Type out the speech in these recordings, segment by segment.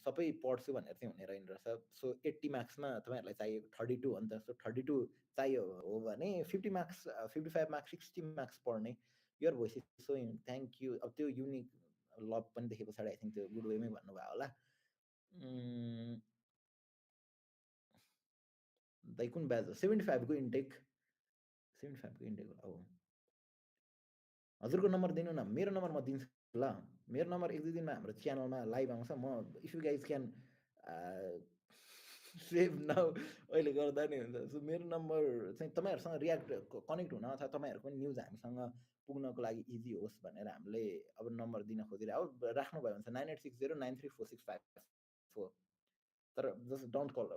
सबै पढ्छु भनेर चाहिँ हुने रहेन रहेछ. सो 80 मार्क्समा तपाईँहरूलाई चाहिएको 32 हो नि त. सो 32 चाहियो हो भने 50 मार्क्स 55 मार्क्स 60 मार्क्स पढ्ने. Your voice is so thank you. अब त्यो युनिक लभ पनि देखे पछाडि आई थिङ्क त्यो गुड वेमै भन्नुभयो होला. दाइ कुन ब्याज हो? 75 को इन्टेक. 75 को इन्टेक हो. हजुरको नम्बर दिनु न. मेरो नम्बर म दिन्छु ल. मेरो नम्बर 1-2 दिनमा हाम्रो च्यानलमा लाइभ आउँछ. म if you guys can save now अहिले गर्दा नि हुन्छ. सो मेरो नम्बर चाहिँ तपाईँहरूसँग रियाक्ट कनेक्ट हुन अथवा तपाईँहरूको पनि न्युज हामीसँग पुग्नको लागि इजी होस् भनेर हामीले अब नम्बर दिन खोजिरहेको. राख्नुभयो भने चाहिँ 9860934654. तर जस्ट डोन्ट कल.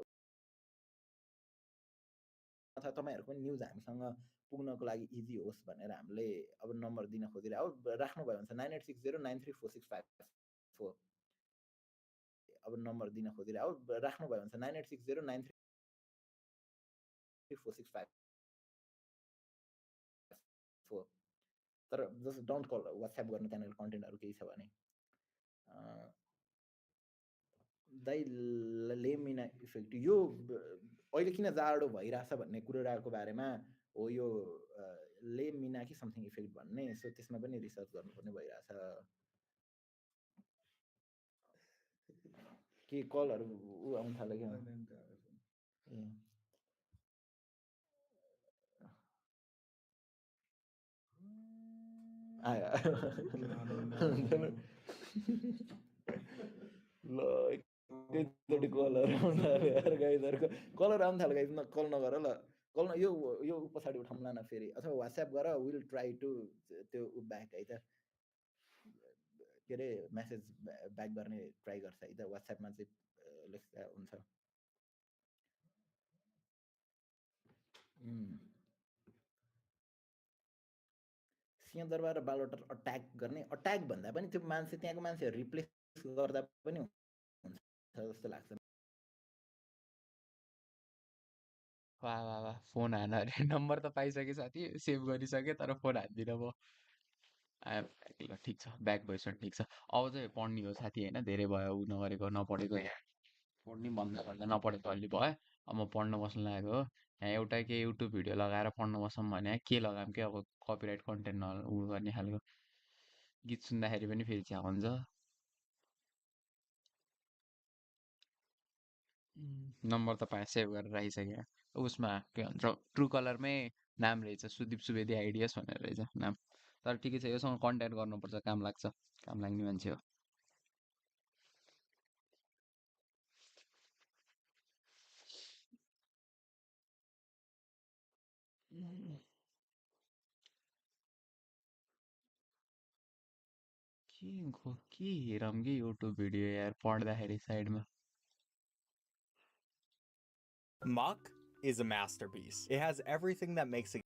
अथवा तपाईँहरूको पनि न्युज हामीसँग पुग्नको लागि इजी होस् भनेर हामीले अब नम्बर दिन खोजिरहेको. राख्नुभयो भने चाहिँ 9860934654. अब नम्बर दिन खोजिरहेको. राख्नुभयो भने चाहिँ 9860934654. तर जस्ट डोन्ट कल. वाट्सएप गर्नु त्यहाँनिर कन्टेन्टहरू केही छ भने. दाइ लेमिना इफेक्ट यो अहिले किन जाडो भइरहेछ भन्ने कुराको बारेमा हो यो लेमिना कि समथिङ इफेक्ट भन्ने. सो त्यसमा पनि रिसर्च गर्नुपर्ने भइरहेछ. के कलहरू आउनु थाल्यो क्या? आयो ल एकैचोटि कलर आउनु थाल्यो यार गाइजहरूको. कलर आउनु थाल्यो गाइज. कल नगर ल. कल यो पछाडि उठाउँला न फेरि. अथवा वाट्सएप गर. विल ट्राई टु त्यो ब्याक है त के अरे मेसेज ब्याक गर्ने ट्राई गर्छ है त. वाट्सएपमा चाहिँ लेख्दा हुन्छ. सिंहदरबार र बालवाटार अट्याक गर्ने. अट्याक भन्दा पनि त्यो मान्छे त्यहाँको मान्छेहरू रिप्लेस गर्दा पनि हुन्छ जस्तो लाग्छ. वाह वाह वाह. फोन हान अरे. नम्बर त पाइसके साथी. सेभ गरिसके तर फोन हान्दिनँ म. ल ठिक छ. ब्याक भइस ठिक छ. अब चाहिँ पढ्ने हो साथी होइन. धेरै भयो उ नगरेको नपढेको. यहाँ पढ्ने भन्दा भन्दा नपढेको अलि भयो. अब म पढ्न बस्नु लागेको हो. यहाँ एउटा के युट्युब भिडियो लगाएर पढ्न बस्छौँ भने के लगाऊँ के. अब कपिराइट कन्टेन्ट उ गर्ने खालको गीत सुन्दाखेरि पनि फेरि चिया हुन्छ. नम्बर त पाएँ. सेभ गरेर राखिसकेँ. उसमा के भन्छ ट्रु कलरमै नाम रहेछ सुदीप सुवेदी आइडियास भनेर रहेछ नाम. तर ठिकै छ. योसँग कन्ट्याक्ट गर्नुपर्छ. काम लाग्छ. काम लाग्ने मान्छे हो. के हेरौँ कि युट्युब भिडियो यार पढ्दाखेरि साइडमा. Mach is a masterpiece. It has everything that makes a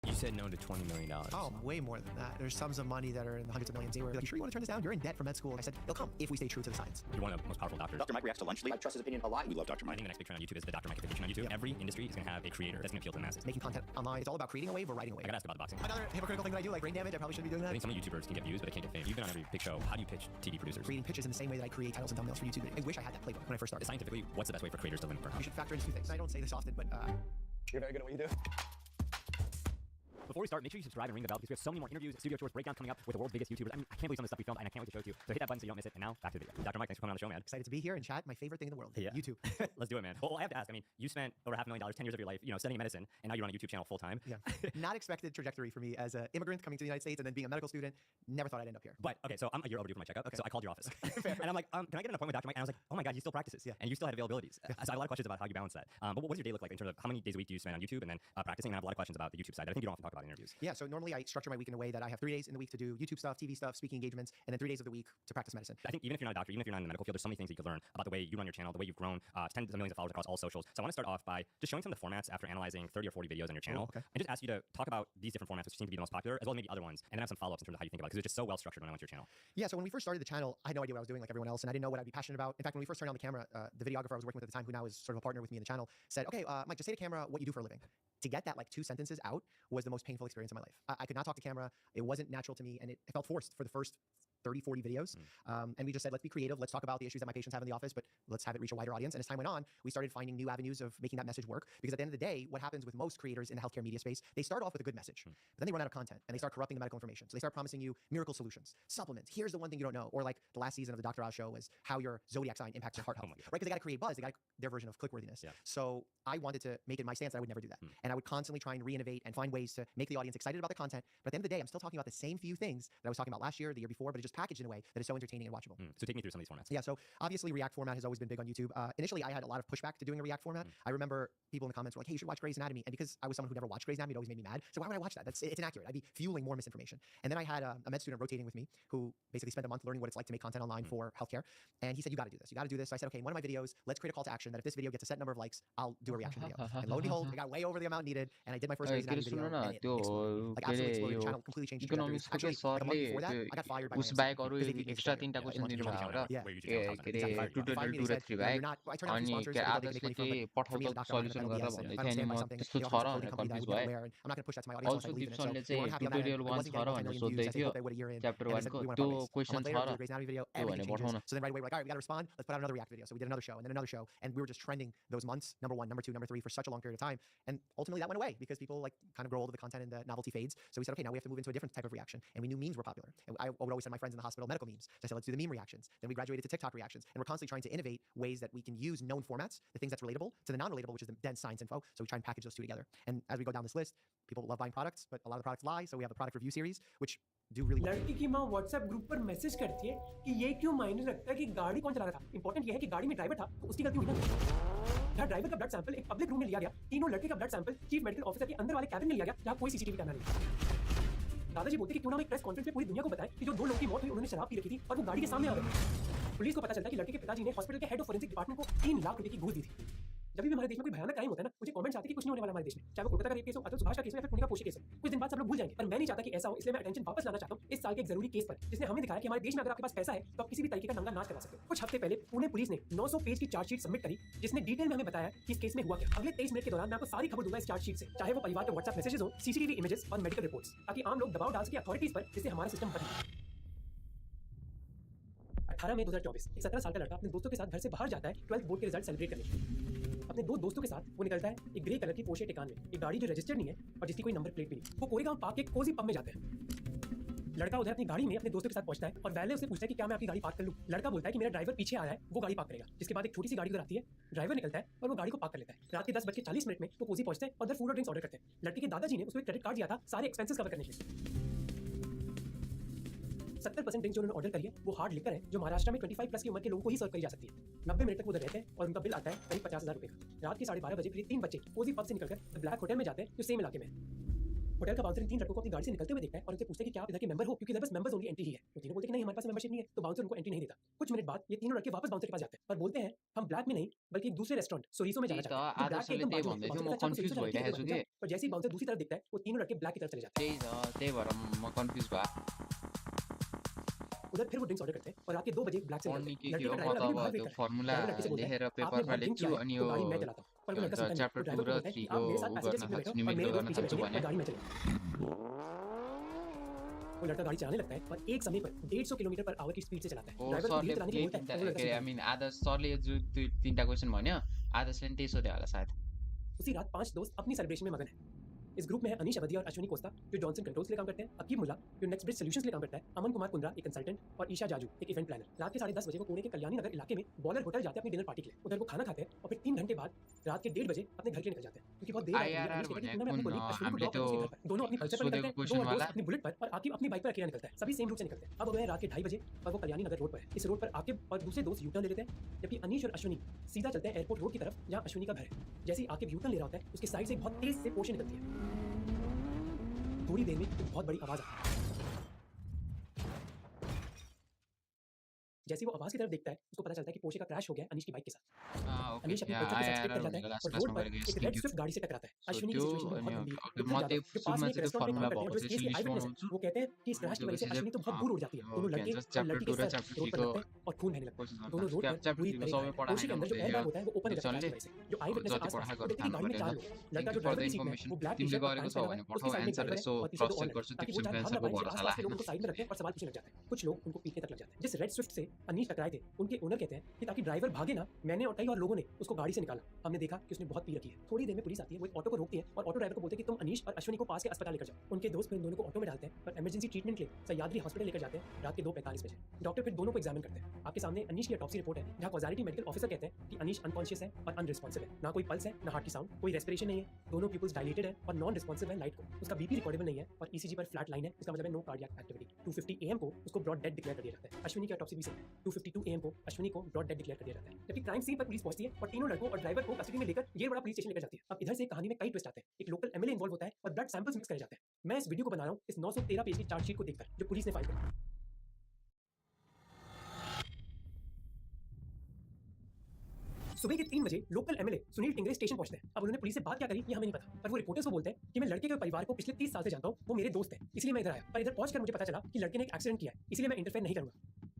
You said no to $20 million. Oh, way more than that. There's sums of money that are in the hundreds of millions. They were like, you sure you want to turn this down? You're in debt for med school. I said, they'll come if we stay true to the science. You're one of the most powerful doctors. Dr. Mike reacts to lunch lead. I trust his opinion a lot. We love Dr. Mike. I think the next big trend on YouTube is the Dr. Mike edition on YouTube. Yep. Every industry is going to have a creator that's going to appeal to the masses. Making content online, it's all about creating a wave or writing a wave. I got to ask about the boxing. Another hypocritical thing that I do, like brain damage, I probably shouldn't be doing I that. think some of YouTubers can get views, but they can't get fame. You've been on every big show. How do you pitch TV producers? Creating pitches in the same way that I create titles and thumbnails for YouTube. I wish I had that playbook when I first started. Scientifically, what's the best way for creators to limit burnout? You should factor in two things. I don't say this often, but You're very good at what you do. Before we start, make sure you subscribe and ring the bell because we have so many more interviews, studio tours, breakdowns coming up with the world's biggest YouTubers. I mean, I can't believe some of the stuff we filmed, and I can't wait to show it to you. So hit that button so you don't miss it. And now, back to the video. Dr. Mike, thanks for coming on the show, man. excited to be here and chat. My favorite thing in the world. Yeah. YouTube. Let's do it, man. Well, I have to ask. I mean, you spent over $500,000, 10 years of your life, studying medicine, and now you run a YouTube channel full time. Yeah. Not expected trajectory for me as an immigrant coming to the United States and then being a medical student. Never thought I'd end up here. But okay, so I'm a year overdue for my checkup. Okay. So I called your office, Fair. and I'm like, can I get an appointment with Dr. Mike? And I was like, oh my God, he still practices. Yeah. And you still had availabilities. So I have a lot of questions about how you balance that. But what does your day look like in terms of how many days a week do you spend on YouTube and then practicing? And I have a lot of questions about the YouTube side that I think you don't often talk about. about interviews? Yeah, so normally I structure my week in a way that I have 3 days in the week to do YouTube stuff, TV stuff, speaking engagements, and then 3 days of the week to practice medicine. I think even if you're not a doctor, even if you're not in the medical field, there's so many things that you could learn about the way you run your channel, the way you've grown tens of millions of followers across all socials. So I want to start off by just showing some of the formats after analyzing 30 or 40 videos on your channel, okay. and just ask you to talk about these different formats, which seem to be the most popular, as well as maybe other ones, and then have some follow-ups in terms of how you think about it, because it's just so well structured when I went to your channel. Yeah, so when we first started the channel, I had no idea what I was doing like everyone else, and I didn't know what I'd be passionate about. In fact, when we first turned on the camera, the videographer I was working with at the time, who now is sort of a partner with me in the channel, said, okay, Mike, just say to camera what you do for a living. To get that like 2 sentences out was the most painful experience of my life. I could not talk to camera. It wasn't natural to me, and it felt forced for the first 30, 40 videos. And we just said, let's be creative. Let's talk about the issues that my patients have in the office, but let's have it reach a wider audience. And as time went on, we started finding new avenues of making that message work. Because at the end of the day, what happens with most creators in the healthcare media space, they start off with a good message, but then they run out of content and they start corrupting the medical information. So they start promising you miracle solutions, supplements. Here's the one thing you don't know. Or like the last season of the Dr. Oz show was how your zodiac sign impacts your heart health, right? Because they got to create buzz. They got their version of click-worthiness. Yeah. So I wanted to make it my stance that I would never do that. And I would constantly try and re-innovate and find ways to make the audience excited about the content. But at the end of the day, I'm still talking about the same few things that I was talking about last year, the year before, but it's just packaged in a way that is so entertaining and watchable. So take me through some of these formats. Yeah, so obviously React format has always been big on YouTube. Initially, I had a lot of pushback to doing a React format. I remember people in the comments were like, hey, you should watch Grey's Anatomy. And because I was someone who never watched Grey's Anatomy, it always made me mad. So why would I watch that? It's inaccurate. I'd be fueling more misinformation. And then I had a med student rotating with me who basically spent a month learning what it's like to make content online for healthcare. And he said, you got to do this. You got to do this. So I said, okay, in one of my videos, let's create a call to action that if this video gets a set number of likes, I'll do a reaction video. And lo and behold, I got way over the amount needed. And I did my first Grey's Anatomy video. And it exploded. Like absolutely exploded. The channel completely changed. Actually, like a month before that, I got fired by my MC because they beat me extra to failure. 3 question दिनुभयो Yeah. Tutorial 2 र 3 बाहेक अनि के आदर्शले चाहिँ पठाउँदा solution गरेर भन्दै थियो अनि म त्यस्तो छ र भनेर कन्फ्युज भएँ अल्सो दिप्सनले चाहिँ ट्युटोरियल 1 छ र भनेर सोध्दै थियो च्याप्टर 1 को त्यो क्वेशन छ र त्यो भने पठाउन So then right away we're like, all right, we got to respond. Let's put out another React video. So we did another show and then another show, and we were just trending those months, number 1, number 2, number 3 for such a long period of time. And ultimately that went away because people like kind of grow old of the content and the novelty fades. So we said, okay, now we have to move into a different type of reaction. And we knew memes were popular. And I would always send my friends in the hospital medical memes. So I said, let's do the meme reactions. Then we graduated to TikTok reactions. And we're constantly trying to innovate ways that we can use known formats, the things that's relatable, to the non-relatable, which is the dense science info. So we try and package those two together. And as we go down this list, people love buying products, but a lot of the products lie. So we have a product review series, which do really well. लड़की की माँ WhatsApp group पर message करती है कि ये क्यों मायने रखता है कि गाड़ी कौन चला रहा था। इंपॉर्टेंट ये है कि गाड़ी में ड्राइवर था तो उसकी गलती हुई ना। जहाँ ड्राइवर का ब्लड सैंपल एक पब्लिक रूम में लिया गया, तीनों लड़के का blood sample chief medical officer के अंदर वाले कैबिन में लिया गया जहाँ कोई सीसीटीवी कैमरा नहीं। दादाजी बोलते कि क्यों ना हम एक प्रेस कॉन्फ्रेंस में पूरी दुनिया को बताएं कि जो 2 लोगों की मौत हुई उन्होंने शराब पी रखी थी और वो गाड़ी के सामने आ गए। पुलिस को पता चलता है कि लड़के के पिताजी ने हॉस्पिटल के हेड ऑफ फोरेंसिक डिपार्टमेंट को 3 लाख रुपए की घूस दी थी। जब भी हमारे देश में कोई भयानक क्राइम होता है ना, मुझे कमेंट्स आते हैं कि कुछ नहीं होने वाला हमारे देश में, चाहे वो कोलकाता का रेप केस हो, अतुल सुभाष का केस हो या फिर पुणे का पोशी केस हो। कुछ दिन बाद सब लोग भूल जाएंगे, पर मैं नहीं चाहता कि ऐसा हो, इसलिए मैं अटेंशन वापस लाना चाहता हूं इस साल के एक जरूरी केस पर, जिसने हमें दिखाया कि हमारे देश में अगर आपके पास पैसा है तो आप किसी भी तरीके का नंगा नाच करवा सकते हो। कुछ हफ्ते पहले पुणे पुलिस ने 900 पेज की चार्जशीट सबमिट करी, जिसने डिटेल में हमें बताया कि इस केस में हुआ क्या। अगले 23 मिनट के दौरान मैं आपको सारी खबर दूंगा इस चार्जशीट से, चाहे वो परिवार के व्हाट्सएप मैसेजेस हो, सीसीटीवी इमेजेस और मेडिकल रिपोर्ट्स, ताकि आम लोग दबाव डाल सके अथॉरिटीज पर, जिससे हमारा सिस्टम बदले। 18 मई 2024 एक 17 साल का लड़का अपने दोस्तों के साथ घर से बाहर जाता है 12th बोर्ड के रिजल्ट सेलिब्रेट करने। अपने 2 दोस्तों के साथ वो निकलता है एक ग्रे कलर की पोर्शे टेकान में, एक गाड़ी जो रजिस्टर्ड नहीं है और जिसकी कोई नंबर प्लेट भी नहीं। वो कोरेगांव पार्क के कोजी पब में जाते हैं। लड़का उधर अपनी गाड़ी में अपने दोस्तों के साथ पहुंचता है और वैले उससे पूछता है कि क्या मैं आपकी गाड़ी पार्क कर लूं। लड़का बोलता है कि मेरा ड्राइवर पीछे आ रहा है, वो गाड़ी पार्क करेगा। जिसके बाद एक छोटी सी गाड़ी उधर आती है, ड्राइवर निकलता है और वो गाड़ी को पार्क कर लेता है। रात के 10:40 में वो कोजी पहुंचते हैं और उधर फूड और ड्रिंक्स ऑर्डर करते हैं। लड़के के दादाजी ने उसको एक क्रेडिट कार्ड दिया था सारे एक्सपेंसेस कवर करने के लिए। 70% ड्रिंक जो उन्होंने ऑर्डर करी है वो हार्ड लिकर है, जो महाराष्ट्र में 25+ की उम्र के लोगों को ही सर्व करी जा सकती है। 90 मिनट तक उधर रहते हैं और उनका बिल आता है करीब 50,000 रुपए का। रात के 12:30 बजे फिर 3 बच्चे कोजी पब से निकलकर ब्लैक होटल में जाते हैं जो सेम इलाके में है। होटल का बाउंसर इन 3 लड़कों को अपनी गाड़ी से निकलते हुए देखता है और उनसे पूछता है कि क्या आप इधर के मेंबर हो, क्योंकि इधर बस मेंबर्स ओनली एंट्री ही है। तो तीनों बोलते हैं कि नहीं हमारे पास मेंबरशिप नहीं है, तो बाउंसर उनको एंट्री नहीं देता। कुछ मिनट बाद ये तीनों लड़के वापस बाउंसर के पास जाते हैं और बोलते हैं हम ब्लैक में नहीं बल्कि एक दूसरे रेस्टोरेंट सोरीसो में जाना चाहते हैं। ब्लैक के एकदम बाजू में म कन्फ्युज भइरहेछु के, और जैसे ही बाउंसर दूसरी तरफ देखता है वो तीनों लड़के ब्लैक की तरफ चले जाते हैं। त्यही भएर म कन्फ्युज भए। उधर फिर वो ड्रिंक्स ऑर्डर करते हैं और रात के 2 बजे ब्लैक से पढ्ने के थियो म त अब त्यो फर्मुला लेखेर पेपरमा लेख्छु अनि यो च्याप्टर 2 र 3 को गर्न सक्छु, निमित्त गर्न सक्छु भने वो लड़का गाड़ी चलाने लगता है और एक समय पर 150 किलोमीटर पर आवर की स्पीड से चलाता है। ड्राइवर को धीरे चलाने के लिए बोलता है। आई मीन आदर्श सरले जो 3टा क्वेशन भन्यो, आदर्शले नि त्यही सोध्यो होला सायद। उसी रात 5 दोस्त अपनी सेलिब्रेशन में मगन है। इस ग्रुप में है अनीश अवधी और अश्विनी कोस्ता जो जॉनसन कंट्रोल्स के लिए काम करते हैं, अकीब मुल्ला जो नेक्स्ट ब्रिज सॉल्यूशंस के लिए काम करता है, अमन कुमार कुंद्रा एक कंसल्टेंट और ईशा जाजू एक इवेंट प्लानर। रात के 10:30 बजे वो पुणे के कल्याणी नगर इलाके में बॉलर होटल जाते हैं अपनी डिनर पार्टी के लिए। उधर वो खाना खाते हैं और फिर 3 घंटे बाद रात के 1:30 बजे अपने घर के लिए निकल जाते हैं, क्योंकि बहुत देर दोनों अपनी पल्सर पर निकलते हैं, दो दोस्त अपनी बुलेट पर और आकिब अपनी बाइक पर अकेला निकलता है। सभी सेम रूट से निकलते हैं। अब वो रात के 2:30 बजे और वो कल्याणी नगर रोड पर है। इस रोड पर आकिब और दूसरे दोस्त यूटर्न ले लेते हैं, जबकि अनीश और अश्विनी सीधा चलते हैं एयरपोर्ट रोड की तरफ जहाँ अश्विनी का घर है। जैसे ही आकिब यूटर्न ले रहा होता है उसके साइड से एक बहुत तेज से पोर्शन निकलती है। थोड़ी देर में एक बहुत बड़ी आवाज आती है। जैसे वो आवाज की तरफ देखता है उसको पता चलता है कि पोर्शे का क्रैश हो गया अनीश की बाइक के साथ। ओके अनीश अपनी या बाइक के साथ आया स्किड कर जाता है लास्ट और रोड क्लासमा पर गरेको एक थ्याङ्क रेड यू स्विफ्ट गाड़ी से टकराता है। सो अश्विनी की त्यो सिचुएशन अनि बहुत गंभीर है। म विक्रम त्यही यादव जो पास में सुरुमा एक चाहिँ त्यो रेस्टोरेंट में फर्मुला काम करते हैं और जो भएको इस केस चाहिँ के आई सुनि विटनेस है, सुनाउँछु वो कहते हैं कि इस क्रैश की वजह से अश्विनी तो बहुत दूर उड़ जाती है। दोनों लड़के जस्ट और च्याप्टर लड़की 2 के र सर च्याप्टर रोड 3 पर को लगते हैं और खून बहने लगता है। दोनों रोड पर च्याप्टर बुरी 3 को तरह सबै पोर्शे के पढाएन अंदर जो एयर बैग होता है वो ओपन हो जाता है चल्ने क्रैश की वजह से। जो आई विटनेस जति आसपास पढाएको वो देखते हैं कि गाड़ी में चार लोग, लड़का जो ड्राइवर फर्दर की सीट में इन्फर्मेसन वो ब्लैक तिमीले टी-शर्ट और गरेको पैंट छौ पहना हुआ भने है, उसके पठाऊ साइड में एक एन्सर ड्राइवर है यसो और पीछे क्रस दो और चेक है, गर्छु ताकि त्यो वो जहाँ सिक्वेन्स भागना सबै बाइक के भरोसा आसपास के लाग्दैन लोगों को साइड में रखते हैं और सवाल पूछने लग जाते हैं। कुछ लोग उनको पीटने तक लग जाते हैं। जिस रेड स्विफ्ट से अनीश टकराए थे उनके ओनर कहते हैं कि ताकि ड्राइवर भागे ना, मैंने और कई और लोगों ने उसको गाड़ी से निकाला। हमने देखा कि उसने बहुत पी रखी है। थोड़ी देर में पुलिस आती है, वो एक ऑटो को रोकती है और ऑटो ड्राइवर को बोलते हैं कि तुम अनीश और अश्विनी को पास के अस्पताल लेकर जाओ। उनके दोस्त फिर इन दोनों को ऑटो में डालते हैं और इमरजेंसी ट्रीटमेंट के लिए सह्याद्री हॉस्पिटल लेकर जाते हैं रात के 2:45 बजे। डॉक्टर फिर दोनों को एग्जामिन करते हैं। आपके सामने अनीश की ऑटोप्सी रिपोर्ट है जहाँ कॉजालिटी मेडिकल ऑफिसर कहते हैं कि अनीश अनकॉन्शियस है और अनरिस्पॉन्सिव है। ना कोई पल्स है, ना हार्ट की साउंड, कोई रेस्पिरेशन नहीं है, दोनों पीपल्स डायलेटेड है और नॉन रिस्पॉन्सिव है लाइट को। उसका बीपी रिकॉर्डेबल नहीं है और ईसीजी पर फ्लैट लाइन है, इसका मतलब है नो कार्डियक एक्टिविटी। 2:50 AM को उसको ब्रॉड डेड डिक्लेयर कर दिया जाता है। अश्विनी की ऑटोप्सी भी सेम है। 2:52 AM को अश्विनी को ब्रॉड डेड डिक्लेयर कर दिया जाता है। जबकि क्राइम सीन पर पुलिस पहुंचती है और तीनों लड़कों और ड्राइवर को कस्टडी में लेकर ये बड़ा पुलिस स्टेशन लेकर जाती है। अब इधर से कहानी में कई ट्विस्ट आते हैं। एक लोकल एमएलए इन्वॉल्व होता है और ब्लड सैंपल्स मिक्स करे जाते हैं। मैं इस वीडियो को बना रहा हूँ इस 913 पेज की चार्जशीट को देखकर जो पुलिस ने फाइल करी। सुबह के 3 बजे local MLA Sunil Tingre station पहुंचते हैं। अब उन्होंने पुलिस से बात क्या करी ये हमें नहीं पता, पर वो रिपोर्टर्स को बोलते हैं कि मैं लड़के के परिवार को पिछले 30 साल से जानता हूं, वो मेरे दोस्त हैं, इसलिए मैं इधर आया। पर इधर पहुंचकर मुझे पता चला कि लड़के ने एक एक्सीडेंट किया है, इसलिए मैं इंटरफेयर नहीं करूंगा।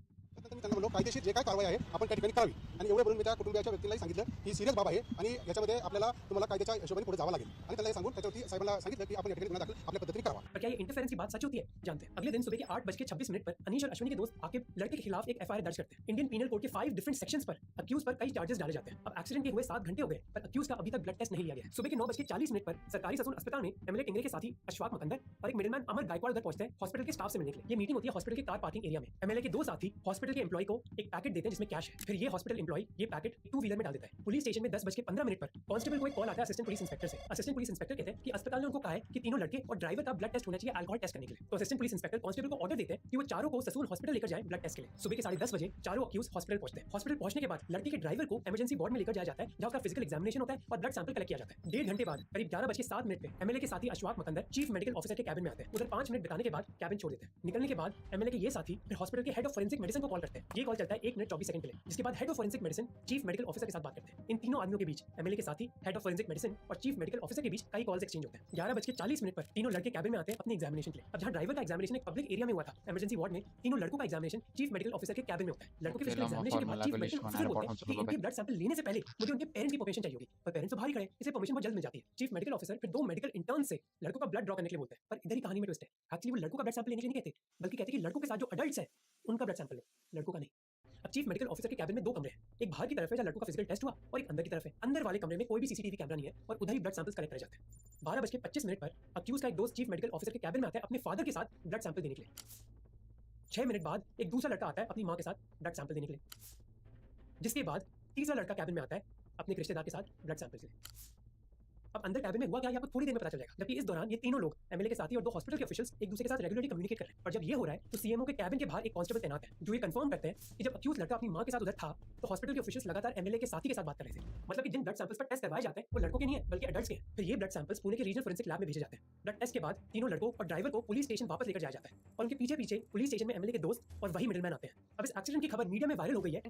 त्यांना बोललो कायदेशीर जे काय कारवाई आहे आपण त्या ठिकाणी करावी आणि एवढे बोलून मी त्या कुटुंबियाच्या व्यक्तीलाही सांगितलं ही सिरियस बाब आहे आणि याच्यामध्ये आपल्याला तुम्हाला कायद्याच्या हिशोबाने पुढे जावं लागेल आणि त्याला हे सांगून त्याच्यावरती साहेबांना सांगितलं की आपण या ठिकाणी गुन्हा दाखल आपल्या पद्धतीने करावा। पर क्या ये इंटरफेरेंस की बात सच होती है? जानते हैं। अगले दिन सुबह के 8:26 पर अनीश और अश्विनी के दोस्त आके लड़के के खिलाफ एक एफआईआर दर्ज करते हैं। इंडियन पीनल कोड के 5 डिफरेंट सेक्शंस पर अक्यूज पर कई चार्जेस डाले जाते हैं। अब एक्सीडेंट के हुए 7 घंटे हो गए पर अक्यूज का अभी तक ब्लड टेस्ट नहीं लिया गया है। सुबह के 9:40 पर सरकारी ससून अस्पताल में एमएलए टिंगरे के साथी अशफाक मुकंदर और एक मिडिलमैन अमर गायकवाड़ उधर पहुंचते हैं हॉस्पिटल के स्टाफ से मिलने के लिए। ये मीटिंग होती है हॉस्पिटल के कार पार्किंग एरिया में। एमएलए के दो साथी हॉस्पिटल के एम्प्लॉय को एक पैकेट देते हैं जिसमें कैश है। फिर ये हॉस्पिटल एम्प्लॉय ये पैकेट 2 व्हीलर में डाल देता है। पुलिस स्टेशन में 10:15 पर कांस्टेबल को एक कॉल आता है असिस्टेंट पुलिस इंस्पेक्टर से। असिस्टेंट पुलिस इंस्पेक्टर कहते हैं कि अस्पताल ने उनको कहा है कि तीनों लड़के और ड्राइवर का ब्लड टेस्ट होना चाहिए अल्कोहल टेस्ट करने के लिए। तो असिस्टेंट पुलिस इंस्पेक्टर कांस्टेबल को ऑर्डर देते हैं कि वो चारों को ससून हॉस्पिटल लेकर जाएं ब्लड टेस्ट के लिए। सुबह के 10:30 बजे चारों अक्यूज हॉस्पिटल पहुंचते हैं। हॉस्पिटल पहुंचने के बाद लड़के के ड्राइवर को इमरजेंसी वार्ड में लेकर जाया जाता है जहां उसका फिजिकल एग्जामिनेशन होता है और ब्लड सैंपल कलेक्ट किया जाता है। 1.5 घंटे बाद करीब 11:07 पे एमएलए के साथी अशफाक मुकंदर चीफ मेडिकल ऑफिसर के कैबिन में आते हैं। उधर 5 मिनट बिताने के बाद कैबिन छोड़ देते हैं। निकलने के बाद एमएलए के ये साथी फिर हॉस्पिटल के हेड ऑफ फोरेंसिक मेडिसिन को कॉल करते हैं। ये कॉल चलता है 1 मिनट 24 सेकंड के लिए, जिसके बाद head of forensic medicine chief medical officer के साथ बात करते हैं। इन तीनों आदमियों के बीच एमएलए के साथी हेड ऑफ फोरेंसिक मेडिसिन और चीफ मेडिकल ऑफिसर के बीच कई कॉल्स एक्सचेंज होते हैं। 11:40 पर तीनों लड़के कैबिन में आते हैं अपने एग्जामिनेशन के लिए। अब जहां ड्राइवर का एग्जामिनेशन एक पब्लिक एरिया में हुआ था इमरजेंसी वार्ड में, तीनों लड़कों का एग्जामिनेशन चीफ मेडिकल ऑफिसर के कैबिन में होता है। लड़कों के फिजिकल एग्जामिनेशन के बाद चीफ मेडिकल ऑफिसर बोलते हैं कि इनके ब्लड सैंपल लेने से पहले मुझे उनके पेरेंट्स की परमिशन चाहिए होगी, पर पेरेंट्स तो बाहर ही खड़े, इसलिए परमिशन बहुत जल्द मिल जाती है। चीफ मेडिकल ऑफिसर फिर 2 मेडिकल इंटर्न से लड़कों का ब्लड ड्रॉ करने के लिए बोलते हैं। पर इधर ही कहानी में ट्विस्ट है। एक्चुअली वो लड़कों का ब्लड सैंपल लेने के लिए नहीं कहते, बल्कि कहते हैं कि लड़कों के साथ जो अडल्ट्स हैं उनका ब्लड सैंपल लो, लड़कों का नहीं। अब चीफ मेडिकल ऑफिसर के कैबिन में 2 कमरे हैं, एक बाहर की तरफ है जहां लड़कों का फिजिकल टेस्ट हुआ और एक अंदर की तरफ है। अंदर वाले कमरे में कोई भी सीसीटीवी कैमरा नहीं है और उधर ही ब्लड सैंपल्स कलेक्ट करे जाते हैं। 12:25 पर अक्यूज का एक दोस्त चीफ मेडिकल ऑफिसर के कैबिन में आता है अपने फादर के साथ ब्लड सैंपल देने के लिए। 6 मिनट बाद एक दूसरा लड़का आता है अपनी मां के साथ ब्लड सैंपल देने के लिए, जिसके बाद तीसरा लड़का कैबिन में आता है अपने रिश्तेदार के साथ ब्लड सैंपल के लिए। अब अंदर कैबिन में हुआ क्या ये आपको थोड़ी देर में पता चल जाएगा। जबकि इस दौरान ये तीनों लोग एमएलए के साथी और 2 हॉस्पिटल के ऑफिशियल्स एक दूसरे के साथ रेगुलरली कम्युनिकेट कर रहे हैं। और जब ये हो रहा है तो सीएमओ के कैबिन के बाहर एक कांस्टेबल तैनात है जो ये कंफर्म करते हैं कि जब अक्यूज लड़का अपनी मां के साथ उधर था तो हॉस्पिटल के ऑफिशियल्स लगातार एमएलए के साथी के साथ बात कर रहे थे। मतलब कि जिन ब्लड सैंपल्स पर टेस्ट करवाए जाते हैं वो लड़कों के नहीं है बल्कि एडल्ट्स के हैं। फिर ये ब्लड सैंपल्स पुणे के रीजनल फोरेंसिक लैब में भेजे जाते हैं। ब्लड टेस्ट के बाद तीनों लड़कों और ड्राइवर को पुलिस स्टेशन वापस लेकर जाया जाता है और उनके पीछे पीछे पुलिस स्टेशन में एमएलए के दोस्त और वही मिडिलमैन आते हैं। अब इस एक्सीडेंट की खबर मीडिया में वायरल हो गई है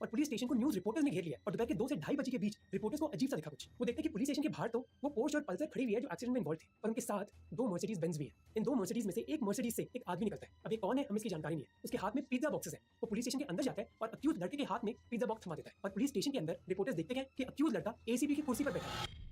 और पुलिस स्टेशन को न्यूज रिपोर्टर्स ने घेर लिया और दोपहर के 2 से 2:30 बजे के बीच रिपोर्टर्स को अजीब सा दिखा कुछ। वो देखते हैं कि पुलिस स्टेशन के बाहर तो वो पोर्श और पल्सर खड़ी हुई है जो एक्सीडेंट में इन्वॉल्व थी, पर उनके साथ 2 मर्सिडीज बेंज भी है। इन 2 मर्सिडीज में से एक मर्सिडीज से एक आदमी निकलता है। अब ये कौन है हमें इसकी जानकारी नहीं है। उसके हाथ में पिज्जा बॉक्सेस है। वो पुलिस स्टेशन के अंदर जाता है और अक्यूज लड़के के हाथ में पिज्जा बॉक्स थमा देता है और पुलिस स्टेशन के अंदर रिपोर्टर्स देखते हैं कि अक्यूज लड़का एसीपी की कुर्सी पर बैठा है।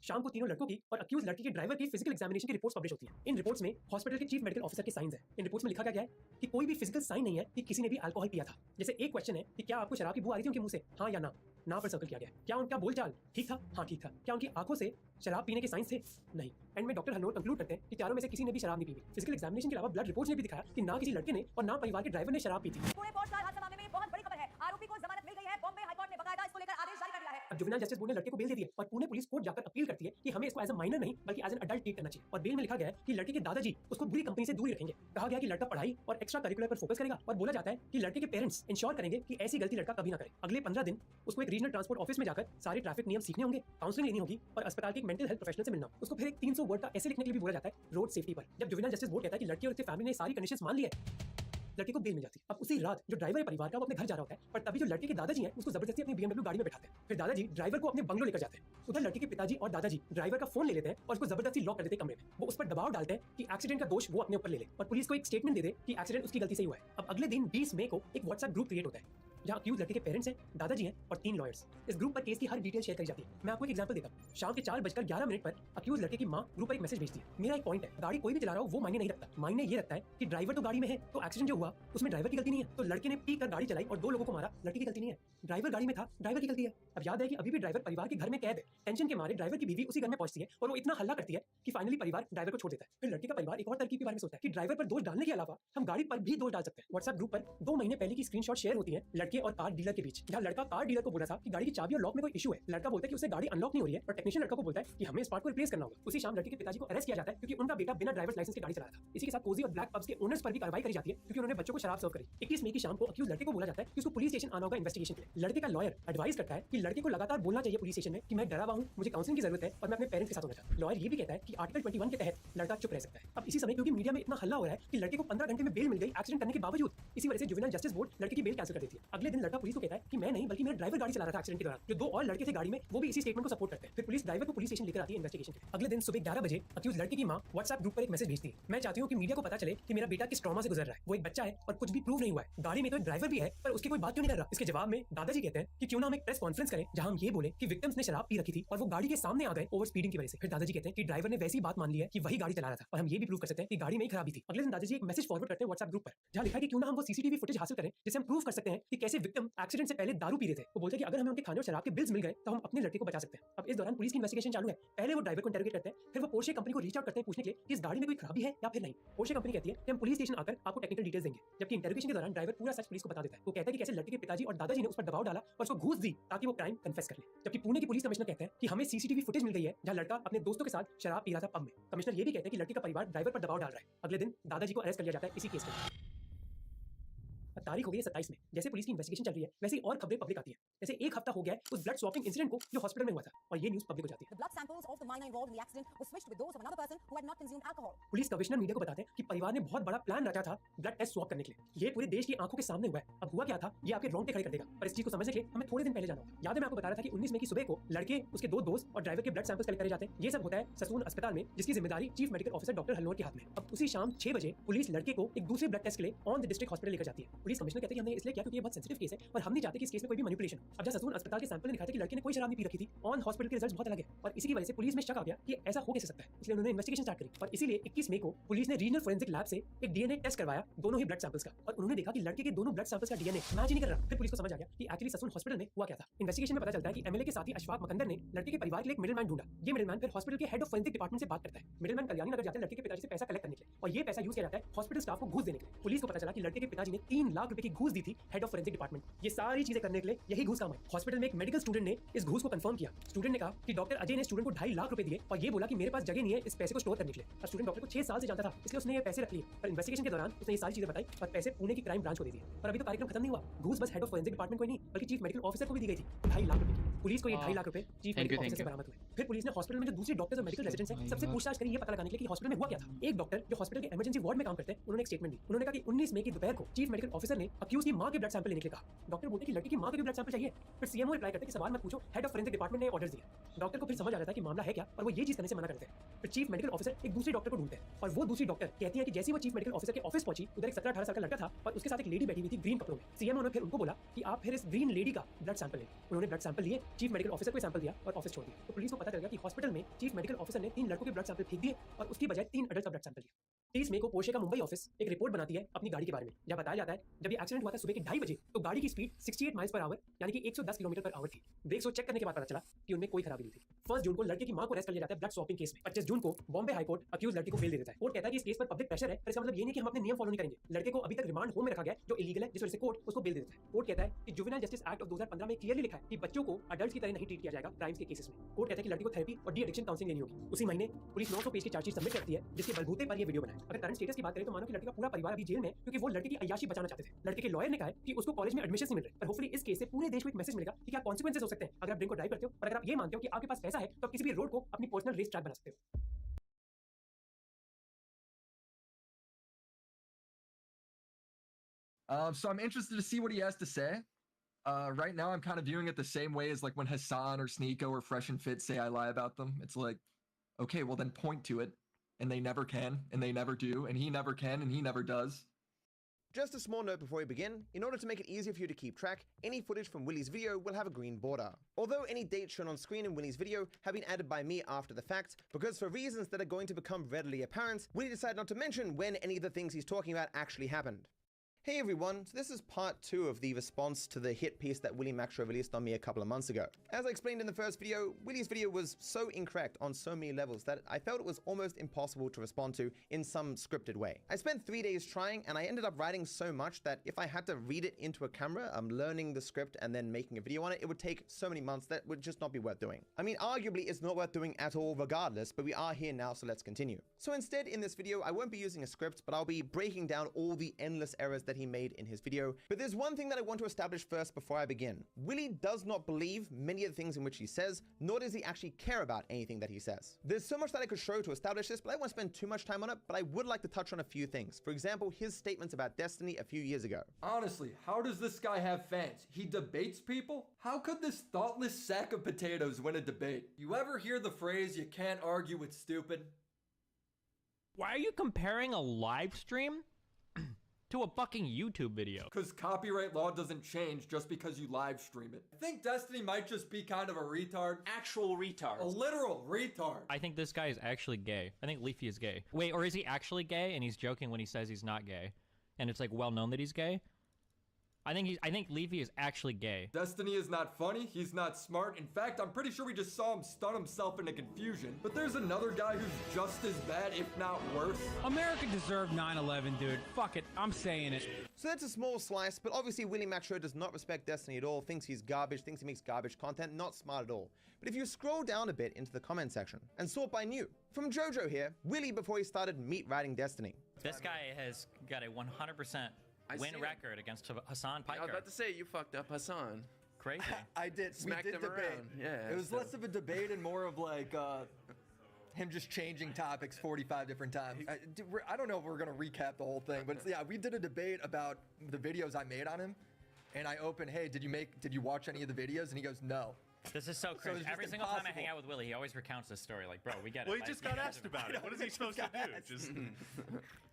शाम को तीनों लड़कों की और अक्यूज लड़के के ड्राइवर की फिजिकल एग्जामिनेशन की रिपोर्ट्स पब्लिश होती हैं। इन रिपोर्ट्स में हॉस्पिटल के चीफ मेडिकल ऑफिसर के साइंस है। इन रिपोर्ट्स में लिखा गया है कि कोई भी फिजिकल साइन नहीं है कि किसी ने भी अल्कोहल पिया था। जैसे एक क्वेश्चन है कि क्या आपको शराब की बू आ रही थी उनके मुंह से, हाँ या ना, ना पर सर्कल किया गया। क्या उनका बोलचाल ठीक था, हाँ ठीक था। क्या उनकी आंखों से शराब पीने के साइंस थे, नहीं। एंड में डॉक्टर हनोर कंक्लूड करते हैं कि चारों में से किसी ने भी शराब नहीं पी। फिजिकल एग्जामिनेशन के अलावा ब्लड रिपोर्ट्स ने भी दिखाया कि ना किसी लड़के ने और ना परिवार के ड्राइवर ने शराब पी थी। पुणे पोर्ट कार हादसा मामले में बहुत बड़ी खबर है। आरोपी को जमानत मिल गई है। बॉम्बे हाईकोर्ट ने बकायदा इसको लेकर आदेश जारी कर दिया है। अब जुवेनाइल जस्टिस बोर्ड ने लड़के को बेल दे दी है और पुणे पुलिस कोर्ट जाकर अपील करती है कि हमें इसको एज अ माइनर नहीं बल्कि एज एन अडल्ट ट्रीट करना चाहिए। और बेल में लिखा गया है कि लड़के के दादाजी उसको बुरी कंपनी से दूर ही रखेंगे। कहा गया कि लड़का पढ़ाई और एक्स्ट्रा करिकुलर पर फोकस करेगा और बोला जाता है कि लड़के के पेरेंट्स इंश्योर करेंगे कि ऐसी गलती लड़का कभी ना करे। अगले 15 दिन उसको एक रीजनल ट्रांसपोर्ट ऑफिस में जाकर सारे ट्रैफिक नियम सीखने होंगे, काउंसलिंग लेनी होगी और अस्पताल के एक मेंटल हेल्थ प्रोफेशनल से मिलना। उसको फिर एक 300 वर्ड का ऐसे लिखने के लिए भी बोला जाता है रोड सेफ्टी पर। जब जुवेनाइल जस्टिस बोर्ड कहता है कि लड़के और उसके फैमिली ने सारी कंडीशंस मान ली है, लड़के को बेल मिल जाती है। अब उसी रात जो ड्राइवर है परिवार का वो अपने घर जा रहा होता है, पर तभी जो लड़के के दादाजी हैं उसको जबरदस्ती अपनी BMW गाड़ी में बैठाते हैं। फिर दादाजी ड्राइवर को अपने बंगलो लेकर जाते हैं। उधर लड़के के पिताजी और दादाजी ड्राइवर का फोन ले लेते हैं और उसको जबरदस्ती लॉक कर देते हैं कमरे में। वो उस पर दबाव डालते हैं कि एक्सीडेंट का दोष वो अपने ऊपर ले ले और पुलिस को एक स्टेटमेंट दे दे कि एक्सीडेंट उसकी गलती से ही हुआ है। अब अगले दिन 20 मई को एक व्हाट्सएप ग्रुप क्रिएट होता है जहां अक्यूज लड़के के पेरेंट्स हैं, दादाजी हैं और 3 लॉयर्स। इस ग्रुप पर केस की हर डिटेल शेयर करी जाती है। मैं आपको एक एग्जांपल देता हूं। शाम के 4:11 पर अक्यूज लड़के की मां ग्रुप पर एक मैसेज भेजती है। मेरा एक पॉइंट है, गाड़ी कोई भी चला रहा हो वो मायने नहीं रखता। मायने ये रखता है कि ड्राइवर तो गाड़ी में है तो एक्सीडेंट जो हुआ उसमें ड्राइवर की गलती नहीं है। तो लड़के ने पी कर गाड़ी चलाई और 2 लोगों को मारा, लड़के की गलती नहीं है। ड्राइवर गाड़ी में था, ड्राइवर की गलती है। अब याद है कि अभी भी ड्राइवर परिवार के घर में कैद है। टेंशन के मारे ड्राइवर की बीवी उसी घर में पहुंचती है और वो इतना हल्ला करती है कि फाइनली परिवार ड्राइवर को छोड़ देता है। फिर लड़के का परिवार एक और तरकीब के बारे में सोचता है कि ड्राइवर पर दोष डालने के अलावा हम गाड़ी पर भी दोष डाल सकते हैं। व्हाट्सएप ग्रुप पर 2 महीने पहले की स्क्रीनशॉट शेयर होती है लड़के और कार डीलर के बीच, जहां लड़का कार डीलर को बोला था कि गाड़ी की चाबी और लॉक में कोई इशू है। लड़का बोलता है कि उसे गाड़ी अनलॉक नहीं हो रही है और टेक्नीशियन लड़का को बोलता है कि हमें इस पार्ट को रिप्लेस करना होगा। उसी शाम लड़के के पिताजी को अरेस्ट किया जाता है क्योंकि उनका बेटा बिना ड्राइवर्स लाइसेंस के गाड़ी चला रहा था। इसी के साथ कोजी और ब्लैक पब्स के ओनर्स पर भी कार्रवाई करी जाती है क्योंकि उन्होंने बच्चों को शराब सर्व करी। 21 मई की शाम को अक्यूज लड़के को बोला जाता है कि उसको पुलिस स्टेशन आना होगा इन्वेस्टिगेशन के लिए। लड़के का लॉयर एडवाइस करता है कि लड़के को लगातार बोलना चाहिए पुलिस स्टेशन में कि मैं डरा हुआ हूं, मुझे काउंसलिंग की जरूरत है और मैं अपने पेरेंट्स के साथ होना चाहता हूं। लॉयर ये भी कहता है कि आर्टिकल 21 के तहत लड़का चुप रह सकता है। अब इसी समय क्योंकि मीडिया में इतना हल्ला हो रहा है कि लड़के को 15 घंटे में बेल मिल गई एक्सीडेंट करने के बावजूद, इसी वजह से जुवेनाइल जस्टिस बोर्ड लड़के की बेल कैंसिल कर देती है। अगले दिन लड़का पुलिस को कहता है कि मैं नहीं बल्कि मेरा ड्राइवर गाड़ी चला रहा था एक्सीडेंट के दौरान। जो 2 और लड़के थे गाड़ी में वो भी इसी स्टेटमेंट को सपोर्ट करते हैं। फिर पुलिस ड्राइवर को पुलिस स्टेशन लेकर आती है इन्वेस्टिगेशन के लिए। अगले दिन सुबह 11 बजे अक्यूज लड़के की मां व्हाट्सएप ग्रुप पर एक मैसेज भेजती है, मैं चाहती हूं कि मीडिया को पता चले कि मेरा बेटा किस ट्रॉमा से गुजर रहा है। वो एक बच्चा है और कुछ भी प्रूव नहीं हुआ है। गाड़ी में तो एक ड्राइवर भी है पर उसकी कोई बात क्यों नहीं कर रहा। इसके जवाब में दादाजी कहते हैं कि क्यों ना हम एक प्रेस कॉन्फ्रेंस करें जहां हम ये बोले कि विक्टिम्स ने शराब पी रखी थी और वो गाड़ी के सामने आ गए ओवर स्पीडिंग की वजह से। फिर दादाजी कहते हैं कि ड्राइवर ने वैसी बात मान ली है कि वही गाड़ी चला रहा था और हम ये भी प्रूव कर सकते हैं कि गाड़ी में ही खराबी थी। अगले दिन दादाजी एक मैसेज फॉरवर्ड करते हैं व्हाट्सएप ग्रुप पर जहां लिखा है कि क्यों ना हम वो सीसीटीवी फुटेज हासिल करें जिससे हम प्रूव कर सकते हैं कि कैसे विक्टिम एक्सीडेंट से पहले दारू पी रहे थे। वो बोलते हैं कि अगर हमें उनके खाने और शराब के बिल्स मिल गए तो हम अपने लड़के को बचा सकते हैं। अब इस दौरान पुलिस की इन्वेस्टिगेशन चालू है। पहले वो ड्राइवर को इंटरोगेट करते हैं, फिर वो पोर्शे कंपनी को रीच आउट करते हैं पूछने के लिए कि इस गाड़ी में कोई खराबी है या फिर नहीं। पोर्शे कंपनी कहती है कि हम पुलिस स्टेशन आकर आपको टेक्निकल डिटेल्स देंगे, जबकि इंटरोगेशन के दौरान ड्राइवर पूरा सच पुलिस को बता देता है। वो कहता है कि कैसे लड़के के पिताजी और दादाजी ने उस पर दबाव डाला और उसको घूस दी ताकि वो क्राइम कन्फेस कर ले। जबकि पुणे की पुलिस कमिश्नर कहते हैं कि हमें सीसीटीवी फुटेज मिल गई है जहां लड़का अपने दोस्तों के साथ शराब पी रहा था पब में। कमिश्नर ये भी कहते हैं कि लड़के का परिवार ड्राइवर पर दबाव डाल रहा है। अगले दिन दादाजी को अरेस्ट कर लिया जाता है इसी केस में। तारीख हो गई है 27 में। जैसे पुलिस की इन्वेस्टिगेशन चल रही है वैसे ही और खबरें पब्लिक आती है। जैसे 1 हफ्ता हो गया है उस ब्लड स्वैपिंग इंसिडेंट को जो हॉस्पिटल में हुआ था और ये न्यूज़ पब्लिक हो जाती है। The blood samples of the minor involved in the accident were switched with those of another person who had not consumed alcohol. Police commissioner media को बताते हैं कि परिवार ने बहुत बड़ा प्लान रचा था ब्लड टेस्ट स्वैप करने के लिए। ये पूरे देश की आंखों के सामने हुआ है। अब हुआ क्या था ये आपके रोंगटे खड़े कर देगा, पर इस चीज को समझने के लिए हमें थोड़े दिन पहले जाना होगा। याद है मैं आपको बता रहा था कि 19 मई की सुबह को लड़के, उसके 2 दोस्त और ड्राइवर के ब्लड सैंपल्स कलेक्ट करे जाते हैं। ये सब होता है ससून अस्पताल में जिसकी जिम्मेदारी chief medical officer doctor Halnor के हाथ में। अब उसी शाम 6 बजे पुलिस लड़के को एक दूसरे ब्लड टेस्ट के लिए ऑन द डिस्ट्रिक्ट हॉस्पिटल लेकर जाती है। पुलिस कमिश्नर कहते हैं कि हमने इसलिए किया क्योंकि ये बहुत सेंसिटिव केस है और हम नहीं चाहते कि इस केस में कोई भी मैनिपुलेशन हो। अब जब ससून अस्पताल के सैंपल ने दिखाया था कि लड़के ने कोई शराब नहीं पी रखी थी, ऑन हॉस्पिटल के रिजल्ट्स बहुत अलग है और इसी की वजह से पुलिस में शक आ गया कि ऐसा हो कैसे सकता है। इसलिए उन्होंने इन्वेस्टिगेशन स्टार्ट करी और इसीलिए 21 मई को पुलिस ने रीजनल फोरेंसिक लैब से एक डीएनए टेस्ट करवाया दोनों ही ब्लड सैंपल्स का और उन्होंने देखा कि लड़के के दोनों ब्लड सैंपल्स का डीएनए मैच ही नहीं कर रहा। फिर पुलिस को समझ आ गया कि एक्चुअली ससून हॉस्पिटल में हुआ क्या था। इन्वेस्टिगेशन में पता चलता है कि एमएलए के साथी अशफाक मकंदर ने लड़के के परिवार के लिए एक मिडिलमैन ढूंढा। ये मिडिलमैन फिर हॉस्पिटल के हेड ऑफ फोरेंसिक डिपार्टमेंट से बात करता है। मिडिलमैन कल्याणी नगर जाते हैं लड़के के पिताजी से पैसा कलेक्ट करने के लिए और ये पैसा यूज किया जाता है हॉस्पिटल स्टाफ को घूस देने के लिए। पुलिस को पता चला कि लड़के के पिताजी ने 3 लाख रुपए की घूस दी थी हेड ऑफ फोरेंसिक डिपार्टमेंट। ये सारी चीजें करने के लिए यही घूस काम आई। हॉस्पिटल में एक मेडिकल स्टूडेंट ने इस घूस को कंफर्म किया। स्टूडेंट ने कहा कि डॉक्टर अजय ने स्टूडेंट को 2.5 लाख रुपए दिए और ये बोला कि मेरे पास जगह नहीं है इस पैसे को स्टोर करने के लिए। और स्टूडेंट डॉक्टर को 6 साल से जानता था इसलिए उसने ये पैसे रख लिए। पर इन्वेस्टिगेशन के दौरान उसने ये सारी चीजें बताई और पैसे पुणे की क्राइम ब्रांच को दे दिए। पर अभी तो कार्यक्रम खत्म नहीं हुआ। घूस बस हेड ऑफ फोरेंसिक डिपार्टमेंट को ही नहीं बल्कि चीफ मेडिकल ऑफिसर को भी दी गई थी 2.5 लाख रुपए की। पुलिस को ये 2.5 लाख रुपए चीफ मेडिकल ऑफिसर से बरामद हुए। फिर पुलिस ने हॉस्पिटल में जो दूसरे डॉक्टर्स और मेडिकल रेजिडेंट्स हैं सबसे पूछताछ करी ये पता लगाने के लिए कि हॉस्पिटल में हुआ क्या था। एक डॉक्टर जो हॉस्पिटल के इमरजेंसी वार्ड में काम करते हैं उन्होंने एक स्टेटमेंट दी। उन्होंने कहा कि 19 मई की दोपहर को चीफ मेडिकल ऑफिसर ने अक्यूज की मां के ब्लड सैंपल लेने के लिए कहा। डॉक्टर बोलते कि लड़की की मां के भी ब्लड सैंपल चाहिए। फिर सीएमओ रिप्लाई करते कि सवाल मत पूछो, हेड ऑफ फोरेंसिक डिपार्टमेंट ने ऑर्डर्स दिए। डॉक्टर को फिर समझ आ जाता है कि मामला है क्या और वो ये चीज करने से मना करते हैं। फिर चीफ मेडिकल ऑफिसर एक दूसरे डॉक्टर को ढूंढते हैं और वो दूसरी डॉक्टर कहती है कि जैसे वो चीफ मेडिकल ऑफिसर के ऑफिस पहुंची उधर एक 17-18 साल का लड़का था और उसके साथ एक लेडी बैठी हुई थी ग्रीन कपड़ों में। सीएमओ ने फिर उनको बोला कि आप फिर इस ग्रीन लेडी का ब्लड सैंपल लें। उन्होंने ब्लड सैंपल लिए, चीफ मेडिकल ऑफिसर को सैंपल दिया और ऑफिस छोड़ दिया। तो पुलिस को पता चल गया कि हॉस्पिटल में चीफ मेडिकल ऑफिसर ने 3 लड़कों के ब्लड सैंपल फेंक दिए और उसकी बजाय 3 एडल्ट का ब्लड सैंपल लिया। 30 मई को पोर्शे का मुंबई ऑफिस एक रिपोर्ट बनाती है अपनी गाड़ी के बारे में, जहां बताया जाता है जब ये एक्सीडेंट हुआ था सुबह के 2:30 बजे तो गाड़ी की स्पीड 68 माइल्स पर आवर यानी कि 110 किलोमीटर पर आवर थी। ब्रेक्स को चेक करने के बाद पता चला कि उनमें कोई खराबी नहीं थी। 1 जून को लड़के की मां को अरेस्ट कर लिया जाता है ब्लड स्वैपिंग केस में। 25 जून को बॉम्बे हाई कोर्ट अक्यूज लड़के को बेल दे देता है। कोर्ट कहता है कि इस केस पर पब्लिक प्रेशर है, पर इसका मतलब ये नहीं कि हम अपने नियम फॉलो नहीं करेंगे। लड़के को अभी तक रिमांड होम में रखा गया है जो इलीगल है, जिस वजह से कोर्ट उसको बेल दे देता है। कोर्ट कहता है कि जुवेनाइल जस्टिस एक्ट ऑफ 2015 में क्लियरली लिखा है कि बच्चों को अडल्ट्स की तरह नहीं ट्रीट किया जाएगा क्राइम्स के केसेस में। कोर्ट कहता है कि लड़की को थेरेपी और डी एडिक्शन काउंसलिंग लेनी होगी। उसी महीने पुलिस 900 पेज की चार्जशीट सबमिट करती है जिसके बलबूते पर ये वीडियो बना है। अगर करंट स्टेटस की बात करें तो मानो कि लड़की का पूरा परिवार अभी जेल में है क्योंकि वो लड़के की अय्याशी बचाना चाहते थे। लड़के के लॉयर ने कहा है कि उसको कॉलेज में एडमिशन नहीं मिल रहे, पर होपफुली इस केस से पूरे देश को एक मैसेज मिलेगा कि क्या कॉन्सिक्वेंसेस हो सकते हैं अगर आप ड्रिंक को ड्राइव करते हो, और अगर आप ये मानते हो कि आपके पास पैसा है तो आप किसी भी रोड को अपनी पर्सनल रेस ट्रैक बना सकते हो। So I'm interested to see what he has to say. Right now, I'm kind of viewing it the same way as like when Hassan or Sneeko or Fresh and Fit say I lie about them. It's like, okay, well then point to it. And they never can, and they never do, and he never can, and he never does. Just a small note before we begin, in order to make it easier for you to keep track, any footage from Willy's video will have a green border. Although any dates shown on screen in Willy's video have been added by me after the fact, because for reasons that are going to become readily apparent, Willy decided not to mention when any of the things he's talking about actually happened. Hey everyone, so this is part 2 of the response to the hit piece that Willy Maxrow released on me a couple of months ago. As I explained in the first video, Willy's video was so incorrect on so many levels that I felt it was almost impossible to respond to in some scripted way. I spent 3 days trying, and I ended up writing so much that if I had to read it into a camera, learning the script and then making a video on it, it would take so many months that would just not be worth doing. I mean, arguably it's not worth doing at all regardless, but we are here now, so let's continue. So instead, in this video, I won't be using a script, but I'll be breaking down all the endless errors that he made in his video. But there's one thing that I want to establish first before I begin. Willy does not believe many of the things in which he says, nor does he actually care about anything that he says. There's so much that I could show to establish this, but I won't spend too much time on it, but I would like to touch on a few things. For example, his statements about Destiny a few years ago. Honestly, how does this guy have fans? He debates people? How could this thoughtless sack of potatoes win a debate? You ever hear the phrase, you can't argue with stupid? Why are you comparing a live stream to a fucking YouTube video? Because copyright law doesn't change just because you live stream it. I think Destiny might just be kind of a retard. Actual retard. A literal retard. I think this guy is actually gay. I think Leafy is gay. Wait, or is he actually gay and he's joking when he says he's not gay? And it's like well known that he's gay? I think Leafy is actually gay. Destiny is not funny, he's not smart. In fact, I'm pretty sure we just saw him stun himself into confusion. But there's another guy who's just as bad, if not worse. America deserved 9/11, dude. Fuck it, I'm saying it. So that's a small slice, but obviously Willy Maxrow does not respect Destiny at all, thinks he's garbage, thinks he makes garbage content, not smart at all. But if you scroll down a bit into the comment section and sort by new, from Jojo here, Willy before he started meat writing Destiny. This guy has got a 100% win record against Hassan Piker. I was about to say, you fucked up Hassan. Crazy. I did. Smacked him debate. around. Yeah. It was less of a debate and more of like him just changing topics 45 different times. I don't know if we're gonna recap the whole thing, but yeah, we did a debate about the videos I made on him, and I opened, hey, did you watch any of the videos? And he goes, no. This is so crazy. Every single time I hang out with Willy, he always recounts this story. Like, bro, we get it. Well, he just got asked about it. What is he supposed to do? Just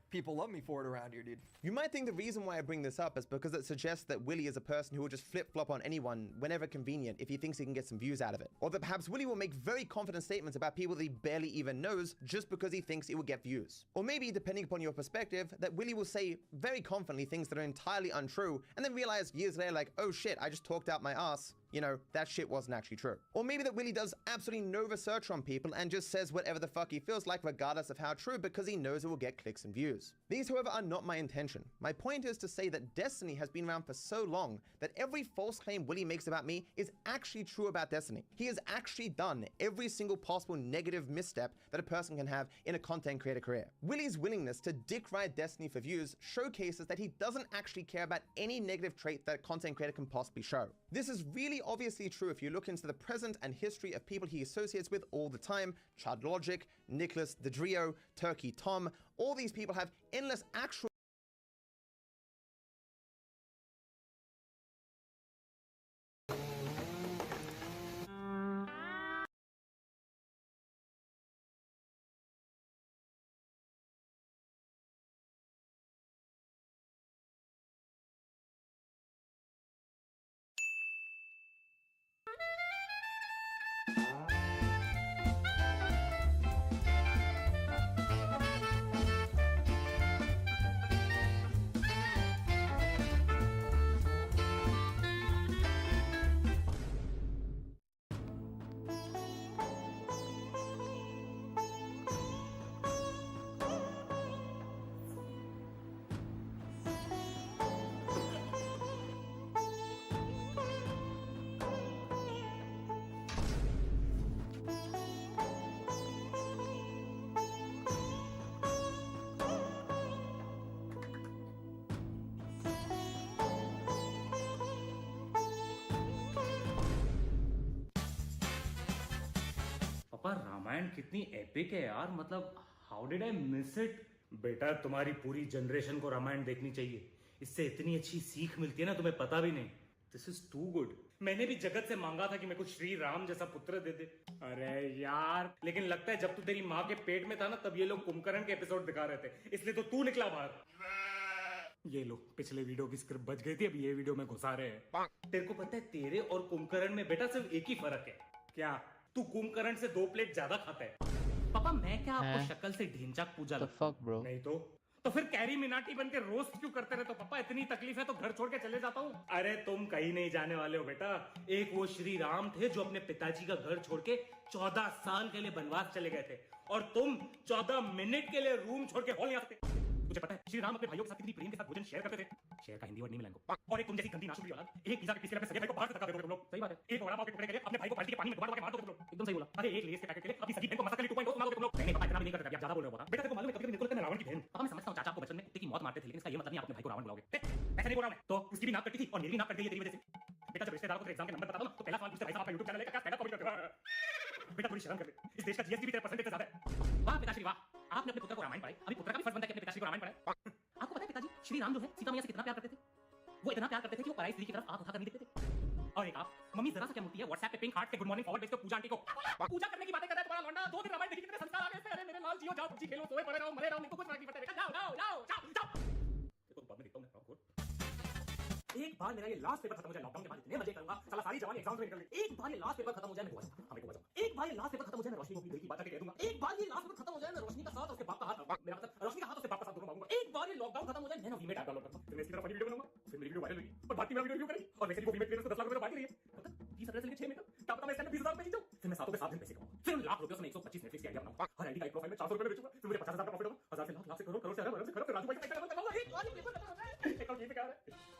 people love me for it around here, dude. You might think the reason why I bring this up is because it suggests that Willy is a person who will just flip-flop on anyone whenever convenient if he thinks he can get some views out of it. Or that perhaps Willy will make very confident statements about people that he barely even knows just because he thinks it will get views. Or maybe, depending upon your perspective, that Willy will say very confidently things that are entirely untrue and then realize years later like, oh shit, I just talked out my ass. You know, that shit wasn't actually true. Or maybe that Willy does absolutely no research on people and just says whatever the fuck he feels like regardless of how true because he knows it will get clicks and views. These, however, are not my intention. My point is to say that Destiny has been around for so long that every false claim Willy makes about me is actually true about Destiny. He has actually done every single possible negative misstep that a person can have in a content creator career. Willy's willingness to dick ride Destiny for views showcases that he doesn't actually care about any negative trait that a content creator can possibly show. This is really obviously true if you look into the present and history of people he associates with all the time. Chad Logic, Nicholas Dadrio, Turkey Tom, all these people have endless actual Ramayan कितनी epic है यार, मतलब how did I miss it. बेटा तुम्हारी पूरी generation को रामायण देखनी चाहिए, इससे इतनी अच्छी सीख मिलती है ना, तुम्हें पता भी नहीं। This is too good. मैंने भी जगत से मांगा था कि मेरे को श्री राम जैसा पुत्र दे दे। अरे यार, लेकिन लगता है जब तू तेरी माँ के पेट में था ना, तब ये लोग कुंभकर्ण के एपिसोड दिखा रहे थे, इसलिए तो तू निकला बाहर। ये लो, पिछले वीडियो की स्क्रिप्ट बच गई थी, अभी ये वीडियो में घुसा रहे हैं। तेरे को पता है तेरे और कुंभकर्ण में बेटा सिर्फ एक ही फर्क है। क्या? तू कुंभकर्ण से 2 प्लेट ज्यादा खाता है। पापा मैं क्या आपको शक्ल से ढींचाक पूजा लगता हूं? नहीं तो फिर कैरी मिनाटी बन के रोस्ट क्यों करते रहे? तो पापा इतनी तकलीफ है तो घर छोड़ के चले जाता हूँ। अरे तुम कहीं नहीं जाने वाले हो बेटा। एक वो श्री राम थे जो अपने पिताजी का घर छोड़ के 14 साल के लिए वनवास चले गए थे, और तुम 14 मिनट के लिए रूम छोड़ के हॉल नहीं आ सकते। तुझे पता है श्री राम अपने भाइयों के साथ कितनी प्रेम के साथ भोजन शेयर करते थे? शेयर का हिंदी वर्ड नहीं मिलेगा। और एक तुम जैसी गंदी नाशुक्री औलाद, एक पिज्जा के पीस के लिए अपने सगे भाई को बाहर से धक्का दे दोगे तुम लोग। सही बात है। एक वड़ा पाव के टुकड़े के लिए अपने भाई को बाल्टी के पानी में डुबा के मार दोगे तुम लोग। एकदम सही बोला। अरे एक लेस के पैकेट के लिए अपनी सगी बहन को मसाले 2.2 मार दोगे तुम लोग। नहीं पापा इतना भी नहीं करते, आप ज्यादा बोल रहे हो बता। बेटा तेरे को मालूम है कभी-कभी मेरे को लगता है रावण की बहन। पापा मैं समझता हूं चाचा आपको बचपन में कुत्ते की मौत मारते थे, लेकिन इसका ये मतलब नहीं आप अपने भाई को रावण बुलाओगे। ऐसे नहीं बोल रहा मैं। तो उसकी भी नाक कटी थी और मेरी भी नाक कट गई तेरी वजह से। बेटा जब रिश्तेदार को तेरे एग्जाम के नंबर बता दो ना, तो पहला सवाल पूछते भाई साहब आपका YouTube चैनल है क्या? स्टैंड अप कॉमेडी करते हो? बेटा थोड़ी शर्म कर ले, इस देश का जीएसटी भी तेरे परसेंटेज से ज्यादा है। वाह पिताश्री वाह, आपने अपने पुत्र को रामायण पढ़ाई। अभी पुत्र का भी फर्ज बनता है कि अपने पिताश्री को रामायण पढ़ाए। आपको पता है पिताजी श्री राम जो है सीता मैया से कितना प्यार करते थे? वो इतना प्यार करते थे कि वो पराई स्त्री की तरफ आंख उठाकर नहीं देते थे। और एक आप मम्मी जरा सा क्या मुड़ती है, व्हाट्सएप पे पिंक हार्ट के गुड मॉर्निंग फॉरवर्ड भेजते हो पूजा आंटी को। पूजा करने की बातें कर रहा है तुम्हारा लौंडा। 2 दिन रामायण देखी, कितने संस्कार आ गए इससे। अरे मेरे लाल जियो, जाओ पबजी खेलो, सोए पड़े रहो, मरे रहो, मेरे को कुछ फर्क नहीं पड़ता बेटा। जाओ जाओ जाओ जाओ जाओ। देखो बाद में देखता हूं मैं आपको। एक बार मेरा ये लास्ट पेपर खत्म हो जाए, लॉकडाउन के बाद इतने मजे करूंगा, साला सारी जवानी एग्जाम में निकल गई। एक बार ये लास्ट पेपर खत्म हो जाए, मैं गोवा हमें गोवा जाऊंगा। एक बार ये लास्ट पेपर खत्म हो जाए, मैं रोशनी को अपनी दिल की बात करके कह दूंगा। एक बार ये लास्ट पेपर खत्म हो जाए, मैं रोशनी का साथ उसके बाप का हाथ, मेरा मतलब रोशनी का हाथ उसके बाप का साथ दोनों मांगूंगा। एक बार ये लॉकडाउन खत्म हो जाए, मैं वीमेट ऐप डाउनलोड करता हूं, फिर मैं इसकी तरफ वीडियो बनाऊंगा, फिर मेरी वीडियो वायरल होगी और बाकी मेरा वीडियो रिव्यू करेगी। और वैसे भी वो वीमेट क्लियरेंस को 10 लाख रुपए बाकी रही है, मतलब 30 अप्रैल से 6 मई तक। क्या पता मैं इसके अंदर 20,000 रुपए जीत जाऊं। फिर मैं 7 के 7 दिन पैसे कमाऊंगा, फिर उन लाख रुपयों से मैं 125 नेटफ्लिक्स की आइडिया बनाऊंगा, हर आईडी का एक प्रोफाइल में 400 रुपए में बेचूंगा, फिर मुझे 50,000 का प्रॉफिट होगा। 1000 से लाख, लाख से करोड़, करोड़ से अरब, अरब से खरब, फिर राजू भाई से पैसा डबल करवाऊंगा। एक बार ये पेपर खत्म हो जाए, अकाउंट ये क्या है।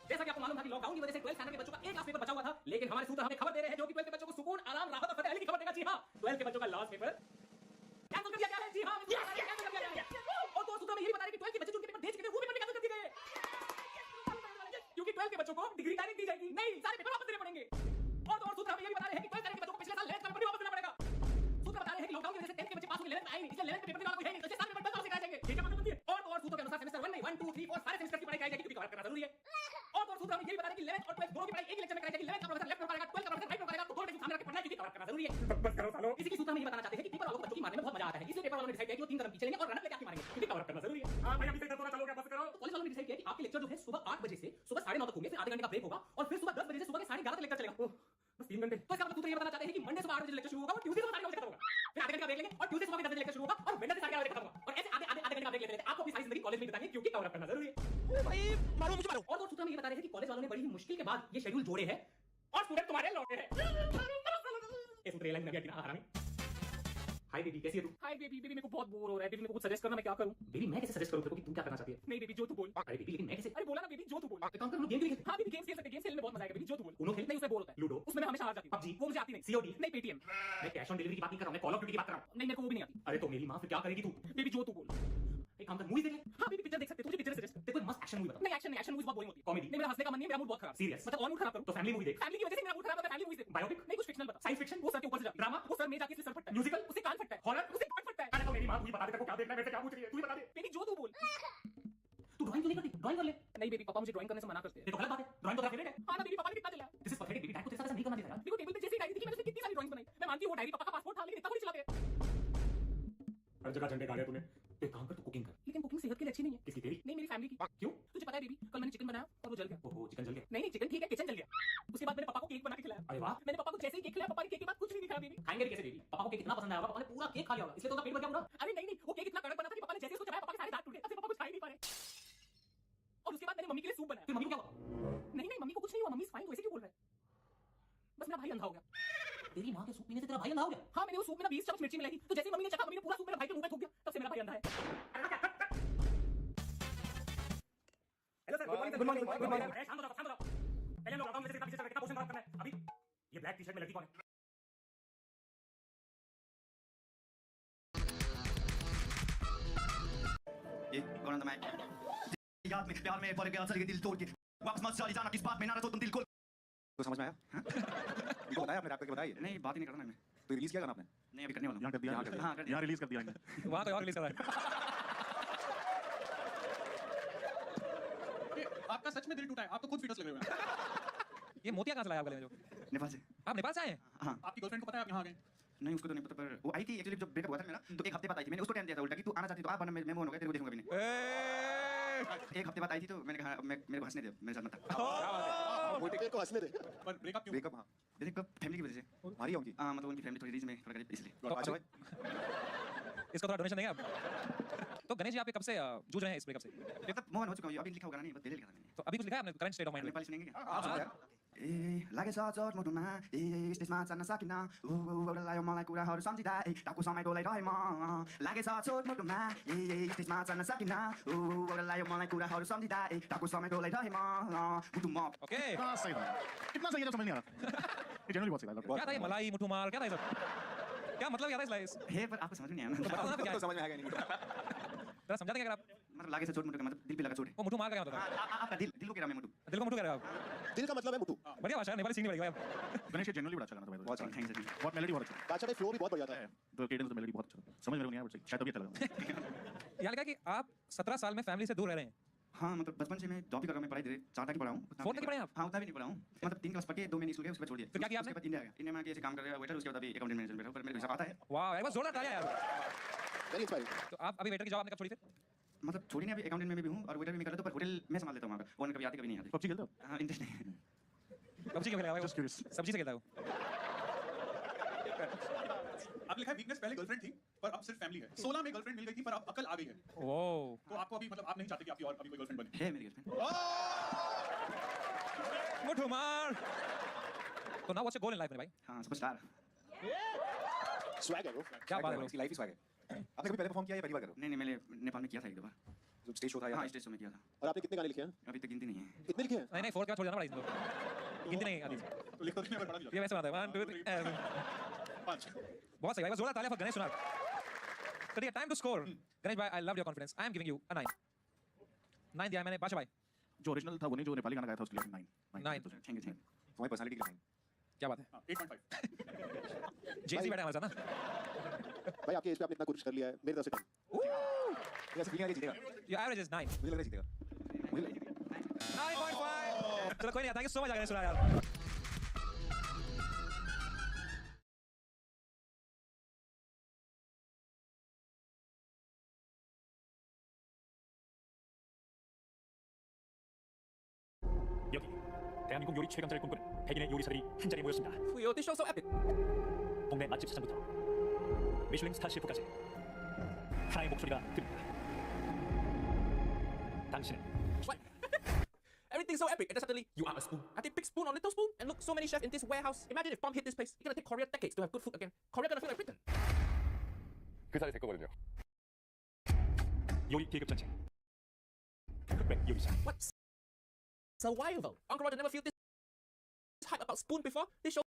जैसा कि आपको मालूम था कि लॉकडाउन की वजह से 12th स्टैंडर्ड के बच्चों का एक लास्ट पेपर बचा हुआ था, लेकिन हमारे सूत्र हमें खबर दे रहे हैं जो कि 12th के बच्चों को सुकून, आराम, राहत और फतेह अली की खबर देगा। जी हां, 12th के बच्चों का लास्ट पेपर कैंसिल कर दिया गया है। जी हां, कैंसिल कर दिया गया है। और 2 सूत्र में यही बता रहे कि 12th के बच्चे जो उनके पेपर दे चुके थे वो पेपर कैंसिल कर दिए गए, क्योंकि 12th के बच्चों को डिग्री डायरेक्ट दी जाएगी, नहीं सारे पेपर वापस देने पड़ेंगे। और सूत्र हमें यही बता रहे हैं कि 12th के बच्चों को पिछले साल 11th पेपर भी वापस देना पड़ेगा। सूत्र बता रहे हैं कि लॉकडाउन की वजह से 10th के बच्चे पास होंगे, 11th आए नहीं, इसलिए 11th के पेपर देने वाला कोई है नहीं, तो सारे पेपर 12th से कराए जाएंगे। ठीक है, मतलब बनती है। और सूत्र के अनुसार सेमेस्टर 1 में 1 2 3 4 सारे सेमेस्टर की पढ़ाई कराई जाएगी, क्योंकि कवर करना जरूरी है। और सूत्र हमें यही बता रहे हैं कि 11th और 12th दोनों की पढ़ाई एक ही लेक्चर में कराई जाएगी। 11th का प्रोफेसर लेफ्ट में पढ़ाएगा, 12th का प्रोफेसर राइट में पढ़ाएगा, तो दोनों टेक्स्ट सामने रख के पढ़ना है, क्योंकि कवर करना जरूरी है। बस करो सालो। इसी की सूत्र में ये बताना चाहते हैं कि पेपर वालों को बच्चों की मारने में बहुत मजा आता है, इसलिए पेपर वालों ने डिसाइड किया कि वो 3 कदम पीछे लेंगे और रनअप लेके आके मारेंगे, क्योंकि कवर करना जरूरी है। हां भाई अभी से थोड़ा चलो, क्या बस करो। कॉलेज वालों ने डिसाइड किया कि आपके लेक्चर जो है सुबह 8 बजे से सुबह 9:30 तक होंगे, फिर आधे घंटे का ब्रेक होगा, और फिर सुबह 10 बजे से सुबह के 11:30 तक लेक्चर चलेगा। बस 3 घंटे। तो इसका मतलब सूत्र ये बताना चाहते हैं कि मंडे सुबह 8 बजे लेक्चर शुरू होगा और ट्यूसडे सुबह 9:30 बजे खत्म होगा, फिर आधे घंटे का ब्रेक लेंगे और ट्यूसडे सुबह 10 बजे लेक्चर शुरू होगा और वेडनेसडे 11:30 बजे खत्म होगा, और ऐसे आधे घंटे का ब्रेक लेते आपको अपनी सारी जिंदगी कॉलेज में बितानी है, क्योंकि कवर अप करना जरूरी है। ओ भाई मारो मुझे मारो। और सूत्र में ये बता रहे हैं कि कॉलेज वालों ने बड़ी ही मुश्किल के बाद ये शेड्यूल जोड़े हैं और स्टूडेंट तुम्हारे लौटे हैं। ये सूत्र लाइन में गया कि ना हरामी। हाय बेबी कैसी है तू? हाय बेबी, बेबी मेरे को बहुत बोर हो रहा है, बेबी मेरे को कुछ सजेस्ट करना, मैं क्या करूं? बेबी मैं कैसे सजेस्ट करूं तेरे को कि तू क्या करना चाहती है? नहीं बेबी जो तू बोल। अरे बेबी लेकिन मैं कैसे? अरे बोला ना बेबी जो तू बोल। एक काम कर, गेम खेल। हां बेबी गेम्स खेल सकते हैं, गेम्स खेलने में बहुत मजा आएगा बेबी जो तू बोल। उनो खेल, नहीं उसमें बोर होता है। लूडो, उसमें मैं हमेशा हार जाती हूं। पबजी वो मुझे आती नहीं। सीओडी नहीं, पेटीएम। मैं कैश ऑन डिलीवरी की बात नहीं कर रहा हूं, मैं कॉल ऑफ ड्यूटी की बात कर रहा हूं। नहीं मेरे को वो भी नहीं आती। अरे तो मेरी मां फिर क्या करेगी तू? बेबी जो तू बोल। एक काम कर, मूवी देख ले। हां बेबी पिक्चर देख सकते हो, तुझे पिक्चर सजेस्ट कर। तेरे को मस्त एक्शन मूवी बता। नहीं एक्शन नहीं, एक्शन मूवीज बहुत बोरिंग होती है। कॉमेडी नहीं, मेरा हंसने का मन नहीं है, मेरा मूड बहुत खराब। सीरियस मतलब और मूड खराब करूं तो फैमिली मूवी देख। फैमिली की वजह से मेरा मूड खराब होता है, फैमिली मूवी देख। बायोपिक नहीं, कुछ फिक्शनल बता। साइंस फिक्शन वो सर के ऊपर से जाती है। ड्रामा वो सर में जाके सर फटता है। म्यूजिकल उससे कान फटता है। हॉरर उससे कान फटता है। अरे तो मेरी मां तू ही बता दे, तेरे को क्या देखना है, मेरे से क्या पूछ रही है, तू ही बता दे। बेबी जो तू बोल। तू ड्राइंग क्यों नहीं करती? ड्राइंग कर ले। नहीं बेबी पापा मुझे ड्राइंग करने से मना करते हैं। ये तो गलत बात है, ड्राइंग तो तेरा फेवरेट है। हां ना बेबी पापा ने कितना दिला। This is pathetic baby, type को तेरे साथ नहीं करना चाहिए यार। देखो टेबल पे जैसे ही डायरी थी, मैंने उसमें कितनी सारी ड्राइंग्स बनाई। मैं मानती हूं वो डायरी पापा का पासपोर्ट था, लेकिन इतना थोड़ी चलाते हैं। हर जगह झंडे गाड़े तूने। तो एक काम कर, तू कुकिंग कर। लेकिन कुकिंग सेहत के लिए अच्छी नहीं है। किसकी? तेरी? नहीं मेरी फैमिली की। क्यों? तुझे पता है बेबी कल मैंने चिकन बनाया और वो जल गया। ओहो चिकन जल गया। नहीं चिकन ठीक है, किचन जल गया। उसके बाद मैंने पापा को केक बना के खिलाया। अरे वाह। मैंने पापा को जैसे ही केक खिलाया, पापा ने केक के बाद कुछ नहीं दिखाया बेबी। खाएंगे कैसे बेबी? पापा को केक इतना पसंद आया होगा, पापा ने पूरा केक खा लिया होगा, इसलिए तो उसका पेट भर गया पूरा। अरे नहीं वो केक इतना कड़क बना था कि पापा ने जैसे उसको चबाया, पापा के सारे दांत टूट गए, अब पापा कुछ खा ही नहीं पा रहे। और उसके बाद मैंने मम्मी के लिए सूप बनाया। फिर मम्मी को क्या हुआ? नहीं मम्मी को कुछ नहीं हुआ, मम्मी फाइन, तो ऐसे क्यों बोल रहा है? बस मेरा भाई अंधा हो गया। तेरी मां के सूप पीने से तेरा भाई अंधा हो गया? हां मैंने वो सूप में ना 20 चम्मच मिर्ची मिलाई थी, तो जैसे मम्मी ने चखा, मम्मी ने पूरा सूप मेरे भाई के मुंह में थूक दिया, तब से मेरा भाई अंधा है। Hello sir, good morning good morning. शांत हो जाओ। पहले लोग लॉकडाउन में कितना पीछे चल रहे, कितना पोजीशन खराब करना है। अभी ये ब्लैक टी-शर्ट में लड़की कौन है? ये कौन है? मैं याद में प्यार में पड़ गया, सर के दिल तोड़ के वापस मत चली जाना, किस बात में ना रहो तुम दिल को। तो समझ में आया? तुमको बताया आपने रैप करके बताया? नहीं बात ही नहीं करना है। मैं तो रिलीज किया गाना आपने? नहीं अभी करने वाला हूं। यहाँ कर दिया, हां कर दिया। यहाँ रिलीज कर दिया इन्हें। वहां कोई और रिलीज कर रहा है। आपका सच में दिल टूटा है, आप तो खुद फीटस लग रहे हो। ये मोतिया कहां से लाया आप गले में जो? नेपाल से। आप नेपाल से आए हैं? हां आपकी गर्लफ्रेंड को पता है आप यहाँ आ गए? नहीं उसको तो नहीं पता पर वो आई थी एक्चुअली जब ब्रेकअप हुआ था मेरा तो एक हफ्ते बाद आई थी मैंने उसको टाइम दिया था उल्टा कि तू आना चाहती तो आ वरना मैं मोन हो गया तेरे को देखूंगा भी नहीं। एक हफ्ते बाद आई थी तो मैंने कहा मेरे को हंसने दे मेरे साथ मत था। वो टिके को हंसने दे। पर ब्रेकअप क्यों? ब्रेकअप हां ब्रेकअप फैमिली की वजह से। मारी होगी? हां मतलब उनकी फैमिली थोड़ी रीज में थोड़ा गरीब इसलिए। अच्छा भाई इसको थोड़ा डोनेशन देंगे आप? तो गणेश जी आप कब से जूझ रहे हैं इस ब्रेकअप से? मतलब मोहन हो चुका हूं अभी लिखा होगा नहीं बस पहले लिखा था मैंने। तो अभी कुछ लिखा है आपने current state of mind? Nepali सुनेंगे क्या? आप सुनो यार। ए लागेछ चोट मुटुमा ए स्टेजमा चढ्न सकिन एउटा लायो मलाई कुराहरू सम्झिँदा टाउको समय डोलाइरहे म लागेछ चोट मुटुमा ए स्टेजमा चढ्न सकिन एउटा लायो मलाई कुराहरू सम्झिँदा टाउको समय डोलाइरहे म मुटु म ओके कितना सही था, कितना सही है, समझ नहीं आ रहा। ये जनरली बहुत सही था। क्या था ये मलाई मुठू मार क्या था ये सब? क्या मतलब क्या था इस लाइस? हे पर आपको समझ में नहीं आया ना। तो समझ में आएगा नहीं। जरा समझा देंगे अगर आप? मतलब लागेछ चोट मुटु का मतलब दिल पे लगा चोट है। वो मुठू मार का क्या मतलब है? आपका दिल को कह रहा मैं मुटु। दिल को मुठू कह रहे हो आप? दिल का मतलब है मुटु। बढ़िया भाषा है, नेपाली सीखनी पड़ेगी भाई आप। गणेश ये जनरली बड़ा अच्छा गाना था भाई। बहुत थैंक्स जी। बहुत मेलोडी बहुत अच्छा। बादशाह भाई फ्लो भी बहुत बढ़िया था। तो केडेंस तो मेलोडी बहुत अच्छा था। समझ में नहीं आया बट शायद अभी अच्छा लगा। यहाँ लिखा कि आप 17 साल में फैमिली से दूर रह रहे हैं। हाँ मतलब बचपन से मैं जॉब भी कर रहा हूँ मैं पढ़ाई धीरे 4 तक की पढ़ा हूँ। 4 तक की पढ़ाई आप? हाँ उतना भी नहीं पढ़ा हूँ मतलब 3 क्लास पढ़ के 2 महीने स्कूल गया उसके बाद छोड़ दिया। फिर क्या किया आपने? उसके बाद इंडिया गया। इंडिया में आके ऐसे काम कर रहा है वेटर उसके बाद अभी अकाउंटेंट मैनेजर बैठा पर मेरे को हिसाब आता है। वाह एक बार जोरदार तालियां यार। Very inspiring. तो आप अभी वेटर की जॉब आपने कब छोड़ी फिर? मतलब छोड़ी नहीं अभी अकाउंटेंट में भी हूँ और वेटर भी मैं कर लेता हूँ पर होटल मैं संभाल लेता हूँ वहाँ पे। ओनर कभी आते कभी नहीं आते। पबजी खेलते हो? हाँ इंटरेस्ट नहीं है। पबजी क्यों खेलेगा भाई? Just curious. सब्जी से खेलता है वो। आप लिखा है वीकनेस पहले गर्लफ्रेंड थी पर अब सिर्फ फैमिली है। 16 में गर्लफ्रेंड मिल गई थी पर अब अकल आ गई है। ओह तो आपको अभी मतलब आप नहीं चाहते कि आपकी और अभी कोई गर्लफ्रेंड बने? है मेरी गर्लफ्रेंड। मुठू मार। तो now what's your goal in life मेरे भाई? हाँ सुपरस्टार। स्वैग है ब्रो। क्या बात है ब्रो? इसकी लाइफ ही स्वैग है। आपने कभी पहले परफॉर्म किया है या पहली बार कर रहे नहीं मैंने नेपाल में किया था एक दो बार। हो? स्टेज शो था या? हाँ स्टेज शो में किया था। और आपने कितने गाने लिखे हैं? अभी तक गिनती नहीं है। कितने लिखे हैं? नहीं 4 के बाद छोड़ देना पड़ा इसको। गिनती नहीं आती। तो लिखो तो मैं पढ़ा दिया। ये वैसे बनाता है 1 2 3 5। बहुत सही भाई जोरदार तालियां फॉर गणेश सुनार। तो time to score. Ganesh Bhai I love your confidence. I am giving you a 9 दिया मैंने बादशाह भाई। जो ओरिजिनल था वो नहीं जो नेपाली गाना गाया था उसके लिए 9 थैंक यू। तुम्हारी पर्सनालिटी के लिए 9। क्या बात है? 8.5। जेसी बैठा है हमारे साथ ना। भाई आपके एज पे आपने इतना कुछ कर लिया है मेरी तरफ से कम। ऐसे फीलिंग आ रही जीतेगा। Your average is 9। मुझे लग रहा है जीतेगा। 9.5। चलो कोई नहीं, thank you so much Ganesh सुनार यार। 여기 대한민국 요리 최강자를 꿈꾸는 백인의 요리사들이 한 자리에 모였습니다. Yo, this show's so epic. 동네 맛집 사장부터 미슐랭 스타 셰프까지 하나의 목소리가 들립니다. 당신은 Everything's so epic, and then suddenly you are a spoon. I take big spoon on little spoon, and look, so many chefs in this warehouse. Imagine if bomb hit this place. It's gonna take Korea decades to have good food again. Korea gonna feel like Britain. 그 자리에 될 거거든요. 요리 계급 전체 흑백 요리사. What? Survival. Uncle Roger never feel this hype about spoon before. This show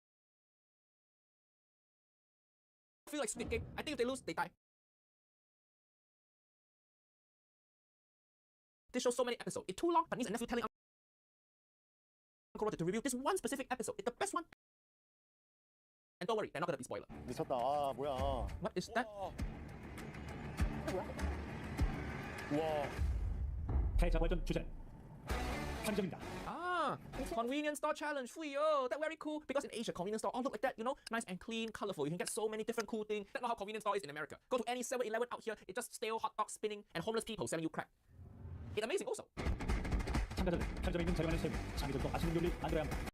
feel like Squid Game. I think if they lose, they die. This show's so many episodes. It's too long. But niece and nephew telling Uncle Roger to review this one specific episode. It's the best one. And don't worry, they're not gonna be spoiler. 미쳤다. 아 뭐야? What is that? 와. 대자발전 주제 한정입니다. Ah, convenience store challenge. Fuyo, that very cool. Because in Asia, convenience store all look like that, you know, nice and clean, colorful. You can get so many different cool things. That's not how convenience store is in America. Go to any 7-Eleven out here, it's just stale hot dogs spinning and homeless people selling you crack. It's amazing also. 참가자는 편점에 있는 재료만을 세우고 장기적으로 맛있는 요리 만들어야 합니다.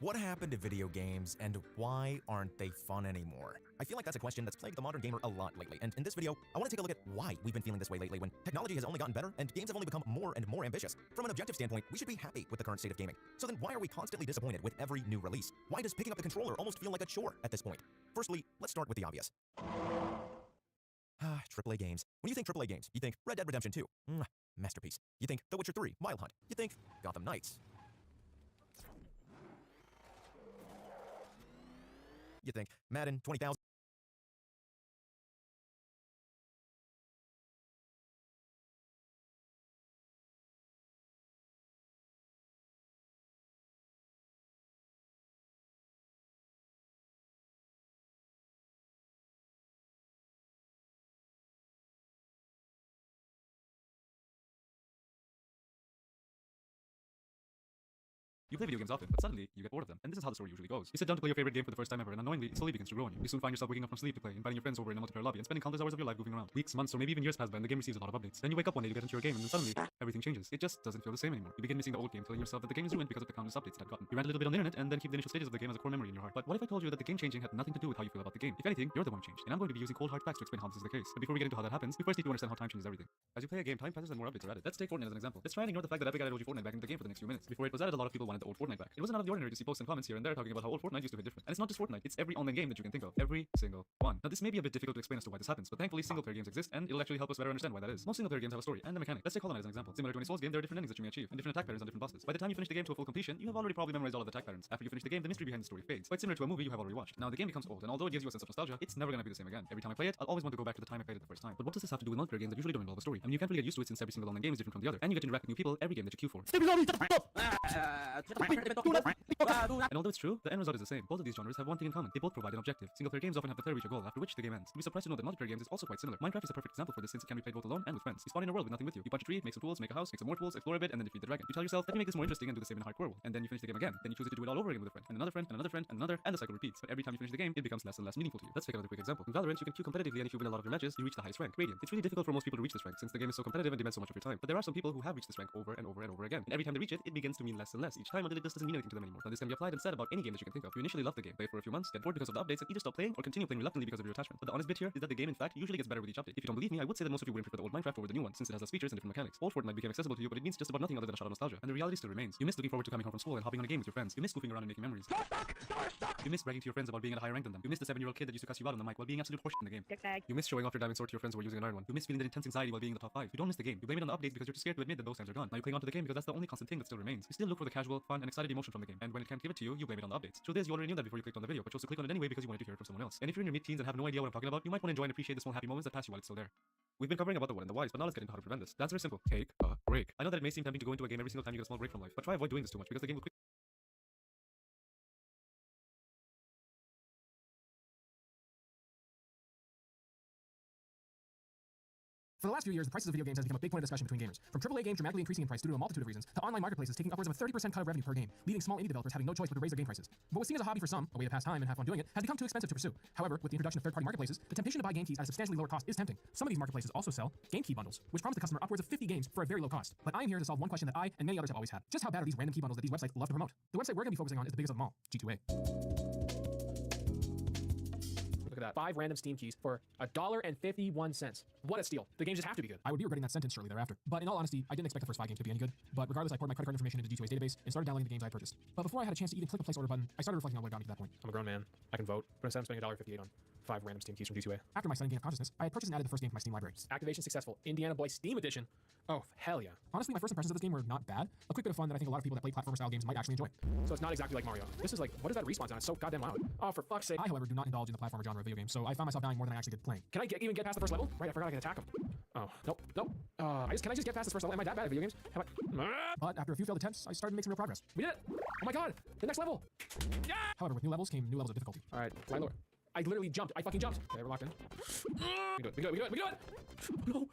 What happened to video games, and why aren't they fun anymore? I feel like that's a question that's plagued the modern gamer a lot lately, and in this video, I want to take a look at why we've been feeling this way lately when technology has only gotten better and games have only become more and more ambitious. From an objective standpoint, we should be happy with the current state of gaming. So then why are we constantly disappointed with every new release? Why does picking up the controller almost feel like a chore at this point? Firstly, let's start with the obvious. AAA games. When you think AAA games, you think Red Dead Redemption 2. Masterpiece. You think The Witcher 3, Wild Hunt. You think Gotham Knights. You think Madden 20,000. You play video games often, but suddenly you get bored of them, and this is how the story usually goes. You sit down to play your favorite game for the first time ever, and unknowingly, it slowly begins to grow on you. You soon find yourself waking up from sleep to play, inviting your friends over in a multiplayer lobby, and spending countless hours of your life goofing around. Weeks, months, or maybe even years pass by, and the game receives a lot of updates. Then you wake up one day to get into your game, and then suddenly, everything changes. It just doesn't feel the same anymore. You begin missing the old game, telling yourself that the game is ruined because of the countless updates it had gotten. You rant a little bit on the internet, and then keep the initial stages of the game as a core memory in your heart. But what if I told you that the game changing had nothing to do with how you feel about the game? If anything, you're the one who changed, and I'm going to be using cold hard facts to explain how this is the case. But before we get into how that happens, we first need to understand how time changes everything. As you play a game, time passes and more updates are added. Let's take Fortnite as an example. Let's try and ignore the fact that Epic added OG Fortnite back into the game for the next few minutes. Before it was added, a lot of people wanted the old Fortnite back. It wasn't out of the ordinary to see posts and comments here and there talking about how old Fortnite used to hit different. And it's not just Fortnite, it's every online game that you can think of. Every single one. Now this may be a bit difficult to explain as to why this happens, but thankfully single player games exist, and it'll actually help us better understand why that is. Most single player games have a story and a mechanic. Let's take Hollow Knight as an example. Similar to any Souls game, there are different endings that you may achieve, and different attack patterns on different bosses. By the time you finish the game to a full completion, you have already probably memorized all of the attack patterns. After you finish the game, the mystery behind the story fades. Quite similar to a movie you have already watched. Now the game becomes old, and although it gives you a sense of nostalgia, it's never gonna be the same again. Every time I play it, I'll always want to go back to the time I played it the first time. But what does this have to do with multiplayer games that usually don't involve a story? I mean, you can't really get used to it since every single online game is different from the other, and you get to interact with new people every game that you queue for. And although it's true, the end result is the same. Both of these genres have one thing in common. They both provide an objective. Single player games often have the player reach a goal, after which the game ends. You'd be surprised to know that multiplayer games is also quite similar. Minecraft is a perfect example for this since it can be played both alone and with friends. You spawn in a world with nothing with you. You punch a tree, make some tools, make a house, make some more tools, explore a bit, and then defeat the dragon. You tell yourself, let me make this more interesting and do the same in a hardcore world. And then you finish the game again. Then you choose to do it all over again with a friend, and another friend, and another friend, and another, and the cycle repeats. But every time you finish the game, it becomes less and less meaningful to you. Let's take another quick example. In Valorant, you can queue competitively, and if you win a lot of your matches, you reach the highest rank, Radiant. It's really difficult for most people to reach this rank since the game is so competitive and demands so much of your time. But there are some people who have reached this rank over and over and over again. And every time they reach it, it begins to mean less and less each time until it just doesn't mean anything to them anymore. Now this can be applied and said about any game that you can think of. You initially love the game, play for a few months, get bored because of the updates, and either stop playing or continue playing reluctantly because of your attachment. But the honest bit here is that the game in fact usually gets better with each update. If you don't believe me, I would say that most of you wouldn't prefer the old Minecraft over the new one since it has less features and different mechanics. Old Fortnite became accessible to you, but it means just about nothing other than a shot of nostalgia. And the reality still remains. You miss looking forward to coming home from school and hopping on a game with your friends. You miss goofing around and making memories. You miss bragging to your friends about being at a higher rank than them. You miss the 7-year-old kid that used to cuss you out on the mic while being absolute horseshit in the game. You miss showing off your diamond sword to your friends who were using an iron one. You miss feeling that intense anxiety while being in the top 5. You don't miss the game. You blame it on the updates because you're too scared to admit that those times are gone. Now you cling onto the game because that's the only constant thing that still remains. You still look for the casual, fun, and excited emotion from the game. And when it can't give it to you, you blame it on the updates. Truth is, you already knew that before you clicked on the video, but chose to click on it anyway because you wanted to hear it from someone else. And if you're in your mid-teens and have no idea what I'm talking about, you might want to enjoy and appreciate the small happy moments that pass you while it's still there. We've been covering about the what and the whys, but now let's get into how to prevent this. The answer is simple. Take a break. I know that it may seem tempting to go into a game every single time you get a small break from life, but try avoid doing this too much because the game will quickly. For the last few years, the prices of video games has become a big point of discussion between gamers. From AAA games dramatically increasing in price due to a multitude of reasons, to online marketplaces taking upwards of a 30% cut of revenue per game, leaving small indie developers having no choice but to raise their game prices. What was seen as a hobby for some, a way to pass time and have fun doing it, has become too expensive to pursue. However, with the introduction of third-party marketplaces, the temptation to buy game keys at a substantially lower cost is tempting. Some of these marketplaces also sell game key bundles, which promise the customer upwards of 50 games for a very low cost. But I am here to solve one question that I and many others have always had. Just how bad are these random key bundles that these websites love to promote? The website we're going to be focusing on is the biggest of them all, G2A. Look at that. 5 random Steam keys for $1.51. What a steal. The games just have to be good. I would be regretting that sentence shortly thereafter. But in all honesty, I didn't expect the first 5 games to be any good. But regardless, I poured my credit card information into G2A's database and started downloading the games I had purchased. But before I had a chance to even click the place order button, I started reflecting on what got me to that point. I'm a grown man. I can vote. But instead I'm spending $1.58 on 5 random Steam keys from G2A. After my sudden gain of consciousness, I had purchased and added the first game to my Steam library. Activation successful. Indiana Boy Steam Edition. Oh, hell yeah. Honestly, my first impressions of this game were not bad. A quick bit of fun that I think a lot of people that play platformer-style games might actually enjoy. So it's not exactly like Mario. This is like, what is that respawn zone? It's so goddamn loud. Oh, for fuck's sake. I, however, do not indulge in the platformer genre of video games, so I found myself dying more than I actually did playing. Can I even get past the first level? Right, I forgot I can attack him. Oh, nope. Can I just get past this first level? Am I that bad at video games? But after a few failed attempts, I started to make some real progress. We did it! Oh my god! The next level! Yeah! However, with new levels came new levels of difficulty. Alright, my lord. I literally jumped. I fucking jumped. Okay, we're locked in. We can do it. No.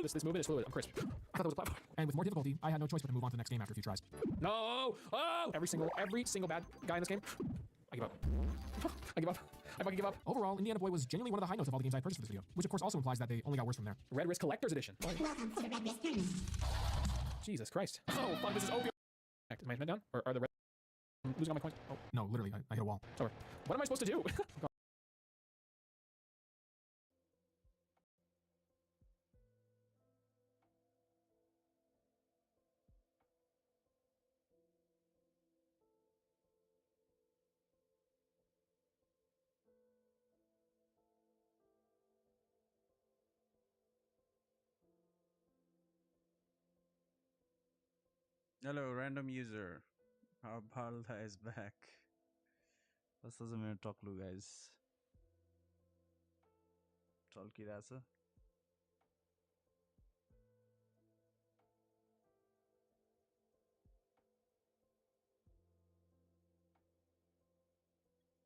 This movement is fluid. I'm crisp. I thought that was a platform. And with more difficulty, I had no choice but to move on to the next game after a few tries. No! Oh! Every single bad guy in this game. I give up. I fucking give up. Overall, Indiana Boy was genuinely one of the high notes of all the games I purchased for this video, which of course also implies that they only got worse from there. Red Risk Collector's Edition. Welcome to the Red Risk. Jesus Christ. Oh, fuck, this is OP. Is my internet down? Or are the red... losing all my coins. Oh, No, literally, I hit a wall. sorry. What am I supposed to do? God. Hello, random user. Our Balda is back. This is a minute talk, guys. Talk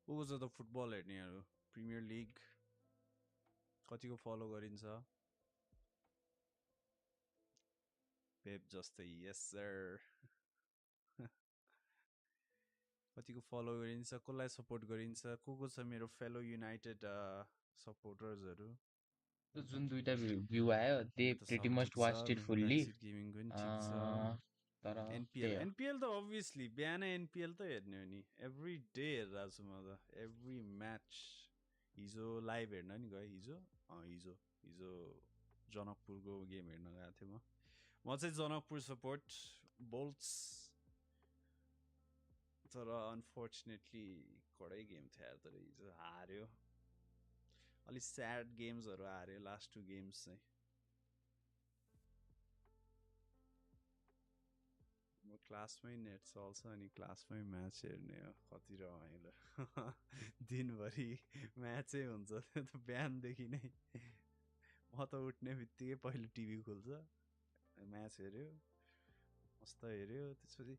Who was the football हेर्नेहरू Premier League कतिको फलो गरिन्छ पेप जस्तै yes sir कतिको फलो गरिन्छ कसलाई support गरिन्छ को छ मेरो फेलो युनाइटेड सपोर्टर्सहरू जुन दुईटा भ्यू आयो they pretty much watched it fully गेमिङको नि ठिक छ तर एनपीएल त अभियसली बिहान एनपीएल त हेर्ने हो नि एभ्री डे हेरिरहेको छु म त एभ्री म्याच हिजो लाइभ हेर्न नि गएँ हिजो जनकपुरको गेम हेर्न गएको थिएँ म चाहिँ जनकपुर सपोर्ट बोल्ट्स तर अनफर्चुनेटली कडै गेम थियो यार तर हिजो हार्यो अलिक स्याड गेम्सहरू हार्यो लास्ट 2 गेम्स चाहिँ म क्लासमै नेट चल्छ अनि क्लासमै म्याच हेर्ने हो कति रमाइलो दिनभरि म्याचै हुन्छ त्यो त बिहानदेखि नै म त उठ्ने बित्तिकै पहिले टिभी खोल्छ म्याच हेऱ्यो मस्त हेऱ्यो त्यसपछि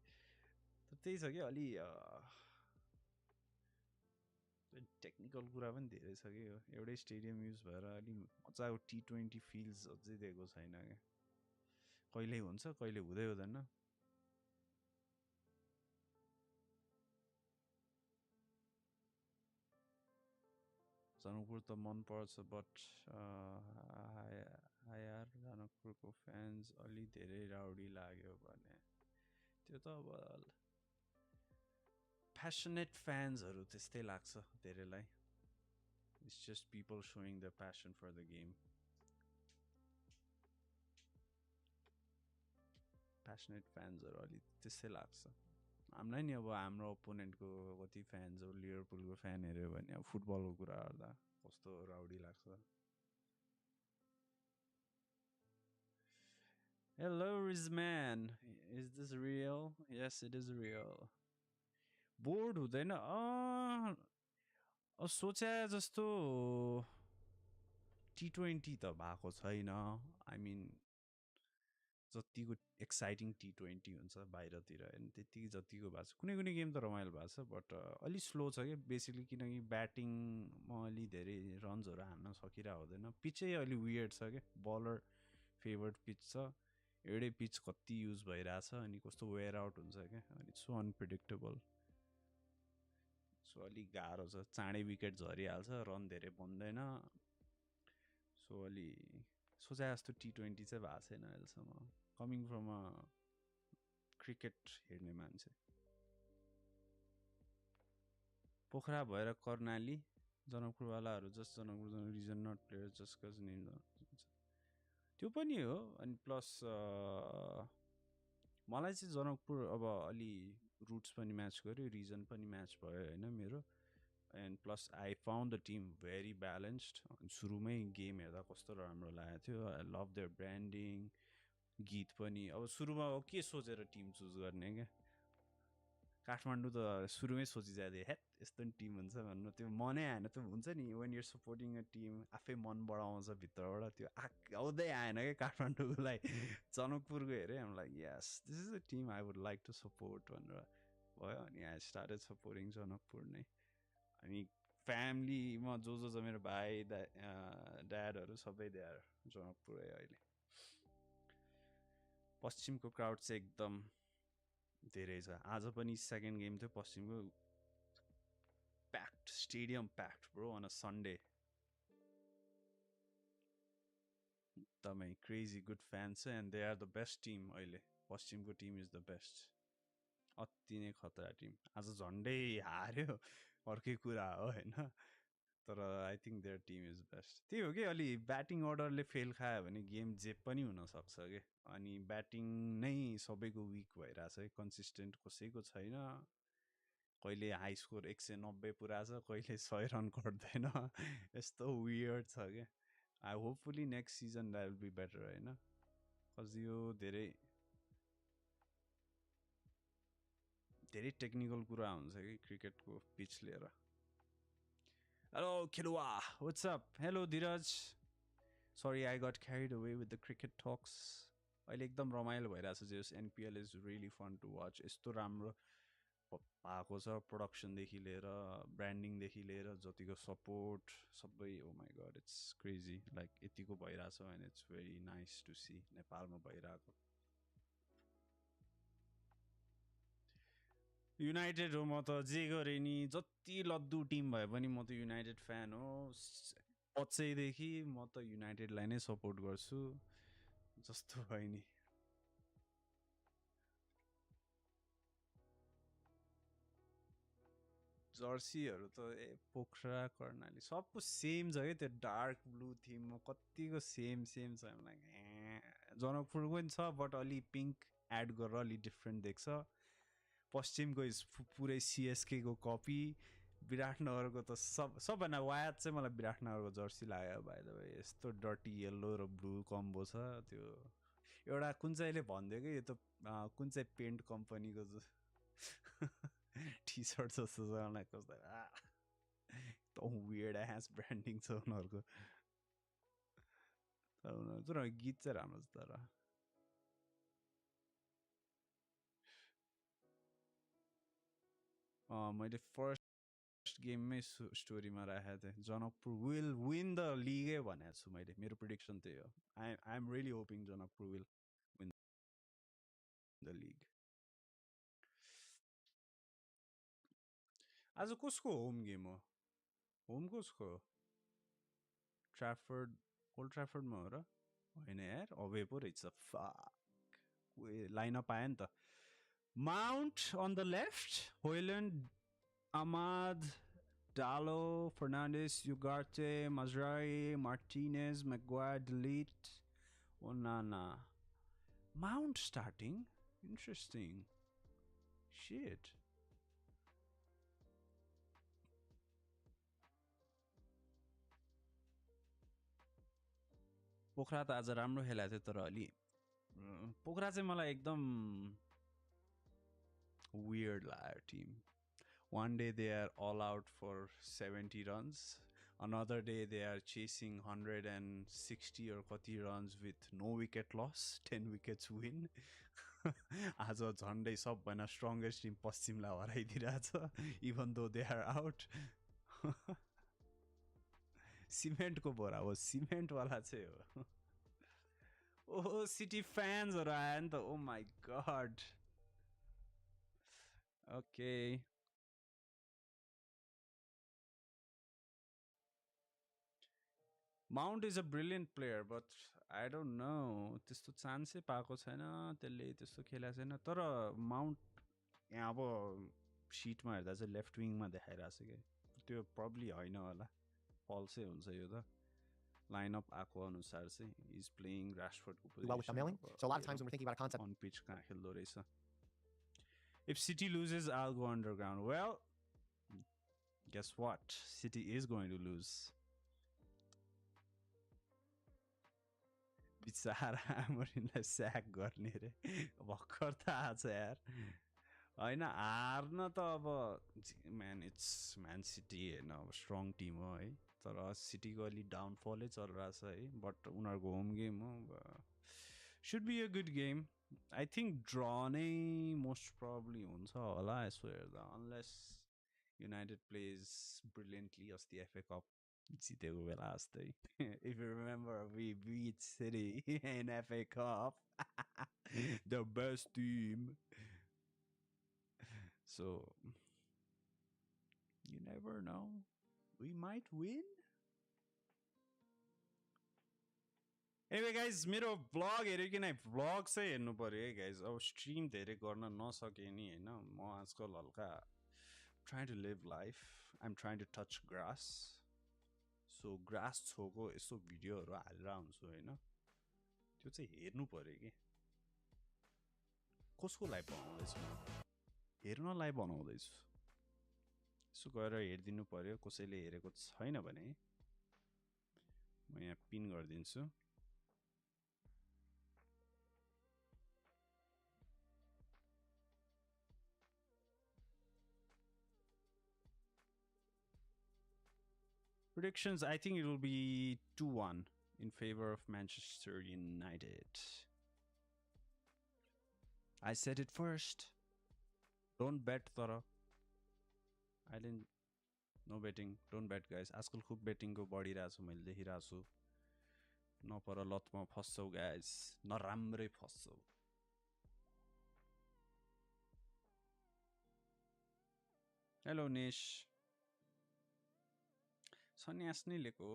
त्यही छ कि अलि टेक्निकल कुरा पनि धेरै छ कि एउटै स्टेडियम युज भएर अलि मजाको T20 फिल्स अझै दिएको छैन क्या कहिले हुन्छ कहिले हुँदै हुँदैन जनकपुर त मन पर्छ बट यार जनकपुरको फ्यान्स अलि धेरै राउडी लाग्यो भने त्यो त अब passionate fansहरू त्यस्तै लाग्छ धेरैलाई it's just people showing their passion for the game passionate fansहरू अलि त्यस्तै लाग्छ हामीलाई नि अब हाम्रो ओपोनेन्टको कति फ्यान्सहरू लिभरपुलको फ्यान हेऱ्यो भने अब फुटबलको कुरा गर्दा कस्तो राउडी लाग्छ Hello Rizman, is this real? Yes, it is real. Board हुँदैन सोचे जस्तो T20 त भएको छैन आई मिन जतिको एक्साइटिङ T20 हुन्छ बाहिरतिर हैन त्यतिकै जतिको भएको छ कुनै कुनै गेम त रमाइलो भएको छ बट अलि स्लो छ के बेसिकली किनकि ब्याटिङमा अलि धेरै रन्सहरू हान्न सकिरा हुँदैन पिचै अलि वियर्ड छ के बलर फेभर्ड पिच छ एउटै पिच कति युज भइरहेछ अनि कस्तो वेयर आउट हुन्छ के अनि सो अनप्रेडिक्टेबल सो अलि गाह्रो छ चाँडै विकेट झरिहाल्छ रन धेरै बन्दैन सो अलि सोचे जस्तो T20 चाहिँ भएको छैन अहिलेसम्म कमिङ फ्रम अ क्रिकेट हेर्ने मान्छे पोखरा भएर कर्णाली जनकपुरवालाहरू जस्ट जनकपुर रिजन नट प्लेयर जस्ट कज नेम त्यो पनि हो अनि प्लस मलाई चाहिँ जनकपुर अब अलि रुट्स पनि म्याच गर्यो रिजन पनि म्याच भयो हैन मेरो end plus I found the Tim very balanced सुरुमै गेम हेर्दा कस्तो राम्रो लागेको थियो आई लभ देयर ब्रान्डिङ गीत पनि अब सुरुमा के सोचेर टिम चुज गर्ने क्या काठमाडौँ त सुरुमै सोचिजादिए हेट यस्तो नि टिम हुन्छ भन्नु त्यो मनै आएन त्यो हुन्छ नि when you're supporting a team आफै मन बढाउँछ भित्रबाट त्यो आउँदै आएन क्या काठमाडौँलाई जनकपुरको हेरेँ हामीलाई यस this is a team I would like to support भनेर भयो अनि आई स्टार्टेड सपोर्टिङ जनकपुर नै अनि फ्यामिलीमा जो छ मेरो भाइ ड्याडहरू सबै द्यार जनकपुरै अहिले पश्चिमको क्राउड चाहिँ एकदम धेरै छ आज पनि सेकेन्ड गेम थियो पश्चिमको packed stadium packed bro on a Sunday एकदमै क्रेजी गुड फ्यान्स छ and they are the best team अहिले पश्चिमको टिम इज द बेस्ट अति नै खतरा टिम आज झन्डै हार्यो अर्कै कुरा हो हैन तर I think their team is best त्यही हो कि अलि ब्याटिङ अर्डरले फेल खायो भने गेम जे पनि हुन सक्छ के अनि ब्याटिङ नै सबैको विक भइरहेछ है कन्सिस्टेन्ट कसैको छैन कहिले हाई स्कोर 190 पुरा छ कहिले 100 रन गर्दैन यस्तो वियर्ड छ के I hopefully next season that will be better हैन कज यो धेरै टेक्निकल कुरा हुन्छ कि क्रिकेटको पिच लिएर हेलो खेलुवा what's up hello Dheeraj sorry I got carried away with the cricket talks अहिले एकदम रमाइलो भइरहेछ just NPL is really fun to watch यस्तो राम्रो भएको छ प्रोडक्सनदेखि लिएर ब्रान्डिङदेखि लिएर जतिको सपोर्ट सबै ओ माई गड इट्स क्रेजी लाइक यतिको भइरहेछ and it's very nice to see नेपालमा भइरहेको युनाइटेड हो म त जे गरेँ नि जति लद्दु टिम भए पनि म त युनाइटेड फ्यान हो बच्चैदेखि म त युनाइटेडलाई नै सपोर्ट गर्छु जस्तो भयो नि जर्सीहरू त पोखरा कर्णाली सबको सेम छ क्या त्यो डार्क ब्लू थिम कतिको सेम छ लाइक जनकपुरको पनि छ बट अलि पिङ्क एड गरेर अलि डिफ्रेन्ट देख्छ पश्चिमको पुरै सिएसके को कपी विराटनगरको त सबभन्दा वायाद चाहिँ मलाई विराटनगरको जर्सी लाग्यो बाइ द वे यस्तो डर्टी येल्लो र ब्लू कम्बो छ त्यो एउटा कुन चाहिँले भनिदियो कि यो त कुन चाहिँ पेन्ट कम्पनीको टी सर्ट जस्तो छ मलाई कस्तो एकदम वियर्ड एस ब्रान्डिङ छ उनीहरूको तर गीत चाहिँ राम्रो छ तर मैले फर्स्ट गेममै स्टोरीमा राखेको थिएँ जनकपुर विल विन द लिगै भनेको छु मैले मेरो प्रिडिक्सन त्यही हो I am really hoping Janakpur will win the league आज कसको होम गेम हो होम कसको ट्राफर्ड ओल्ड ट्राफर्डमा हो र होइन यार अवे पो रहेछ फाक लाइनअप आयो नि त Mount on the left Hojlund Ahmad, Dallo, Fernandez, Ugarte, Mazraoui, Martinez, Maguire, Delete, Onana. Mount starting? Interesting. Shit. पोखरा त आज राम्रो खेलेको थियो तर अलि पोखरा चाहिँ मलाई एकदम weird लाग्यो Tim One day they are all out for 70 runs. Another day they are chasing 160 or 40 runs with no wicket loss, 10 wickets win. आज झन्डै सबभन्दा स्ट्रङ्गेस्ट टिम पश्चिमलाई हराइदिरहेछ even though they are out. सिमेन्टको बोरा हो सिमेन्टवाला चाहिँ हो ओहो सिटी फ्यान्सहरू आयो नि त ओ माई गड okay Mount is a brilliant player, but I don't know. त्यस्तो चान्सै पाएको छैन त्यसले त्यस्तो खेलेको छैन तर माउन्ट यहाँ अब सिटमा हेर्दा चाहिँ लेफ्ट विङमा देखाइरहेछ कि त्यो प्रब्ली होइन होला फल्सै हुन्छ यो त लाइनअप आएको अनुसार चाहिँ इज प्लेइङ राशफोर्डको well with thumbnailing. So a lot of times when we're thinking about a concept on pitch कहाँ खेल्दो रहेछ If City loses, I'll go underground. Well, guess what? City is going to lose. बिचारा आमोरिनलाई स्याक गर्ने रे भर्खर त आछ यार होइन हार्न त अब म्यान इट्स म्यान सिटी होइन अब स्ट्रङ टिम हो है तर सिटीको अलि डाउनफलै चलिरहेछ है बट उनीहरूको होम गेम हो should be a good game I think ड्र नै मोस्ट प्रब्ली हुन्छ होला यसो हेर्दा अनलेस युनाइटेड प्लेज ब्रिलियन्टली अस्ति एफए कप जितेको बेला जस्तै if you remember we beat City in FA Cup the best team so you never know we might win Anyway guys, मेरो vlog हेऱ्यो कि नै vlog चाहिँ हेर्नु पर्यो है guys. अब stream धेरै गर्न नसके नि हैन म आजकल हल्का trying to live life. I'm trying to touch grass. So grass छोको यसो भिडियोहरु हालेर हुन्छु हैन. त्यो चाहिँ हेर्नु पर्यो कि कसको लागि बनाउँदैछु म हेर्नलाई बनाउँदैछु. यसो गएर हेर्दिनु पर्यो कसैले हेरेको छैन भने म यहाँ pin गर्दिन्छु. Predictions, I think it will be 2-1 in favor of Manchester United. I said it first. Don't bet, Tara. I didn't. No betting. Don't bet, guys. आजकल खूब betting को बढिरहेको छु मैले देखिरहेको छु. नपर लतमा फस्छौ guys. नराम्रै फस्छौ. Hello Nish. सन्यास नै लिएको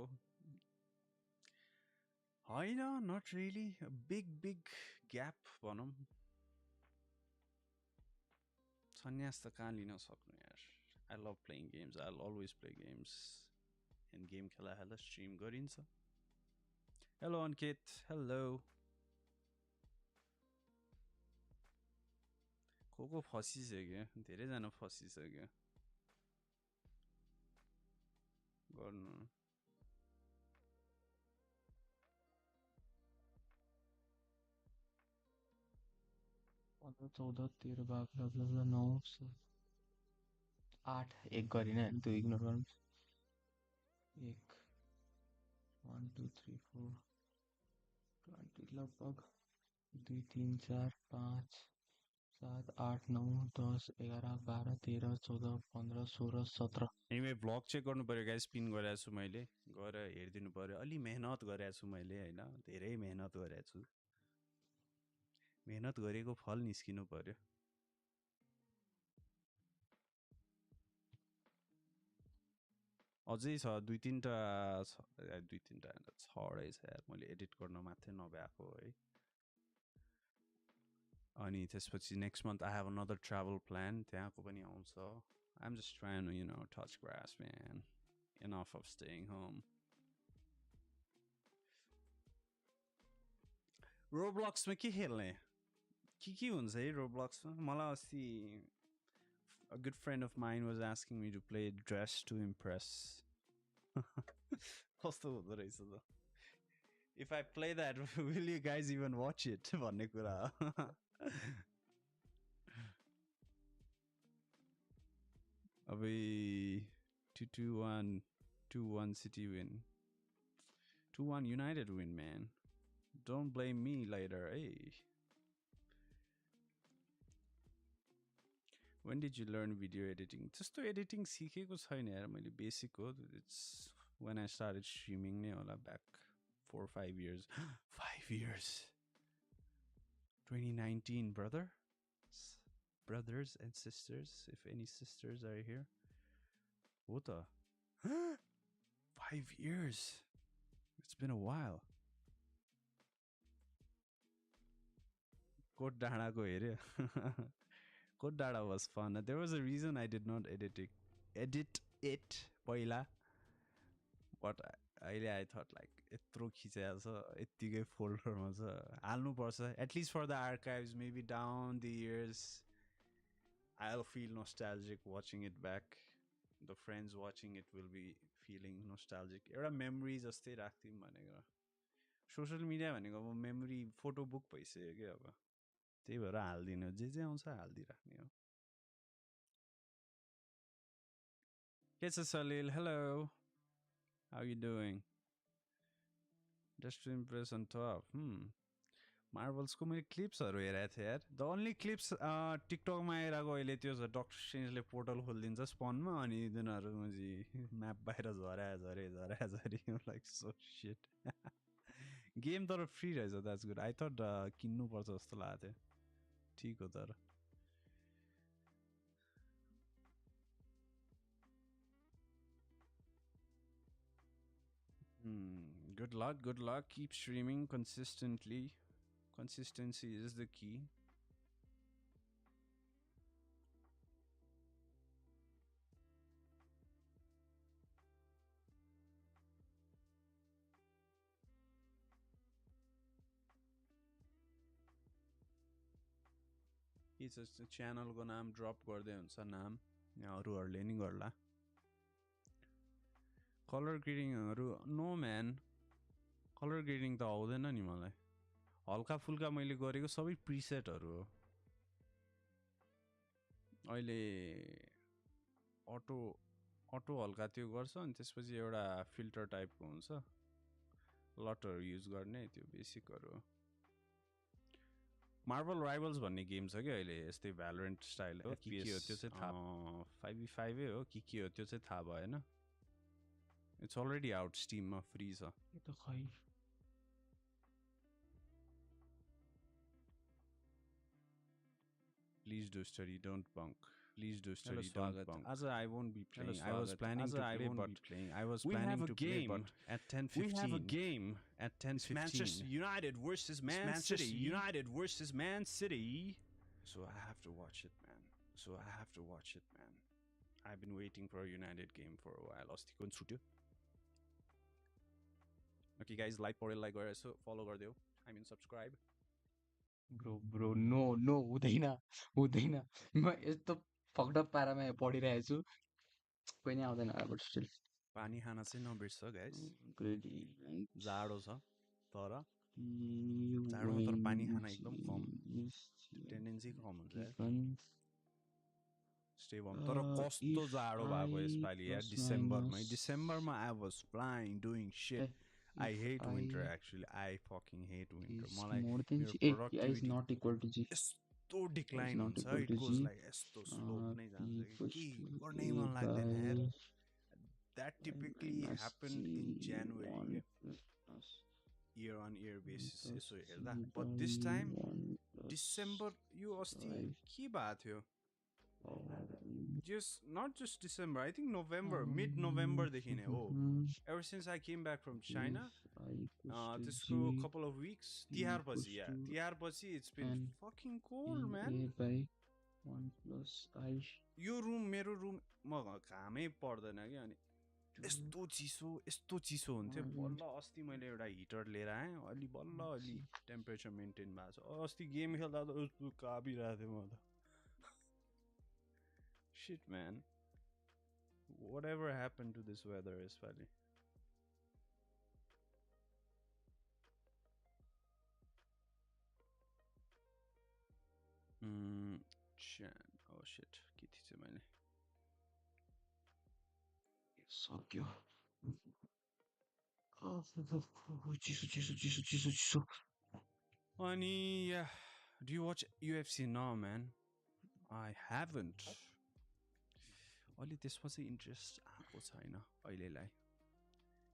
होइन, not really. A big gap भनौं. सन्यास त कहाँ लिन सक्नु यार. I love playing games. I'll always play games. And game खेला हेला stream गरिन्छ. Hello Ankit. Hello. को फसिसक्यो. धेरै जना फसिसक्यो. गर्नु. 14 13 12 9 8 एक गरिन हैन त्यो इग्नोर गर्नु. 1 1 2 3 4 20 लगभग 2 3 4 5 7 8 9 10 11 12 13 14 15 16 17. Anyway vlog check गर्नु पर्यो guys. पिन गरेको छु मैले. गएर हेर्दिनु पर्यो. अलि मेहनत गरेको छु मैले हैन. धेरै मेहनत गरेको छु. मेहनत गरेको फल निस्किनु पर्यो. अझै छ 2-3 टा 2-3 टा छडै छ यार. मैले एडिट गर्न मात्रै नभएको है. अनि त्यसपछि next month I have another travel plan. त्यहाँको पनि आउँछ. I'm just trying to, you know, touch grass, man. Enough of staying home. Roblox में के खेल्ने? के हुन्छ है Roblox में? मलाई अस्ति a good friend of mine was asking me to play Dress to Impress. कस्तो हुँदो रहेछ त? If I play that, will you guys even watch it? भन्ने कुरा हो. Abhi 2-1 City win. 2-1 United win, man. Don't blame me later, hey. When did you learn video editing? Just editing सिकेको छैन यार मैले basic हो. It's when I started streaming नै होला back 4 or 5 years. 5 years. 2019, brother. Brothers and sisters, if any sisters are here. What the? 5 years. It's been a while. Kot Dada ko here. Kot Dada was fun. There was a reason I did not edit it पहिला. But I thought like यत्रो खिचेको छ यतिकै फोल्डरमा छ हाल्नु पर्छ at least for the archives. Maybe down the years I'll feel nostalgic watching it back. The friends watching it will be feeling nostalgic. एउटा memory जस्तै राख्दिम भनेको. सोशल मिडिया भनेको अब मेमोरी फोटो बुक भइसक्यो के अब. त्यही भएर हाल्दिनु जे आउँछ हाल्दिराख्ने हो. के छ Salil? Hello. How you doing? Just to impress on top. Marvels को मैले क्लिप्सहरु हेरेको थिएँ यार. The only clips TikTok मा आइराको अहिले त्यो छ डक्टर स्ट्रेन्जले पोर्टल खोलिदिन्छ स्पनमा अनि दिनहरु मजी म्याप बाहिर झरे like so shit. गेम तर फ्री रहेछ. That's good. I thought किन्नु पर्छ जस्तो लाग्थ्यो. ठीक हो तर. Good luck, good luck. Keep streaming consistently. Consistency is the key. It's a channel को नाम drop गर्दै हुन्छ नाम यहाँ अरूहरूले नि गर्ला कलर ग्रेडिङहरु नो म्यान कलर ग्रेडिङ त आउँदैन नि मलाई हल्का फुल्का मैले गरेको सबै प्रिसेटहरु हो अहिले अटो हल्का त्यो गर्छ अनि त्यसपछि एउटा फिल्टर टाइपको हुन्छ लटहरु युज गर्ने त्यो बेसिकहरु हो मार्बल राइभल्स भन्ने गेम छ के अहिले यस्तै भ्यालोरेन्ट स्टाइल हो के हो त्यो चाहिँ थाहा 5v5 हो के हो त्यो चाहिँ थाहा भएन इट्स अलरेडी आउट स्टीममा फ्री छ यो त खै Please do study, don't bunk. Please do study, don't bunk. As I won't be playing. I was planning to play, but I was planning to play, but at 10:15. We have a game at 10:15. Manchester United versus Man City. United versus Man City. So I have to watch it, man. I've been waiting for a United game for a while. Asti kun chutyo. Okay, guys, like Paudel, like गरेर so follow गरिदेऊ. I mean subscribe. Bro no हुँदैन म यस्तो फक्डप पारामा पढिरहेको छु कोही नै आउँदैन बट स्टिल पानी खाना चाहिँ नबिर्स गाइस जाडो छ तर जाडोमा तर पानी खाना एकदम कम टेन्डेन्सी कम हुन्छ स्टे होम तर कस्तो जाडो भएको यसपालि यार डिसेम्बरमा I was flying doing shit I hate winter actually. I fucking hate winter. Malai more than productivity is not equal to G. यस्तो decline हुन्छ it goes like यस्तो slope नै जान्छ के गर्नै मन लाग्दैन यार that typically happened in January year on year basis यसो हेर्दा but this time December यो अस्ति के भएको थियो just not just December I think November mid-November देखि नै हो ever since I came back from China त्यसको couple of weeks तिहार पछि it's been fucking cold man yo room मेरो रुम म घामै पर्दैन के अनि यस्तो चिसो हुन्थ्यो बल्ल अस्ति मैले एउटा हिटर लिएर आएँ अलि बल्ल अलि टेम्परेचर मेन्टेन भएको छ अस्ति गेम खेल्दा त काबिरहेको थिएँ म त shit man whatever happened to this weather is funny oh shit के थिए मैले सक्यो चिसो अनि yeah do you watch UFC now man I haven't अलि त्यसमा चाहिँ इन्ट्रेस्ट आएको छैन अहिलेलाई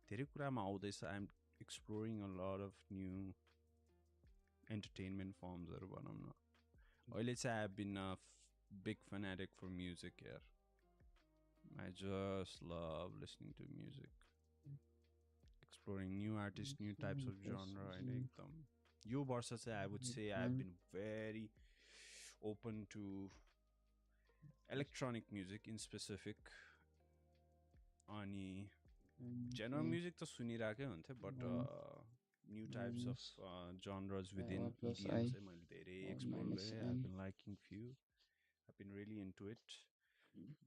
धेरै कुरामा आउँदैछ I am exploring a lot of new entertainment फर्म्सहरू भनौँ न अहिले चाहिँ I have been a big fanatic for music यार I just love listening to music exploring new artist new types of genre होइन एकदम यो वर्ष चाहिँ I would say I have been very open to electronic music in specific ani general music ta sunirakai hunthyo but new types of genres within EDM chai maile धेरै explore gare I've been liking few I've been really into it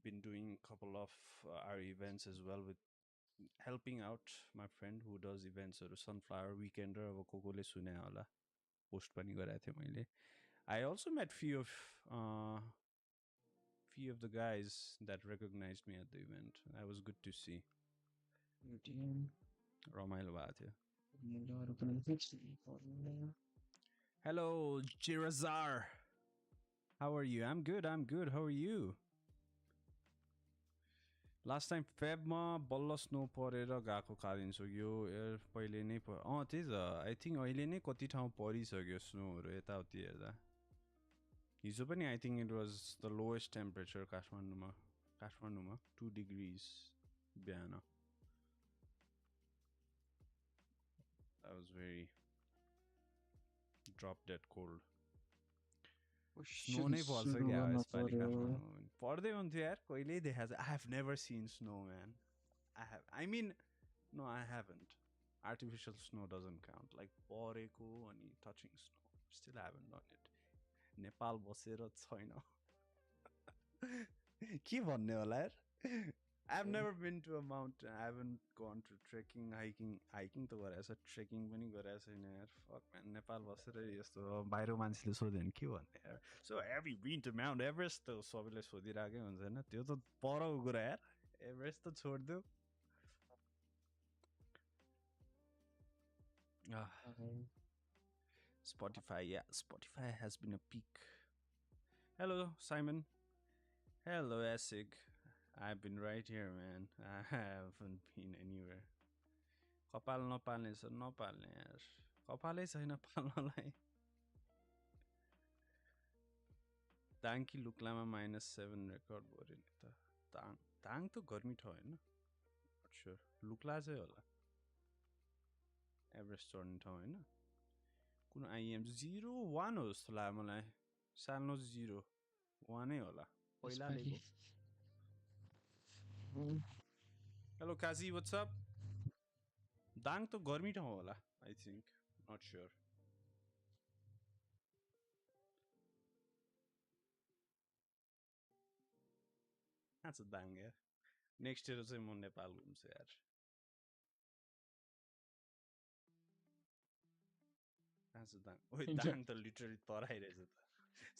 been doing a couple of our events as well with helping out my friend who does events or Sunflower Weekender अब kokole सुने होला post पनि गराएको थिएँ मैले I also met few of the guys that recognized me at the event. That was good to see. रमाइलो भएको थियो. Hello, Jirazar. How are you? I'm good. How are you? Last time Feb मा बल्ल snow परेर गएको कारण सक्यो पहिले नै त्यही त आई थिंक अहिले नै कति ठाउँ परिसक्यो स्नोहरु यताउति हेर्दा हिजो पनि I think it was the lowest temperature काठमाडौँमा 2 degrees Bihan That was very drop dead cold. Snow नै पर्छ क्या यसपालि काठमाडौँ पर्दै हुन्थ्यो यार कहिल्यै देखाएको I have never seen snow man. I mean no I haven't. Artificial snow doesn't count. Like परेको अनि touching snow. Still haven't done it. Nepal बसेर छैन के भन्ने होला यार I've never been to a mountain. I haven't gone to trekking, hiking त गरेको छ trekking पनि गरेको छैन यार fuck man नेपाल बसेर यस्तो बाहिर मान्छेले सोध्यो भने के भन्ने यार so have you been to Mount Everest त सबैले सोधिरहेकै हुन्छ हैन त्यो त परको कुरा यार Everest त छोड्दियो Spotify, yeah, Spotify has been a peak. Hello, Simon. Hello, Essig. I've been right here, man. I haven't been anywhere. कपाल नपाल्ने छ नपाल्ने यार कपालै छैन पाल्नलाई ताङकी लुक्लामा -7 रेकर्ड गर्यो नि त ताङ त गर्मी ठाउँ हैन नट स्योर लुक्ला चाहिँ होला एभरेस्ट चढ्ने ठाउँ हैन कुन आइएम 01 हो जस्तो लाग्यो मलाई सानो 01 नै होला पहिला लेको हेलो काजी व्हाट्स अप दाङ त गर्मी ठाउँ होला I think not sure That's a Dang यार नेक्स्ट इयर चाहिँ म नेपाल घुम्छु यार That's a दाङ ओइ दाङ त लिटरली तराई रहेछ त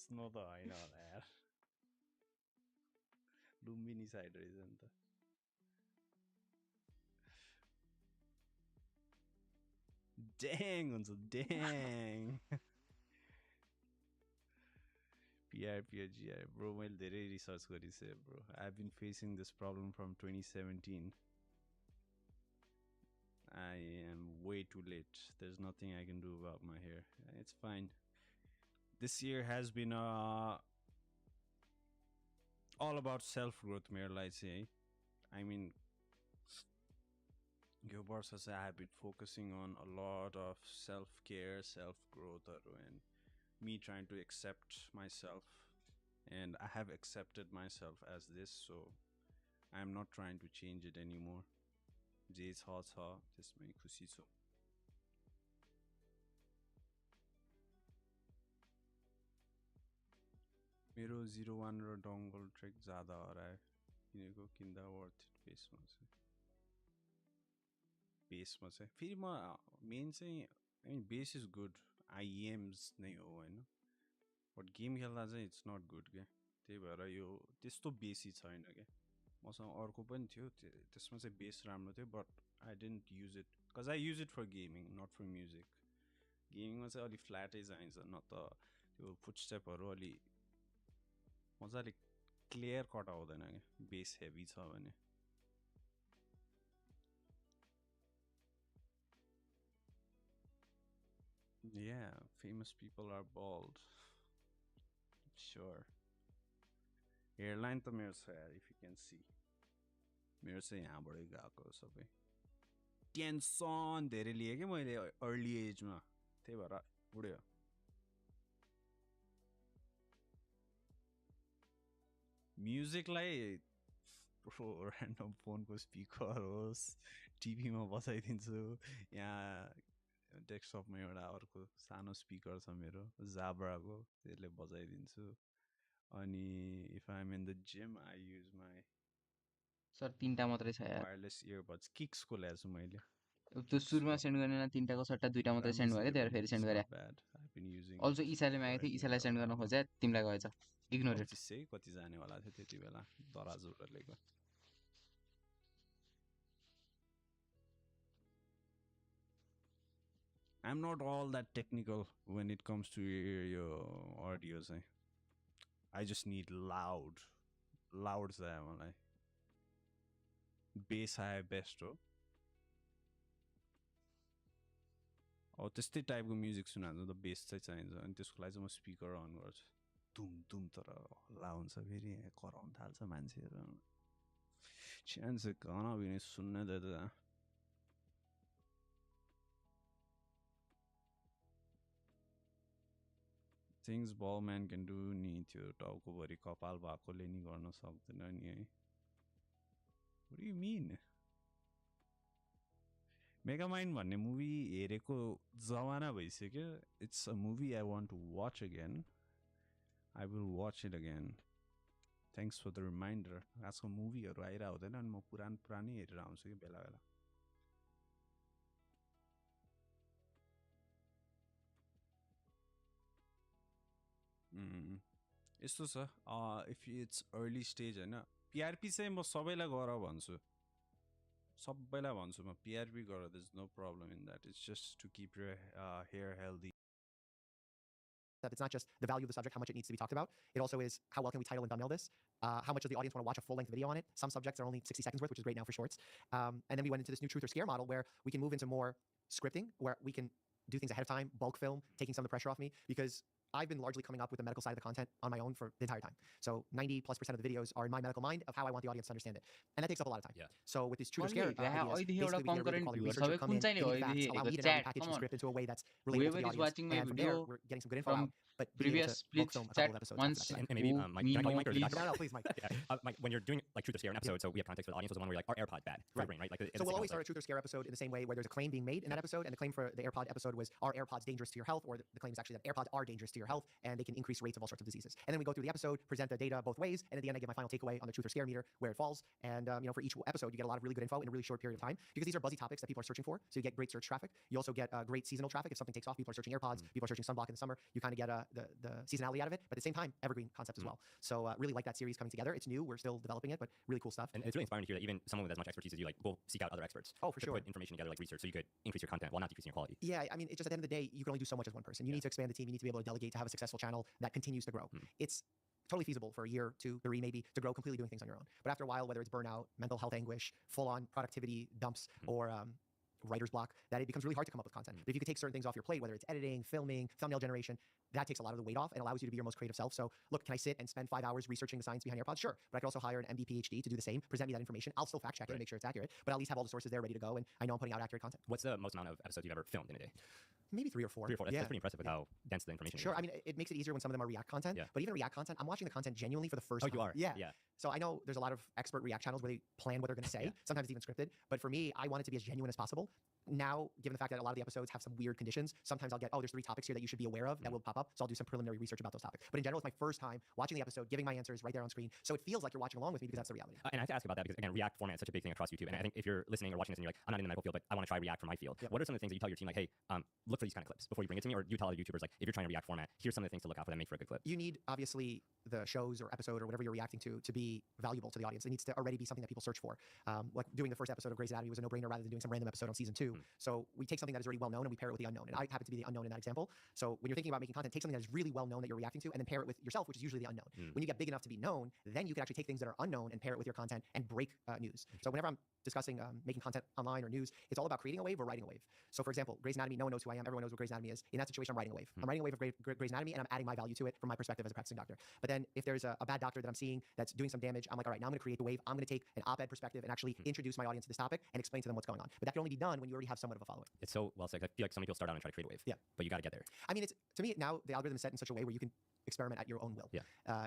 स्नो त हैन होला यार लुम्बिनी साइड रहेछ नि त Dang हुन्छ dang PR GR bro मैले धेरै रिसर्च गरिसकेँ bro I've been facing this problem from 2017 I am way too late there's nothing I can do about my hair it's fine this year has been all about self growth मेरोलाई चाहिँ I mean यो वर्ष चाहिँ I have been focusing on a lot of self care self growth and me trying to accept myself and I have accepted myself as this so I am not trying to change it anymore जे छ त्यसमै खुसी छु मेरो 01 र dongle track ज्यादा हरायो किनेको किन्दा worth it बेसमा चाहिँ फेरि म मेन चाहिँ I mean base is good IEMs नै हो हैन बट गेम खेल्दा चाहिँ इट्स नट गुड के त्यही भएर यो त्यस्तो बेसी छैन के मसँग अर्को पनि थियो त्यसमा चाहिँ बेस राम्रो थियो but I didn't use it because I use it for gaming not for music गेमिङमा चाहिँ अलि फ्ल्याटै चाहिन्छ न त त्यो फुटस्टेपहरू अलि मजाले क्लियर कट आउँदैन के बेस हेभी छ भने Yeah, famous people are bald. Sure. Hairline त मेरो छ यार if you can see. मेरो चाहिँ यहाँबाटै गएको सबै टेन्सन धेरै लिए के मैले अर्ली एजमा त्यही भएर बुढ्यो म्युजिकलाई ऱ्यान्डम फोनको स्पिकर होस् टिभीमा बसाइदिन्छु यहाँ डेस्कटपमा एउटा अर्को सानो स्पिकर छ मेरो जाब्राको त्यसले बजाइदिन्छु अनि if I am in the gym I use my sir तीनटा मात्रै छ यार वायरलेस इयरबड्स किक्सको ल्याएको छु मैले त्यो सुरुमा सेन्ड गर्ने तीनटाको सट्टा दुईटा मात्रै सेन्ड भयो त्यही फेरि सेन्ड गरे अल्सो इसाले मागेको थियो इसालाई सेन्ड गर्न खोजे तिमीलाई गएछ इग्नोर इट कति जाने वाला थियो त्यति बेला दराजुरलेको I'm not all that technical when it comes to your audio. I just need loud चाहिँ मलाई bass high best हो अब त्यस्तै टाइपको म्युजिक सुनाउँदा त बेस चाहिँ चाहिन्छ अनि त्यसको लागि चाहिँ म स्पिकर अन गर्छु धुम धुम तर हल्ला हुन्छ फेरि कराउन थाल्छ मान्छेहरू चान्स गाना भी नहीं सुनने देते things ball man can do नि त्यो टाउकोभरि कपाल भएकोले नि गर्न सक्दैन नि है. What do you mean? Megamind भन्ने मुभी हेरेको जमाना भइसक्यो. It's a movie I want to watch again. I will watch it again. Thanks for the reminder. आजको मुभीहरु आइरा हुँदैन अनि म पुरानै हेरेर आउँछु कि बेला बेला. यस्तो छ if it's early stage Hahn PRP चाहिँ म सबैलाई गर भन्छु. सबैलाई भन्छु म PRP गर. There's no problem in that. It's just to keep your hair healthy. That it's not just the value of the subject, how much it needs to be talked about. It also is how well can we title and thumbnail this? How much does the audience want to watch a full-length video on it? Some subjects are only 60 seconds worth, which is great now for shorts. And then we went into this new truth or scare model where we can move into more scripting, where we can do things ahead of time, bulk film, taking some of the pressure off me, because I've been largely coming up with the medical side of the content on my own for the entire time. So 90+% of the videos are in my medical mind of how I want the audience to understand it. And that takes up a lot of time. Yeah. So with these truth or scare ideas, basically we get a really quality viewers. researcher come in, give me facts, allow me to now package the script into a way that's relatable to the audience. And from there, we're getting some good info out. But previous bulk film a couple of episodes once and maybe Mike, can I call you Mike or please. No, please, Mike. Mike, when you're doing like truth or scare an episode, so we have context for the audience, was the one where you're like, are AirPods bad for your brain, right? Like, so we'll always start a truth or scare episode in the same way, where there's a claim being made in that episode, and the claim for the AirPod episode was, are AirPods dangerous to your health? Or the claim is actually that AirPods are dangerous to your health, and they can increase rates of all sorts of diseases. And then we go through the episode, present the data both ways, and at the end I give my final takeaway on the truth or scare meter, where it falls. And for each episode, you get a lot of really good info in a really short period of time, because these are buzzy topics that people are searching for. So you get great search traffic. You also get great seasonal traffic. If something takes off, people are searching AirPods, people are searching sunblock in the summer. You kind of get the seasonality out of it, but at the same time, evergreen concept as well. So really like that series coming together. It's new, we're still developing it, but really cool stuff. And it's really inspiring to hear that even someone with as much expertise as you like will seek out other experts. Oh, for sure. Put information together like research so you could increase your content while not decreasing your quality. Yeah, I mean, it's just at the end of the day, you can only do so much as one person. You need to expand the team. You need to be able to delegate to have a successful channel that continues to grow. It's totally feasible for a year, 2, 3 maybe, to grow completely doing things on your own. But after a while, whether it's burnout, mental health anguish, full-on productivity dumps, or writer's block, that it becomes really hard to come up with content. But if you could take certain things off your plate, whether it's editing, filming, thumbnail generation, that takes a lot of the weight off and allows you to be your most creative self. So look, can I sit and spend 5 hours researching the science behind AirPods? Sure. But I could also hire an MD PhD to do the same, present me that information. I'll still fact check it and make sure it's accurate, but at least have all the sources there ready to go, and I know I'm putting out accurate content. What's the most amount of episodes you've ever filmed in a day? Maybe 3 or 4. 3 or 4. That's, yeah. That's pretty impressive with how dense the information is. Sure. I mean, it makes it easier when some of them are React content, but even React content, I'm watching the content genuinely for the first time. You are? Yeah. Yeah. So I know there's a lot of expert React channels where they plan what they're going to say. Sometimes it's even scripted. But for me, I want it to be as genuine as possible. Now, given the fact that a lot of the episodes have some weird conditions, sometimes I'll get, oh, there's 3 topics here that you should be aware of that will pop up. So I'll do some preliminary research about those topics. But in general, it's my first time watching the episode, giving my answers right there on screen. So it feels like you're watching along with me, because that's the reality. And I have to ask about that because, again, React format is such a big thing across YouTube. And I think if you're listening or watching this and you're like, I'm not in the medical field, but I want to try React for my field. What are some of the things that you tell your team, like, hey, look for these kind of clips before you bring it to me? Or you tell other YouTubers, like, if you're trying to React format, here's some of the things to look out for that make for a good clip. You need, obviously, the shows or episode or whatever you're reacting to be valuable to the audience. It needs to already be something that people search for. Like doing the first episode of Grey's Anatomy was a no-brainer rather than doing some random episode on season 2. So we take something that is already well known and we pair it with the unknown. And I happen to be the unknown in that example. So when you're thinking about making content, take something that is really well known that you're reacting to, and then pair it with yourself, which is usually the unknown. When you get big enough to be known, then you can actually take things that are unknown and pair it with your content and break news. So whenever I'm discussing making content online or news, it's all about creating a wave or writing a wave. So for example, Grey's Anatomy, no one knows who I am. Everyone knows what Grey's Anatomy is. In that situation, I'm writing a wave. I'm writing a wave of Grey's Anatomy, and I'm adding my value to it from my perspective as a practicing doctor. But then if there's a bad doctor that I'm seeing that's doing some damage, I'm like, all right, now I'm going to create the wave. I'm going to take an op-ed perspective and actually introduce my audience to this topic and explain to them what's going on. But that can only be done when you already have somewhat of a following. It's so well said. I feel like so many people start out and try to create a wave. Yeah. But you got to get there. I mean, it's, to me now the algorithm is set in such a way where you can experiment at your own will. Yeah.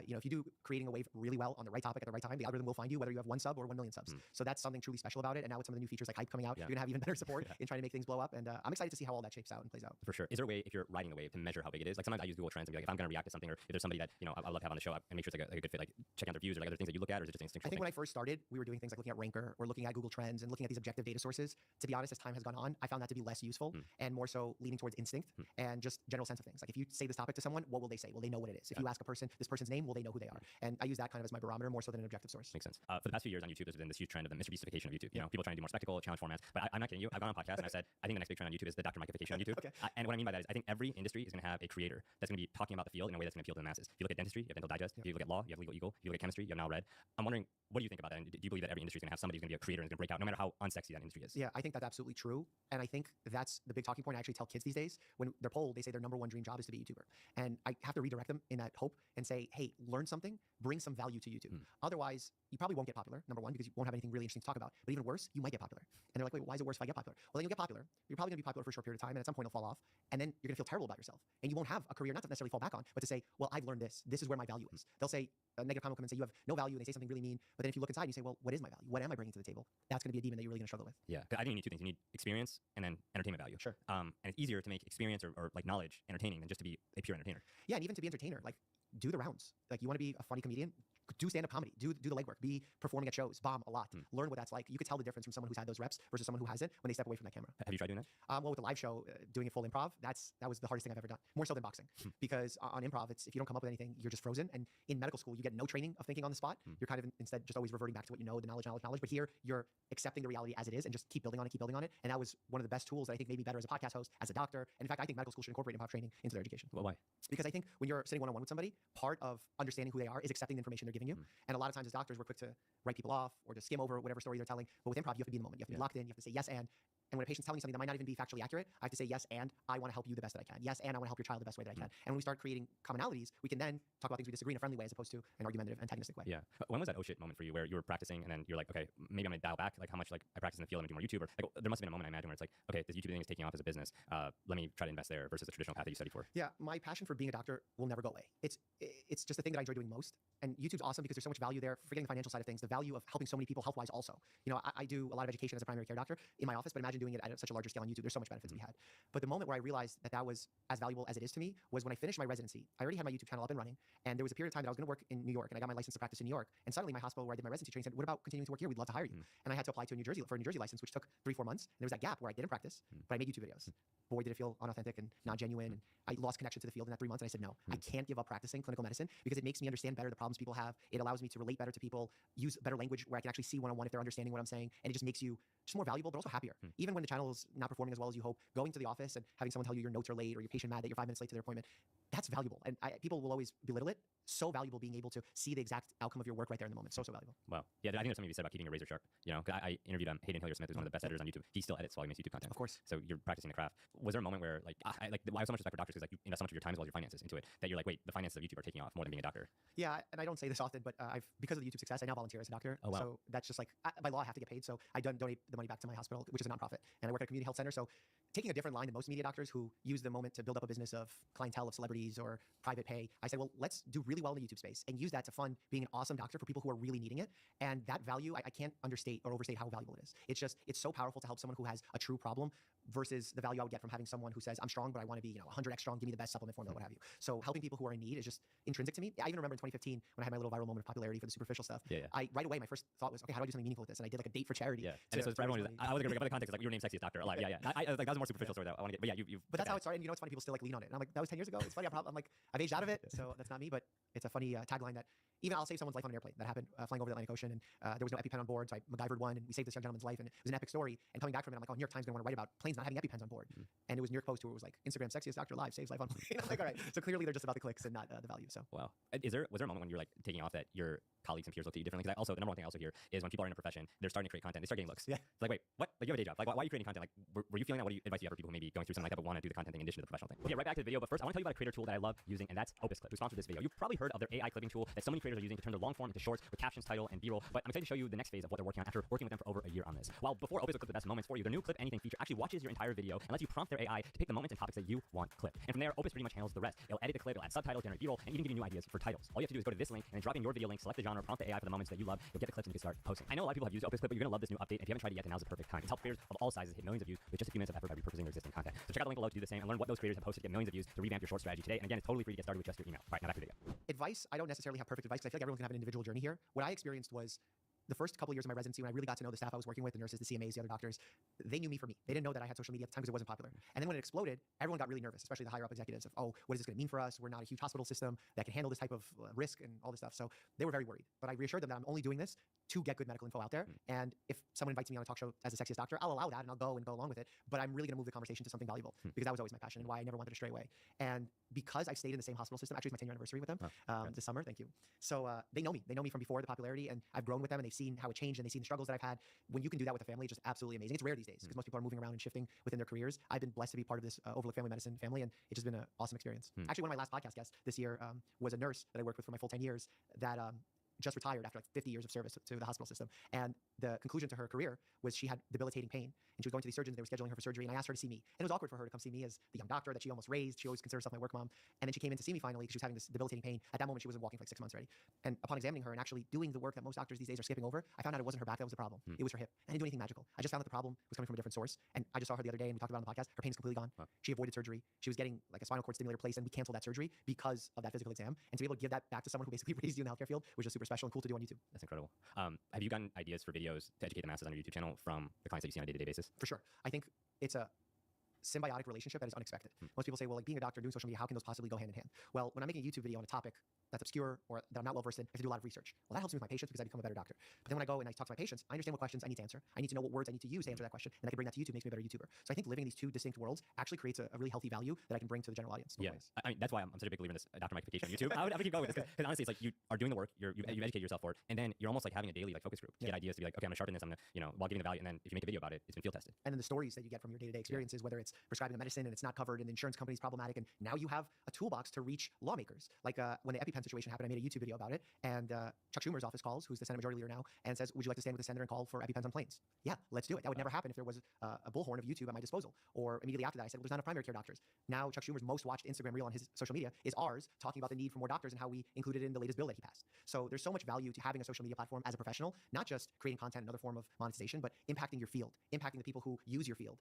If you do creating a wave really well on the right topic at the right time, the algorithm will find you whether you have 1 sub or 1 million subs. So that's something truly special about it. And now with some of the new features like hype coming out, you're gonna have even better support in trying to make things blow up. And I'm excited to see how all that shapes out and plays out. For sure. Is there a way, if you're riding a wave, to measure how big it is? Like sometimes I use Google Trends and be like, if I'm gonna react to something, or if there's somebody that I love to have on the show, and make sure it's like a good fit, like check out their views or like other things that you look at, or is it just instinctual? I think when I first started, we were doing things like looking at Ranker or looking at Google Trends and looking at these objective data sources. To be honest, as time has gone on, I found that to be less useful and more so leaning towards instinct and just general sense of things. Like if you say this topic to someone, what will they say? Will they know what it is? If you ask a person this person's name, will they know who they are? And I use that kind of as my barometer more so than an objective source. Makes sense. For the past few years on YouTube, there's been this huge trend of the Mr. Beastification of YouTube. You know, people trying to do more spectacle, challenge formats. But I'm not kidding you. I've gone on podcasts and I said, I think the next big trend on YouTube is the Dr. Micaification on YouTube. And what I mean by that is I think every industry is going to have a creator that's going to be talking about the field in a way that's going to appeal to the masses. If you look at dentistry, you have Dental Digest. If you look at law, you have Legal Eagle. If you look at chemistry, you have Now Read. I'm wondering, what do you think about that? And do you believe that every industry is going to have somebody who's going to be a creator and is going to break out, no matter how unsexy that industry is? Yeah, I think that's absolutely true. And I think that's the big talking point I actually tell kids these days. When they're polled, they say their #1 dream job is to be a YouTuber. And I have to redirect them them in that hope and say, hey, learn something, bring some value to YouTube. Otherwise, you probably won't get popular, number one, because you won't have anything really interesting to talk about. But even worse, you might get popular. And they're like, wait, why is it worse if I get popular? Well, then you'll get popular. You're probably going to be popular for a short period of time, and at some point it'll fall off. And then you're going to feel terrible about yourself. And you won't have a career, not to necessarily fall back on, but to say, well, I've learned this. This is where my value is. They'll say, a negative comment will come and say, you have no value, and they say something really mean. But then if you look inside and you say, well, what is my value? What am I bringing to the table? That's going to be a demon that you're really going to struggle with. Yeah, I think you need two things. You need experience and then entertainment value. Sure. And it's easier to make experience or like knowledge entertaining than just to be a pure entertainer. Yeah, and even to be entertainer, like do the rounds. Like you want to be a funny comedian, do stand-up comedy, do the legwork, be performing at shows, bomb a lot, learn what that's like. You could tell the difference from someone who's had those reps versus someone who hasn't when they step away from that camera. Have you tried doing that? Well, with the live show, doing a full improv, that was the hardest thing I've ever done. More so than boxing, because on improv, it's if you don't come up with anything, you're just frozen. And in medical school, you get no training of thinking on the spot. You're kind of instead just always reverting back to what you know, the knowledge. But here, you're accepting the reality as it is and just keep building on it. And that was one of the best tools that I think made me better as a podcast host, as a doctor. And in fact, I think medical school should incorporate improv training into their education. Well, why? Because I think when you're sitting one-on-one with somebody, part of understanding who they are is accepting the information they're giving you. And a lot of times as doctors, we're quick to write people off or to skim over whatever story they're telling. But with improv, you have to be in the moment. You have to be locked in. You have to say yes and when a patient's telling me something that might not even be factually accurate, I have to say yes and I want to help you the best that I can. Yes and I want to help your child the best way that I can. And when we start creating commonalities, we can then talk about things we disagree in a friendly way as opposed to an argumentative, antagonistic way. Yeah. When was that oh shit moment for you where you were practicing and then you're like, okay, maybe I'm gonna dial back like how much like I practice in the field, I'm gonna do more YouTube, or like there must have been a moment I imagine where it's like, okay, this YouTube thing is taking off as a business. Let me try to invest there versus the traditional path that you studied for. Yeah, my passion for being a doctor will never go away. It's just the thing that I enjoy doing most. And YouTube's awesome because there's so much value there. Forgetting the financial side of things, the value of helping so many people health-wise also. You know, I do a lot of education as a primary care doctor in my office, but imagine doing it at such a larger scale on YouTube. There's so much benefits to be had. But the moment where I realized that was as valuable as it is to me was when I finished my residency. I already had my YouTube channel up and running, and there was a period of time that I was going to work in New York, and I got my license to practice in New York. And suddenly my hospital where I did my residency training said, what about continuing to work here? We'd love to hire you. And I had to apply to a New Jersey license, which took 3-4 months. And there was that gap where I didn't practice, but I made YouTube videos. Boy, did it feel unauthentic and not genuine. And I lost connection to the field in that 3 months. And I said, no, I can't give up practicing clinical medicine because it makes me understand better the problems people have. It allows me to relate better to people, use better language where I can actually see one-on-one if they're understanding what I'm saying. And it just makes you just more valuable, but also happier. Even when the channel is not performing as well as you hope, going to the office and having someone tell you your notes are late or your patient mad that you're 5 minutes late to their appointment, that's valuable. And people will always belittle it. So valuable being able to see the exact outcome of your work right there in the moment. So valuable. Wow. Yeah, I think there's something you said about keeping your razor sharp. You know, I interviewed Hayden Helios, who's one of the best editors on YouTube. He still edits while he makes YouTube content. Of course. So you're practicing the craft. Was there a moment where, like, I have so much respect for doctors because like you invest so much of your time as well as your finances into it that you're like, wait, the finances of YouTube are taking off more than being a doctor? Yeah, and I don't say this often, but because of the YouTube success, I now volunteer as a doctor. Oh, wow. So that's just like, by law, I have to get paid. So I donate the money back to my hospital, which is a nonprofit, and I work at a community health center. So taking a different line than most media doctors who use the moment to build up a business of clientele of celebrities or private pay, I say, well, let's do really well in the YouTube space and use that to fund being an awesome doctor for people who are really needing it. And that value, I can't understate or overstate how valuable it is. It's so powerful to help someone who has a true problem versus the value I would get from having someone who says, I'm strong, but I want to be 100x strong, give me the best supplement formula, what have you. So helping people who are in need is just intrinsic to me. I even remember in 2015 when I had my little viral moment of popularity for the superficial stuff. Right away, my first thought was, okay, how do I do something meaningful with this? And I did like a date for charity. Yeah. And so for everyone, I was going to bring up the context, like your name's sexiest doctor alive. Yeah. Like, that was a more superficial story though. I want to get, but yeah, But that's how it started. And you know, it's funny, people still like lean on it. And I'm like, that was 10 years ago. It's funny. I'm like, I've aged out of it. So that's not me, but it's a funny tagline that even I'll save someone's life on an airplane. That happened flying over the Atlantic Ocean, and there was no EpiPen on board, so I MacGyvered one, and we saved this young gentleman's life, and it was an epic story. And coming back from it, I'm like, oh, New York Times is going to want to write about planes not having EpiPens on board. And it was New York Post who was like, Instagram sexiest doctor alive, saves life on plane. I'm like, all right. So clearly they're just about the clicks and not the value. So wow. Was there a moment when you're like taking off that your colleagues and peers look at you differently? Because the number one thing I also hear is when people are in a profession, they're starting to create content, they start getting looks. Yeah. It's like, wait, what? Like you have a day job. Like why are you creating content? Like were you feeling that? What do you advise you have for people who may be going through something like that but want to do the content thing in addition to the professional thing? Okay, right back to the video. But first, I want to tell you about a creator tool that I love using, and that's Opus Clip, who sponsored this video. You've probably heard of their AI clipping tool that so many creators are using to turn their long form into shorts with captions, title, and B-roll. But I'm excited to show you the next phase of what they're working on after working with them for over a year on this. While before Opus would clip the best moments for you, the new Clip Anything feature actually watches your entire video and lets you prompt their AI to pick the moments and topics that you want clipped. And from there, Opus pretty much handles the rest. It'll edit the clip, it'll add subtitles, generate B-roll, and even give you new ideas for titles. All you have to do is go to this link and then drop in your video link, select the genre, prompt the AI for the moments that you love. You'll get the clips and you can start posting. I know a lot of people have used Opus Clip, but you're gonna love this new update. If you haven't tried it yet, then now's the perfect time. It's helped creators of all sizes hit millions of views with just a few minutes of effort by repurposing their existing content. So check out the link below to do the same and learn what those creators have posted to get millions of views to revamp your short strategy today. And again, it's totally free to get started with just your email. All right, now back to the video. Advice, I don't necessarily have perfect advice because I feel like everyone's gonna have an individual journey here. What I experienced was the first couple of years of my residency, when I really got to know the staff I was working with, the nurses, the CMAs, the other doctors, they knew me for me. They didn't know that I had social media at the time because it wasn't popular. And then when it exploded, everyone got really nervous, especially the higher up executives of, oh, what is this going to mean for us? We're not a huge hospital system that can handle this type of risk and all this stuff. So they were very worried. But I reassured them that I'm only doing this to get good medical info out there. And if someone invites me on a talk show as a sexiest doctor, I'll allow that and I'll go along with it. But I'm really going to move the conversation to something valuable because that was always my passion and why I never wanted to stray away. And because I stayed in the same hospital system, actually it's my 10-year anniversary with them this summer. Thank you. So they know me. They know me from before the popularity, and I've grown with them, and they've seen how it changed and they've seen the struggles that I've had. When you can do that with a family, it's just absolutely amazing. It's rare these days because most people are moving around and shifting within their careers. I've been blessed to be part of this Overlook Family Medicine family, and it's just been an awesome experience. Actually, one of my last podcast guests this year was a nurse that I worked with for my full 10 years that just retired after like 50 years of service to the hospital system. And the conclusion to her career was she had debilitating pain. And she was going to these surgeons, they were scheduling her for surgery, and I asked her to see me. And it was awkward for her to come see me as the young doctor that she almost raised. She always considered herself my work mom. And then she came in to see me finally because she was having this debilitating pain. At that moment, she wasn't walking for like 6 months already. And upon examining her and actually doing the work that most doctors these days are skipping over, I found out it wasn't her back that was the problem. It was her hip. I didn't do anything magical. I just found that the problem was coming from a different source. And I just saw her the other day and we talked about it on the podcast. Her pain's completely gone. She avoided surgery. She was getting like a spinal cord stimulator placed and we canceled that surgery because of that physical exam. And to be able to give that back to someone who basically raised you in the healthcare field was just super special and cool to do on YouTube. That's incredible. Have you gotten ideas for videos to educate the masses on your YouTube channel from the clients that you see on a day-to-day basis? For sure. I think it's a symbiotic relationship that is unexpected. Most people say, well, like being a doctor, doing social media, how can those possibly go hand in hand? Well, when I'm making a YouTube video on a topic that's obscure or that I'm not well versed in, I have to do a lot of research. Well, that helps me with my patients because I become a better doctor. But then when I go and I talk to my patients, I understand what questions I need to answer. I need to know what words I need to use to answer that question, and I can bring that to YouTube, makes me a better YouTuber. So I think living in these two distinct worlds actually creates a really healthy value that I can bring to the general audience. Yeah, I mean, that's why I'm such a big believer in this doctor microfication on YouTube. I would keep going with this because honestly, it's like you are doing the work, you educate yourself for it, and then you're almost like having a daily like focus group to get ideas to be like, okay, I'm gonna sharpen this, I'm gonna while giving the value, and then if you make a video about it, it's been field tested. And then the stories that you get from your day-to-day experiences, whether it's prescribing a medicine and it's not covered and the insurance company's problematic, and now you have a toolbox to reach lawmakers. Like when the EpiPen situation happened, I made a YouTube video about it, and Chuck Schumer's office calls, who's the Senate Majority Leader now, and says, would you like to stand with the senator and call for EpiPens on planes? Yeah, let's do it. That would never happen if there was a bullhorn of YouTube at my disposal. Or immediately after that, I said, well, there's not enough primary care doctors. Now Chuck Schumer's most watched Instagram reel on his social media is ours, talking about the need for more doctors and how we included it in the latest bill that he passed. So there's so much value to having a social media platform as a professional, not just creating content, another form of monetization, but impacting your field, impacting the people who use your field.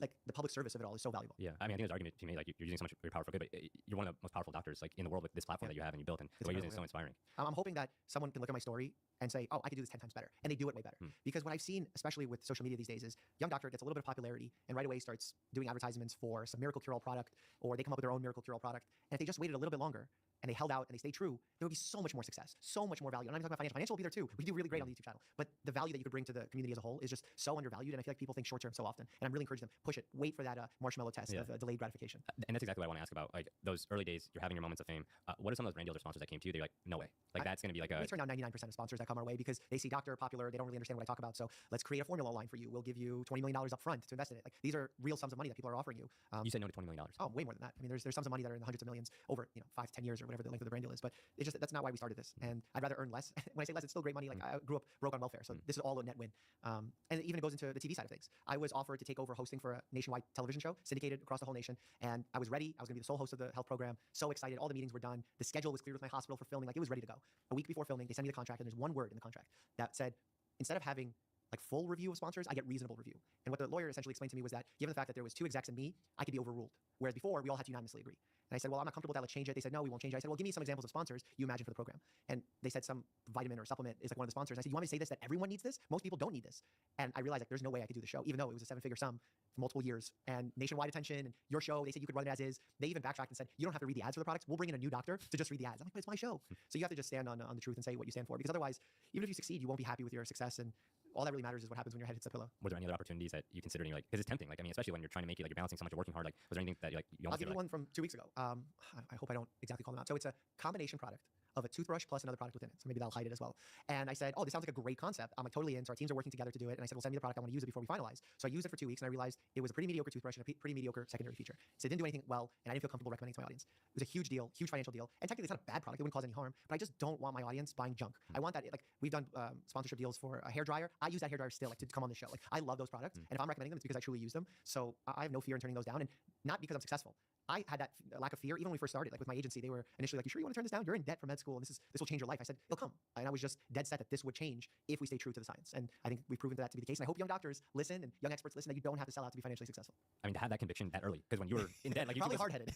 Like the public service of it all is so valuable. Yeah, I mean, I think there's an argument to be made, like you're using so much of your power for good, but you're one of the most powerful doctors like in the world with this platform that you have and you built, and the way you're using it is so inspiring. I'm hoping that someone can look at my story and say, oh, I could do this 10 times better. And they do it way better. Because what I've seen, especially with social media these days, is young doctor gets a little bit of popularity and right away starts doing advertisements for some miracle cure-all product, or they come up with their own miracle cure-all product. And if they just waited a little bit longer and they held out and they stayed true, there would be so much more success, so much more value. And I'm not even talking about financial. Financial will be there too. We do really great on the YouTube channel. But the value that you could bring to the community as a whole is just so undervalued. And I feel like people think short term so often. And I'm really encouraging them, push it, wait for that marshmallow test of delayed gratification. And that's exactly what I want to ask about. Like those early days, you're having your moments of fame. What are some of those brand deals or sponsors that came to you? They're like, no way. Like that's going to be like a... We turn down 99% of sponsors that come our way because they see doctor popular, they don't really understand what I talk about. So let's create a formula line for you. We'll give you $20 million up front to invest in it. Like these are real sums of money that people are offering you. You said no to $20 million. Oh, way more than that. I mean, there's sums of money that are in the hundreds of millions over 5 to 10 years or whatever the length of the brand deal is. But it's just that's not why we started this. And I'd rather earn less. When I say less, it's still great money. Like I grew up broke on welfare, so this is all a net win. And even it goes into the TV side of things. I was offered to take over hosting for a nationwide television show, syndicated across the whole nation, and I was ready. I was going to be the sole host of the health program. So excited. All the meetings were done. The schedule was cleared with my hospital for filming. Like it was ready to go. A week before filming, they sent me the contract, and there's one word in the contract that said, instead of having like full review of sponsors, I get reasonable review. And what the lawyer essentially explained to me was that given the fact that there was 2 execs and me, I could be overruled. Whereas before, we all had to unanimously agree. And I said, well, I'm not comfortable with that. Let's change it. They said, no, we won't change it. I said, well, give me some examples of sponsors you imagine for the program. And they said some vitamin or supplement is like one of the sponsors. I said, you want me to say this, that everyone needs this? Most people don't need this. And I realized like there's no way I could do the show, even though it was a 7-figure sum for multiple years and nationwide attention and your show, they said you could run it as is. They even backtracked and said, you don't have to read the ads for the products. We'll bring in a new doctor to just read the ads. I'm like, but it's my show. So you have to just stand on the truth and say what you stand for, because otherwise, even if you succeed, you won't be happy with your success. And all that really matters is what happens when your head hits the pillow. Were there any other opportunities that you considered, like, because it's tempting, like, I mean, especially when you're trying to make it, like, you're balancing so much, you're working hard, like, was there anything that, like, you I'll almost give you one from 2 weeks ago. I hope I don't exactly call them out. So it's a combination product of a toothbrush plus another product within it. So maybe that'll hide it as well. And I said, oh, this sounds like a great concept. I'm like totally in. So our teams are working together to do it. And I said, well, send me the product. I want to use it before we finalize. So I used it for 2 weeks and I realized it was a pretty mediocre toothbrush and a pretty mediocre secondary feature. So it didn't do anything well and I didn't feel comfortable recommending it to my audience. It was a huge deal, huge financial deal. And technically it's not a bad product. It wouldn't cause any harm, but I just don't want my audience buying junk. I want that, like we've done sponsorship deals for a hairdryer. I use that hairdryer still, like to come on the show. Like I love those products. And if I'm recommending them, it's because I truly use them. So I have no fear in turning those down, and not because I'm successful. I had that lack of fear even when we first started. Like with my agency, they were initially like, "You sure you want to turn this down? You're in debt for med school, and this will change your life." I said, "It'll come," and I was just dead set that this would change if we stay true to the science. And I think we've proven that to be the case. And I hope young doctors listen and young experts listen that you don't have to sell out to be financially successful. I mean, to have that conviction that early, because when you were in debt, like you probably hard-headed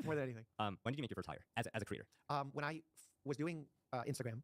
more than anything. When did you make your first hire as a creator? When I was doing Instagram,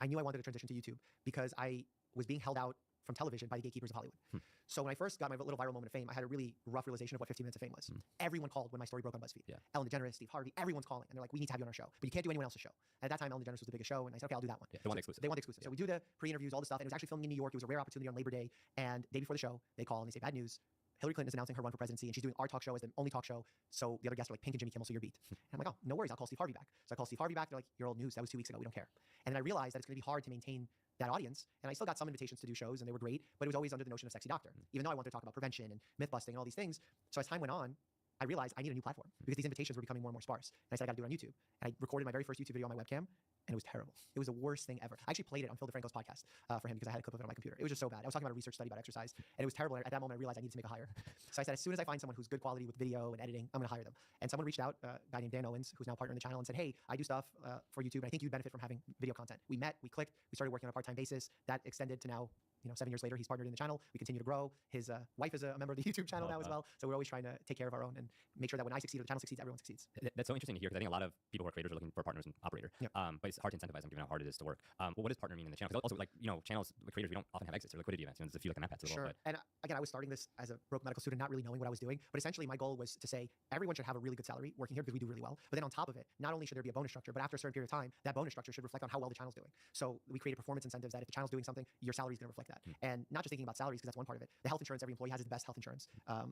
I knew I wanted to transition to YouTube because I was being held out from television by the gatekeepers of Hollywood. So when I first got my little viral moment of fame, I had a really rough realization of what 15 minutes of fame was. Everyone called when my story broke on BuzzFeed. Ellen DeGeneres, Steve Harvey, everyone's calling. And they're like, we need to have you on our show. But you can't do anyone else's show. And at that time, Ellen DeGeneres was the biggest show. And I said, okay, I'll do that one. They want exclusive. They want exclusive. So we do the pre-interviews, all the stuff. And it was actually filming in New York. It was a rare opportunity on Labor Day. And day before the show, they call and they say, bad news. Hillary Clinton is announcing her run for presidency, and she's doing our talk show as the only talk show. So the other guests are like Pink and Jimmy Kimmel, so you're beat. And I'm like, oh, no worries, I'll call Steve Harvey back. So I call Steve Harvey back. They're like, you're old news. That was 2 weeks ago. We don't care. And then I realized that it's going to be hard to maintain that audience, and I still got some invitations to do shows, and they were great, but it was always under the notion of sexy doctor, even though I wanted to talk about prevention and myth busting and all these things. So as time went on, I realized I need a new platform because these invitations were becoming more and more sparse. And I said, I got to do it on YouTube. And I recorded my very first YouTube video on my webcam, and it was terrible. It was the worst thing ever. I actually played it on Phil DeFranco's podcast for him because I had a clip of it on my computer. It was just so bad. I was talking about a research study about exercise, and it was terrible. At that moment, I realized I needed to make a hire. So I said, as soon as I find someone who's good quality with video and editing, I'm going to hire them. And someone reached out, a guy named Dan Owens, who's now a partner in the channel, and said, hey, I do stuff for YouTube, and I think you'd benefit from having video content. We met, we clicked, we started working on a part-time basis. That extended to now, 7 years later, he's partnered in the channel. We continue to grow. His wife is a member of the YouTube channel now as well. So we're always trying to take care of our own and make sure that when I succeed or the channel succeeds, everyone succeeds. That's so interesting to hear because I think a lot of people who are creators are looking for partners and operator. Yep. But it's hard to incentivize them given how hard it is to work. Well, what does partner mean in the channel? Because also, channels, creators, we don't often have exits or liquidity events. There's a few like the map pats a little Sure. bit. And again, I was starting this as a broke medical student, not really knowing what I was doing. But essentially, my goal was to say everyone should have a really good salary working here because we do really well. But then on top of it, not only should there be a bonus structure, but after a certain period of time, that bonus structure should reflect on how well the channel's doing. So we created performance incentives that if the channel's doing something, your salary is going to reflect that. And not just thinking about salaries because that's one part of it. The health insurance every employee has is the best health insurance.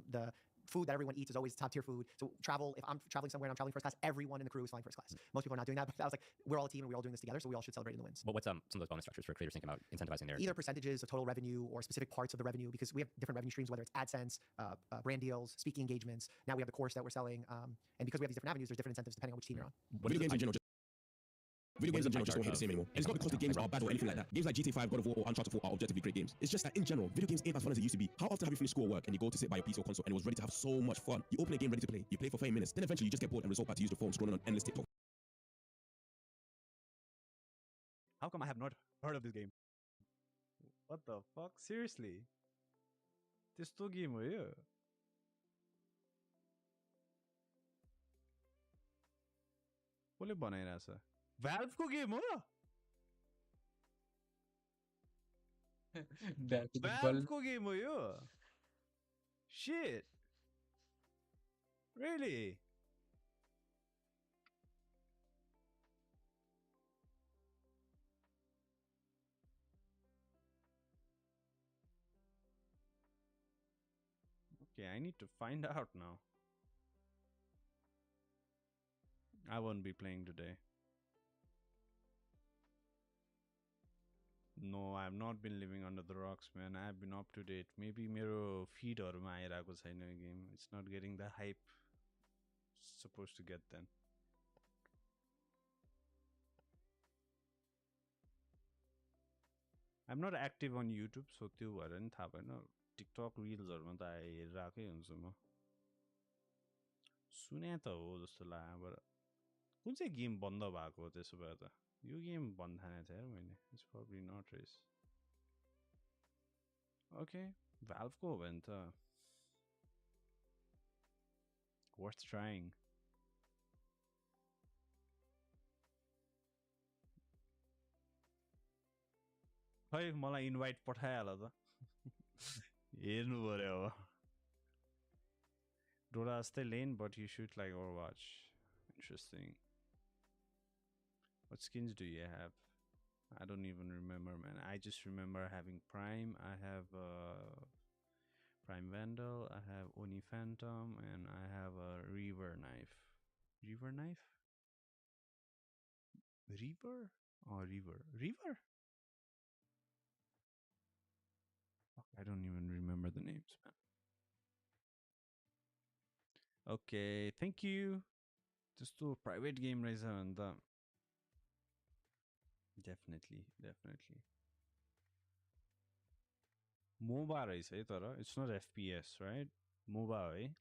The food that everyone eats is always top tier food. So travel, if I'm traveling somewhere and I'm traveling first class, everyone in the crew is flying first class. Most people are not doing that, but I was like, we're all a team and we're all doing this together, so we all should celebrate in the wins. But what's some of those bonus structures for creators thinking about incentivizing their either percentages of total revenue or specific parts of the revenue, because we have different revenue streams, whether it's AdSense, brand deals, speaking engagements. Now we have the course that we're selling, and because we have these different avenues, there's different incentives depending on which team you're on. Video games in general just don't hit the same anymore. And it's not because the games are bad or anything like that. Games like GTA 5, God of War, or Uncharted 4 are objectively great games. It's just that in general, video games ain't as fun as it used to be. How often have you finished schoolwork and you go to sit by your PC or console and it was ready to have so much fun? You open a game ready to play, you play for 30 minutes, then eventually you just get bored and resort back to use the phone scrolling on endless TikTok. How come I have not heard of this game? What the fuck? Seriously? त्यस्तो game हो यो? कसले बनाइरहेछ? Valve को game हो? Valve को game हो यो? Shit. Really? Okay, I need to find out now. I won't be playing today. No, I have not been living under the rocks, man. I have been up to date. Maybe मेरो feedहरुमा आइराको छैन यो game. It's not getting the hype it's supposed to get then. I'm not active on YouTube, so त्यो भएर नि थाहा भएन. TikTok reelsहरुमा त आइराकै हुन्छु म. सुने त हो जस्तो लाग्यो बट कुन चाहिँ गेम बन्द भएको त्यसो भए त यो गेम बन्द थाने थियो मैले. It's probably not race. Okay, Valve को हो भने त worth trying. खै मलाई इन्भाइट पठाइहाल त. हेर्नु पर्यो अब. Dora जस्तै lane, but you shoot like Overwatch. Interesting. What skins do you have? I don't even remember, man. I just remember having Prime. I have Prime Vandal. I have Oni Phantom, and I have a Reaver knife. Reaver knife? Reaver? Oh, Reaver. Reaver? Fuck, I don't even remember the names, man. Okay, thank you. Just to private game रहेछ भने त definitely. MOBA रहेछ है तर it's not FPS, right? MOBA है.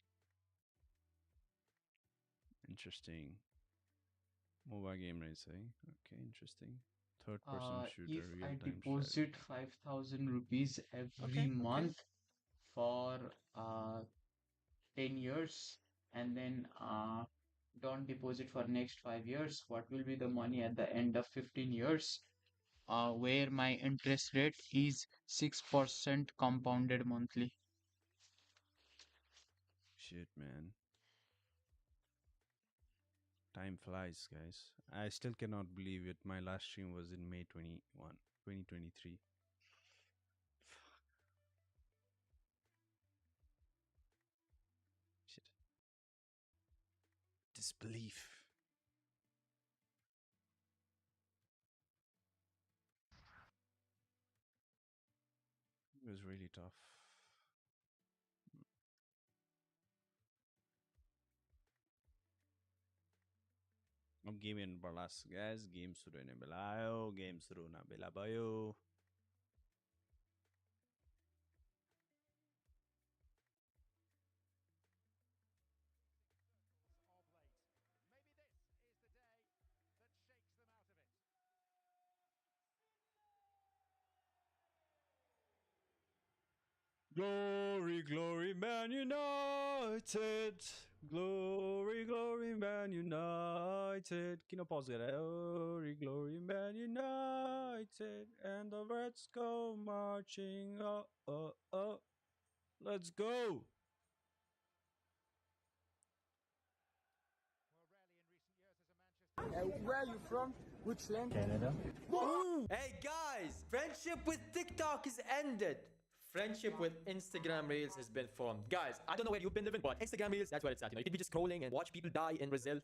Interesting. MOBA game रहेछ है. Okay, interesting. Third person shooter. If I deposit 5,000 rupees every month for 10 years and then don't deposit for next 5 years, what will be the money at the end of 15 years? Where my interest rate is 6% compounded monthly. Shit, man. Time flies, guys. I still cannot believe it. My last stream was in May 2023. Shit. Disbelief. was really tough. अब game हेर्नु पर्ला guys. Game सुरु हुने बेला आयो. Game सुरु हुन बेला भयो. Glory, glory, Man United. Glory, glory, Man United. Kino pause gare? Glory, glory, Man United. And the Reds go marching. Let's go. Where are you from? Which land? Canada. Hey guys, friendship with TikTok is ended. Friendship with Instagram Reels has been formed. Guys, I don't know where you've been living, but Instagram Reels, that's where it's at. You know, you could be just scrolling and watch people die in Brazil.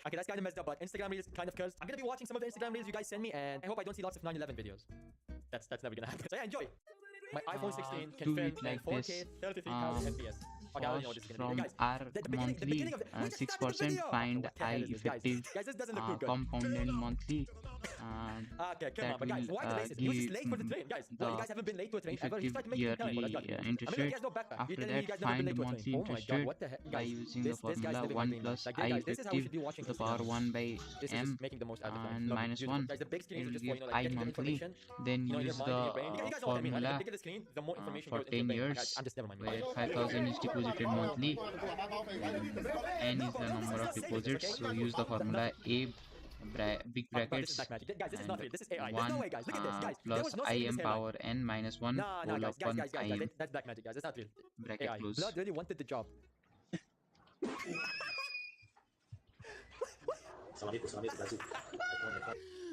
Okay, that's kind of messed up, but Instagram Reels kind of cursed. I'm gonna be watching some of the Instagram Reels you guys send me, and I hope I don't see lots of 9/11 videos. That's never gonna happen. So yeah, enjoy. My iPhone 16 can film like 4K, 33,000 FPS. Okay, I don't know what this is gonna be. Guys, our monthly 6% find high effective compounded monthly. Okay, come on, but guys, why the basis? He was just late for the train, guys. No, you guys haven't been late to a train ever. He tried to make you time. Interest rate. After that, find monthly interest rate by using the formula 1 plus I effective to the power 1 by m and minus 1 will give I monthly. Then use the formula for 10 years where 5,000 is deposited monthly. N is the number of deposits, so use the formula A big brackets and 1 plus IM power n minus 1 whole upon IM. That's black magic, guys. That's not real. Bracket AI. close. Blood really wanted the job.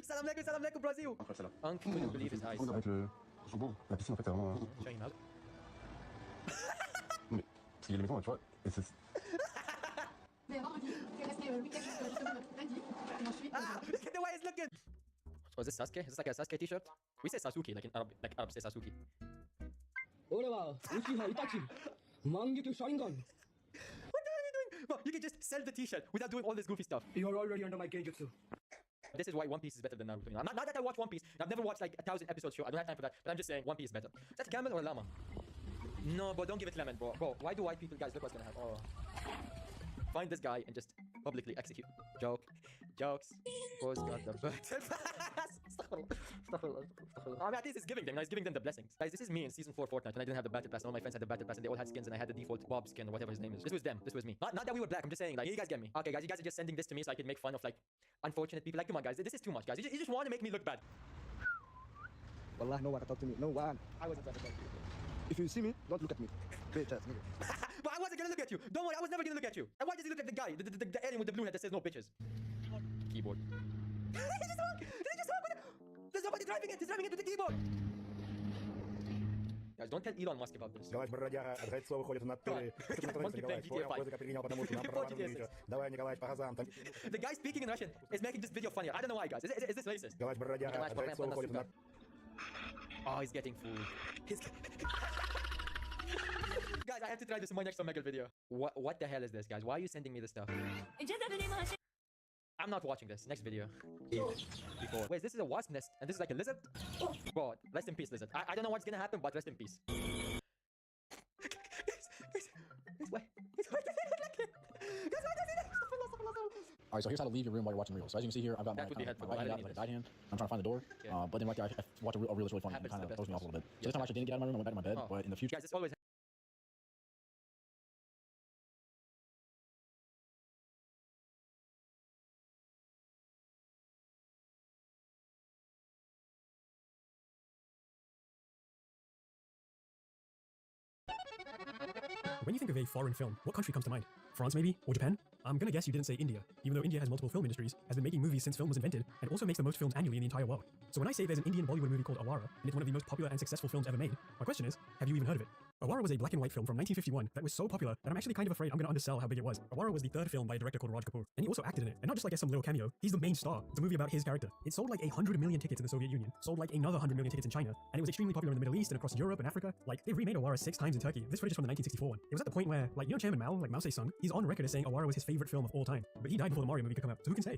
Salam alaikum, Brazil. Uncle couldn't believe his eyes. La piscine, en fait, c'est vraiment. Showing out. Mais, parce qu'il y a les maisons, tu vois, et c'est. Look at the way it's looking. Oh, is this Sasuke? Is this like a Sasuke t-shirt? We say Sasuke, like in Arab, like Arabs say Sasuke. What are you doing? Bro, you can just sell the t-shirt without doing all this goofy stuff. You're already under my genjutsu. This is why One Piece is better than Naruto. You know? Not that I watch One Piece. I've never watched like 1,000 episodes show. I don't have time for that. But I'm just saying One Piece is better. Is that camel or a llama? No, bro, don't give it lemon, bro. Bro, why do white people, guys, look what's gonna happen. Oh. Find this guy and just publicly execute. Jokes. Who's got the battle pass? I mean, at least it's giving them. It's giving them the blessings. Guys, this is me in season 4 Fortnite when I didn't have the battle pass. And all my friends had the battle pass and they all had skins and I had the default Bob skin or whatever his name is. This was them. This was me. Not that we were black. I'm just saying, like, you guys get me. Okay, guys, you guys are just sending this to me so I can make fun of like unfortunate people. Like, come on, guys, this is too much, guys. You just want to make me look bad. Wallah, no one to talk to me. No one. I wasn't trying to talk to you. If you see me, don't look at me. Bitch ass nigga. But I wasn't gonna look at you. Don't worry, I was never gonna look at you. And why does he look at the guy, the alien with the blue head that says no bitches? Keyboard. Did he just walk? Did he just walk with it? There's nobody driving it. He's driving it with the keyboard. Guys, don't tell Elon Musk about this. Давай, бродяга, райцо выходит на натуре. Давай, Николай, погазам. The guy speaking in Russian is making this video funnier. I don't know why, guys. Is this racist? Давай, бродяга, райцо выходит на. Oh, he's getting fooled. Guys, I have to try this in my next Omegle video. What the hell is this, guys? Why are you sending me this stuff? I'm not watching this. Next video. Before. Wait, this is a wasp nest, and this is like a lizard? God, rest in peace, lizard. I don't know what's gonna happen, but rest in peace. Alright, so here's how to leave your room while you're watching Reels. So as you can see here, I've got my right hand out, like a guide hand. I'm trying to find the door, but then right there, I watch a Reel that's really funny and it kind of throws me off a little bit. So this time I actually didn't get out of my room, I went back to my bed, but in the future... Guys, it's always... When you think of a foreign film, what country comes to mind? France maybe? Or Japan? I'm gonna guess you didn't say India, even though India has multiple film industries, has been making movies since film was invented, and also makes the most films annually in the entire world. So when I say there's an Indian Bollywood movie called Awara, and it's one of the most popular and successful films ever made, my question is, have you even heard of it? Awara was a black and white film from 1951 that was so popular that I'm actually kind of afraid I'm going to undersell how big it was. Awara was the third film by a director called Raj Kapoor, and he also acted in it, and not just like as some little cameo. He's the main star. It's a movie about his character. It sold like 100 million tickets in the Soviet Union, sold like another 100 million tickets in China, and it was extremely popular in the Middle East and across Europe and Africa. Like, they remade Awara 6 times in Turkey. This footage is from the 1964 one. It was at the point where, like, you know Chairman Mao, like Mao Se-sung, he's on record as saying Awara was his favorite film of all time, but he died before the Mario movie could come out, so who can say?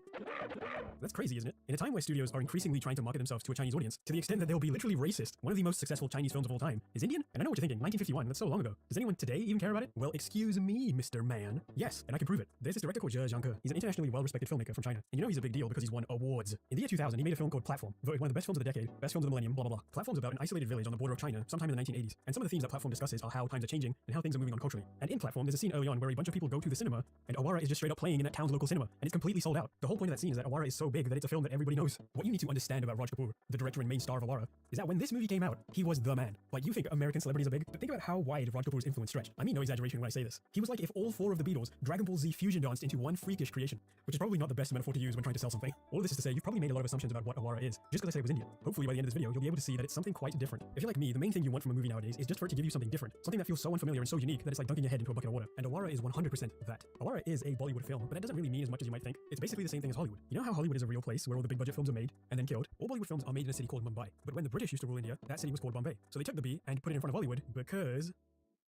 That's crazy, isn't it? In a time where studios are increasingly trying to market themselves to a Chinese audience, to the extent that they'll be literally racist, one of the most successful Chinese films of all time is Indian? And I know what you're thinking, 1951, that's so long ago. Does anyone today even care about it? Well, excuse me, Mr. Man. Yes, and I can prove it. There's this director called Zhe Zhangke. He's an internationally well-respected filmmaker from China, and you know he's a big deal because he's won awards. In the year 2000, he made a film called Platform, voted one of the best films of the decade, best films of the millennium, blah blah blah. Platform's about an isolated village on the border of China sometime in the 1980s, and some of the themes that Platform discusses are how times are changing and how things are moving on culturally. And in Platform, there's a scene early on where a bunch of people go to the cinema, and Awara is just straight up playing in that town's local cinema, and it's completely sold out. The whole point of that scene is that Awara is so big that it's a film that everybody knows. What you need to understand about Raj Kapoor, the director and main star of Awara, is that when this movie came out, he was the man. Like, you think American celebrities are big, but think about how wide Raj Kapoor's influence stretched. I mean no exaggeration when I say this. He was like if all 4 of the Beatles Dragon Ball Z fusion danced into one freakish creation, which is probably not the best metaphor to use when trying to sell something. All of this is to say, you've probably made a lot of assumptions about what Awara is, just because I said it was Indian. Hopefully by the end of this video, you'll be able to see that it's something quite different. If you're like me, the main thing you want from a movie nowadays is just for it to give you something different, something that feels so unfamiliar and so unique that it's like dunking your head into a bucket of water. And Awara is 100% that. Awara is a Bollywood film, but that doesn't really mean as much as you might think. It's basically the same thing as Hollywood. You know how Hollywood is a real place where all the big budget films are made and then killed? All Bollywood films are made in a city called Mumbai. But when the British used to rule India, that city was called Bombay. So they took the B and put it in front of Hollywood because...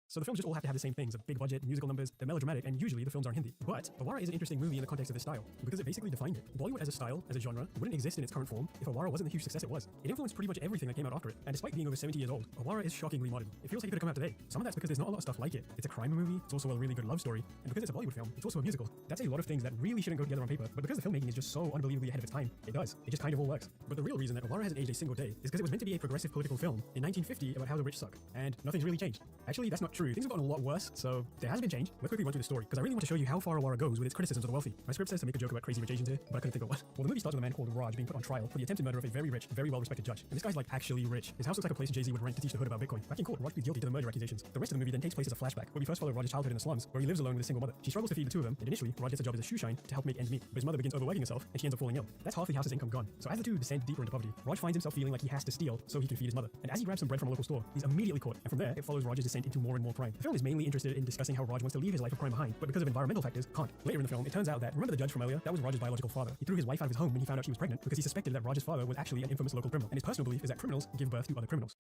So the films just all have to have the same things, big budget, musical numbers, they're melodramatic, and usually the films are in Hindi. But Awara is an interesting movie in the context of this style, because it basically defined it. Bollywood as a style, as a genre, wouldn't exist in its current form if Awara wasn't the huge success it was. It influenced pretty much everything that came out after it, and despite being over 70 years old, Awara is shockingly modern. It feels like it could have come out today. Some of that's because there's not a lot of stuff like it. It's a crime movie, it's also a really good love story, and because it's a Bollywood film, it's also a musical. That's a lot of things that really shouldn't go together on paper, but because the filmmaking is just so unbelievably ahead of its time, it does. It just kind of all works. But the real reason that Awara hasn't aged a single day is because it was meant to be a progressive political film in 1950 about how the rich suck, and nothing's really changed. Actually, that's not true. Things have gotten a lot worse, so there has been change. Let's quickly run through the story, because I really want to show you how far Awara goes with its criticisms of the wealthy. My script says to make a joke about crazy rich Asians here, but I couldn't think of one. Well, the movie starts with a man called Raj being put on trial for the attempted murder of a very rich, very well-respected judge. And this guy's like actually rich. His house looks like a place Jay-Z would rent to teach the hood about Bitcoin. Back in court, Raj pleads guilty to the murder accusations. The rest of the movie then takes place as a flashback, where we first follow Raj's childhood in the slums, where he lives alone with a single mother. She struggles to feed the two of them, and initially, Raj gets a job as a shoe shine to help make ends meet. But his mother begins overworking herself, and she ends up falling ill. That's half the house's income gone. So as the two descend deeper into poverty, Raj finds himself feeling like he has to steal so he can feed his mother. And as he grabs some bread from a local store, he's immediately caught. And from there, it follows Raj's descent into more and more crime. The film is mainly interested in discussing how Raj wants to leave his life of crime behind, but because of environmental factors, can't. Later in the film, it turns out that, remember the judge from earlier? That was Raj's biological father. He threw his wife out of his home when he found out she was pregnant because he suspected that Raj's father was actually an infamous local criminal. And his personal belief is that criminals give birth to other criminals.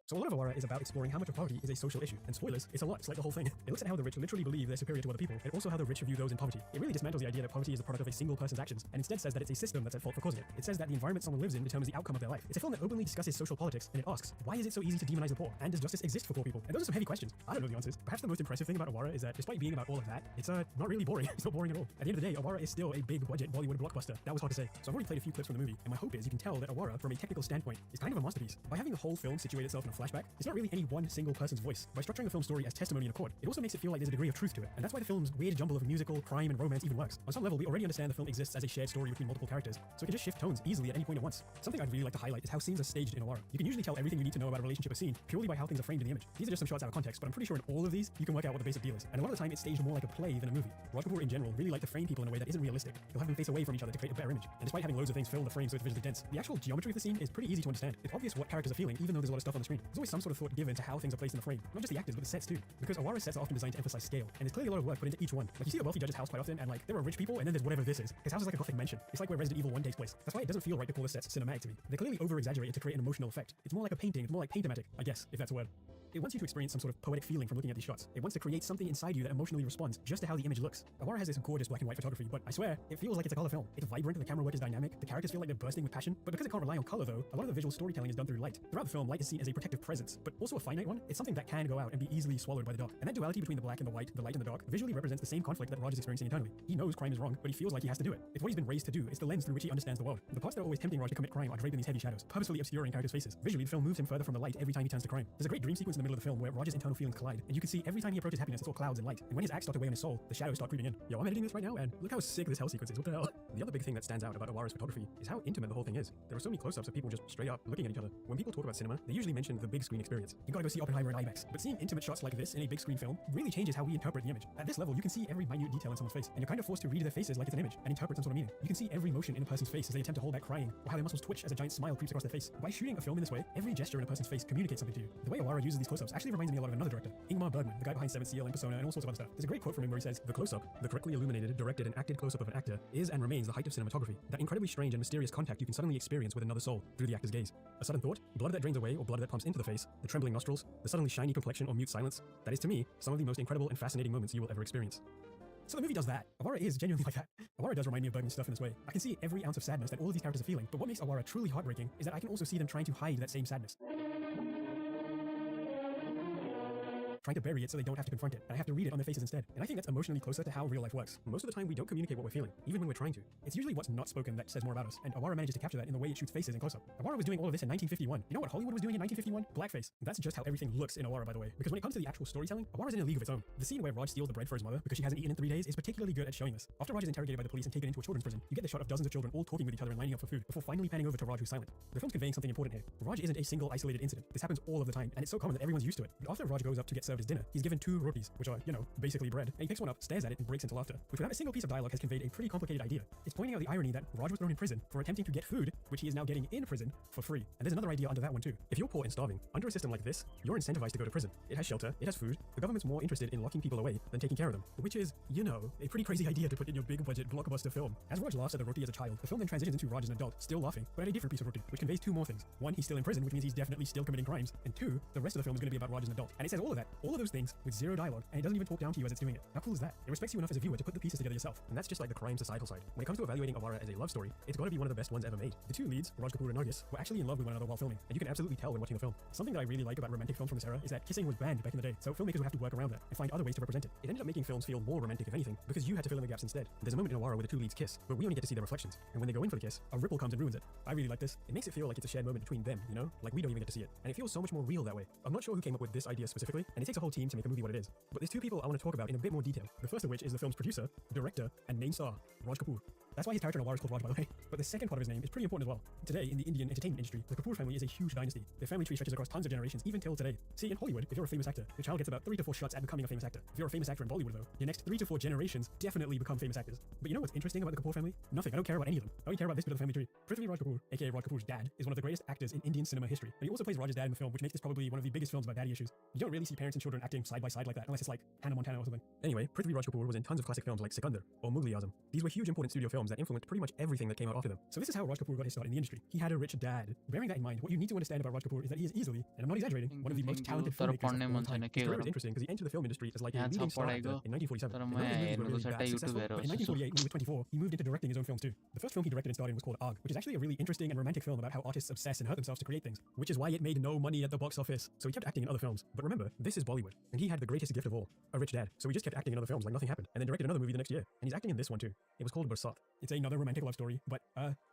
So a lot of Awara is about exploring how much of poverty is a social issue. And spoilers, it's a lot. It's like the whole thing. It looks at how the rich literally believe they're superior to other people, and also how the rich view those in poverty. It really dismantles the idea that poverty is the product of a single person's actions, and instead says that it's a system that's at fault for causing it. It says that the environment someone lives in determines the outcome of their life. It's a film that openly discusses social politics, and it asks, why is it so easy to demonize the poor? And does justice exist for poor people? And those are some heavy questions. I don't know the answers. Perhaps the most impressive thing about Awara is that despite being about all of that, it's not really boring. It's not boring at all. At the end of the day, Awara is still a big budget Bollywood blockbuster. That was hard to say. So I've already played a few clips from the movie, and my hope is you can tell that Awara, from a technical standpoint, is kind of a masterpiece. By having the whole film situate itself in a flashback, it's not really any one single person's voice. By structuring the film story as testimony in a court, it also makes it feel like there's a degree of truth to it. And that's why the film's weird jumble of musical, crime, and romance even works. On some level, we already understand the film exists as a shared story between multiple characters, so it can just shift tones easily at any point at once. Something I'd really like to highlight is how scenes are staged in Awara. You can usually tell everything you need to know about a relationship or scene purely by how things are framed in the image. These are just some shots out of context, but I'm pretty sure in all of these, you can work out what the basic deal is. And a lot of the time, it's staged more like a play than a movie. Raj Kapoor in general really like to frame people in a way that isn't realistic. He'll have them face away from each other to create a better image. And despite having loads of things fill the frame so it's visually dense, the actual geometry of the scene is pretty easy to understand. It's obvious what characters are feeling, even though there's a lot of stuff on the screen. There's always some sort of thought given to how things are placed in the frame. Not just the actors, but the sets too. Because Awara's sets are often designed to emphasize scale, and there's clearly a lot of work put into each one. Like you see a wealthy judge's house quite often, and like there are rich people, and then there's whatever this is. His house is like a gothic mansion. It's like where Resident Evil 1 takes place. That's why it doesn't feel right to call the sets cinematic to me. They're clearly over-exaggerated to create an emotional effect. It's more like a painting, it's more like paintomatic, I guess, if that's a word. It wants you to experience some sort of poetic feeling from looking at these shots. It wants to create something inside you that emotionally responds just to how the image looks. Awara has this gorgeous black and white photography, but I swear, it feels like it's a color film. It's vibrant, the camera work is dynamic, the characters feel like they're bursting with passion, but because it can't rely on color though, a lot of the visual storytelling is done through light. Throughout the film, light is seen as a protective presence, but also a finite one. It's something that can go out and be easily swallowed by the dark. And that duality between the black and the white, the light and the dark, visually represents the same conflict that Raj is experiencing internally. He knows crime is wrong, but he feels like he has to do it. It's what he's been raised to do. It's the lens through which he understands the world. The parts that are always tempting Raj to commit crime are draped in these heavy shadows, purposefully obscuring characters' faces. Visually, the film moves him further from the light every time he turns to crime. There's a great dream sequence in the the middle of the film where Roger's internal feelings collide, and you can see every time he approaches happiness, it's all clouds and light. And when his axe start to weigh on his soul, the shadows start creeping in. Yo, I'm editing this right now, and look how sick this hell sequence is. What the hell? The other big thing that stands out about Awara's photography is how intimate the whole thing is. There are so many close-ups of people just straight up looking at each other. When people talk about cinema, they usually mention the big screen experience. You gotta go see Oppenheimer in IMAX. But seeing intimate shots like this in a big screen film really changes how we interpret the image. At this level, you can see every minute detail in someone's face, and you're kind of forced to read their faces like it's an image and interpret some sort of meaning. You can see every motion in a person's face as they attempt to hold back crying, or how their muscles twitch as a giant smile creeps across their face. By shooting a film in this way, every gesture in a person's face communicates something to you. The way Awara uses these close-ups actually reminds me a lot of another director, Ingmar Bergman, the guy behind Seventh Seal and Persona and all sorts of other stuff. There's a great quote from him where he says, "The close-up, the correctly illuminated, directed, and acted close-up of an actor, is and remains the height of cinematography, that incredibly strange and mysterious contact you can suddenly experience with another soul through the actor's gaze. A sudden thought, blood that drains away or blood that pumps into the face, the trembling nostrils, the suddenly shiny complexion or mute silence, that is to me some of the most incredible and fascinating moments you will ever experience." So the movie does that. Awara is genuinely like that. Awara does remind me of Bergman's stuff in this way. I can see every ounce of sadness that all of these characters are feeling, but what makes Awara truly heartbreaking is that I can also see them trying to hide that same sadness. Trying to bury it so they don't have to confront it, and I have to read it on their faces instead. And I think that's emotionally closer to how real life works. Most of the time we don't communicate what we're feeling, even when we're trying to. It's usually what's not spoken that says more about us, and Awara manages to capture that in the way it shoots faces in close-up. Awara was doing all of this in 1951. You know what Hollywood was doing in 1951? Blackface. That's just how everything looks in Awara, by the way, because when it comes to the actual storytelling, Awara's in a league of its own. The scene where Raj steals the bread for his mother because she hasn't eaten in 3 days is particularly good at showing this. After Raj is interrogated by the police and taken into a children's prison, you get the shot of dozens of children all talking with each other and lining up for food, before finally panning over to Raj, who's silent. The film's conveying something important here. Raj isn't a single isolated incident. This happens all of the time, and it's so common that everyone's used to it. But after Raj goes up to get served his dinner, he's given 2 rotis, which are, basically bread, and he picks one up, stares at it, and breaks into laughter, which without a single piece of dialogue has conveyed a pretty complicated idea. It's pointing out the irony that Raj was thrown in prison for attempting to get food, which he is now getting in prison for free. And there's another idea under that one too. If you're poor and starving, under a system like this, you're incentivized to go to prison. It has shelter, it has food, the government's more interested in locking people away than taking care of them, which is, a pretty crazy idea to put in your big budget blockbuster film. As Raj laughs at the roti as a child, the film then transitions into Raj as an adult, still laughing, but at a different piece of roti, which conveys 2 more things. 1, he's still in prison, which means he's definitely still committing crimes, and 2, the rest of the film is going to be about Raj as an adult. And it says all of those things with 0 dialogue, and it doesn't even talk down to you as it's doing it. How cool is that? It respects you enough as a viewer to put the pieces together yourself. And that's just like the crime societal side. When it comes to evaluating Awara as a love story, it's got to be one of the best ones ever made. The 2 leads, Raj Kapoor and Nargis, were actually in love with one another while filming, and you can absolutely tell when watching the film. Something that I really like about romantic films from this era is that kissing was banned back in the day, so filmmakers would have to work around that and find other ways to represent it. It ended up making films feel more romantic, if anything, because you had to fill in the gaps instead. There's a moment in Awara where the 2 leads kiss, but we only get to see their reflections. And when they go in for the kiss, a ripple comes and ruins it. I really like this. It makes it feel like it's a shared moment between them, Like we don't even get to see it. And it feels so much more real that way. I'm not sure who came up with this idea specifically, and it takes a whole team to make a movie what it is. But there's 2 people I want to talk about in a bit more detail. The first of which is the film's producer, director, and main star, Raj Kapoor. That's why his character in Awara is called Raj, by the way. But the second part of his name is pretty important as well. Today, in the Indian entertainment industry, the Kapoor family is a huge dynasty. Their family tree stretches across tons of generations, even till today. See, in Hollywood, if you're a famous actor, your child gets about 3 to 4 shots at becoming a famous actor. If you're a famous actor in Bollywood, though, your next 3 to 4 generations definitely become famous actors. But you know what's interesting about the Kapoor family? Nothing. I don't care about any of them. I only care about this bit of the family tree. Prithvi Raj Kapoor, aka Raj Kapoor's dad, is one of the greatest actors in Indian cinema history. And he also plays Raj's dad in the film, which makes this probably one of the biggest films about daddy issues. You don't really see parents and children acting side by side like that, unless it's like Hannah Montana or something. Anyway, Prithvi Raj Kapoor was in tons of classic films like Sikandar or Mughal Azam. These were huge important studio films that influenced pretty much everything that came out after them. So this is how Raj Kapoor got his start in the industry. He had a rich dad. Bearing that in mind, what you need to understand about Raj Kapoor is that he is easily, and I'm not exaggerating, one of the most talented filmmakers of all time. His career is interesting because he entered the film industry as like a leading star actor in 1947. And none of his movies were really that successful, but in 1948, when he was 24, he moved into directing his own films too. The first film he directed and starred in was called Aag, which is actually a really interesting and romantic film about how artists obsess and hurt themselves to create things, which is why it made no money at the box office. So he kept acting in other films. But remember, this is Bollywood, and he had the greatest gift of all, a rich dad. So he just kept acting in other films like nothing happened, and then directed another movie the next year. And he's acting in this one too. It was called Barsat. It's another romantic love story, but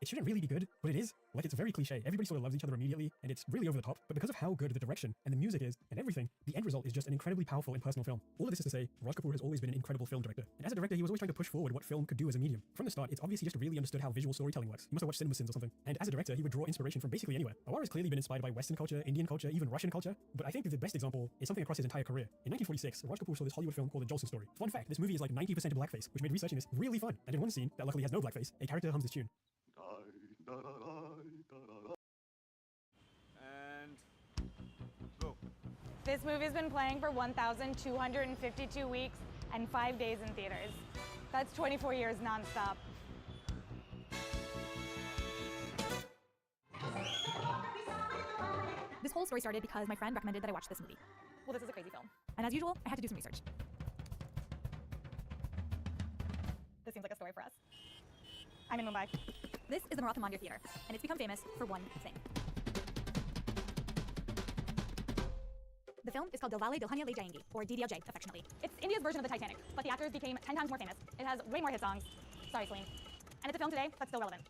it shouldn't really be good, but it is. Like, it's very cliche. Everybody sort of loves each other immediately, and it's really over the top. But because of how good the direction and the music is and everything, the end result is just an incredibly powerful and personal film. All of this is to say, Raj Kapoor has always been an incredible film director. And as a director, he was always trying to push forward what film could do as a medium. From the start, it's obvious he just really understood how visual storytelling works. He must have watched CinemaSins or something. And as a director, he would draw inspiration from basically anywhere. Awara has clearly been inspired by Western culture, Indian culture, even Russian culture. But I think the best example is something across his entire career. In 1946, Raj Kapoor saw this Hollywood film called The Jolson Story. Fun fact, this movie is like 90% blackface, which made researching this really fun. And in one scene that luckily has no blackface, a character hums this tune. And go. This movie's been playing for 1,252 weeks and 5 days in theaters. That's 24 years nonstop. This whole story started because my friend recommended that I watch this movie. Well, this is a crazy film. And as usual, I had to do some research. This seems like a story for us. I'm in Mumbai. This is the Maratha Mandir Theater, and it's become famous for one thing. The film is called Dilwale Dulhania Le Jayenge, or DDLJ affectionately. It's India's version of the Titanic, but the actors became 10 times more famous. It has way more hit songs. Sorry, Celine. And it's a film today that's still relevant.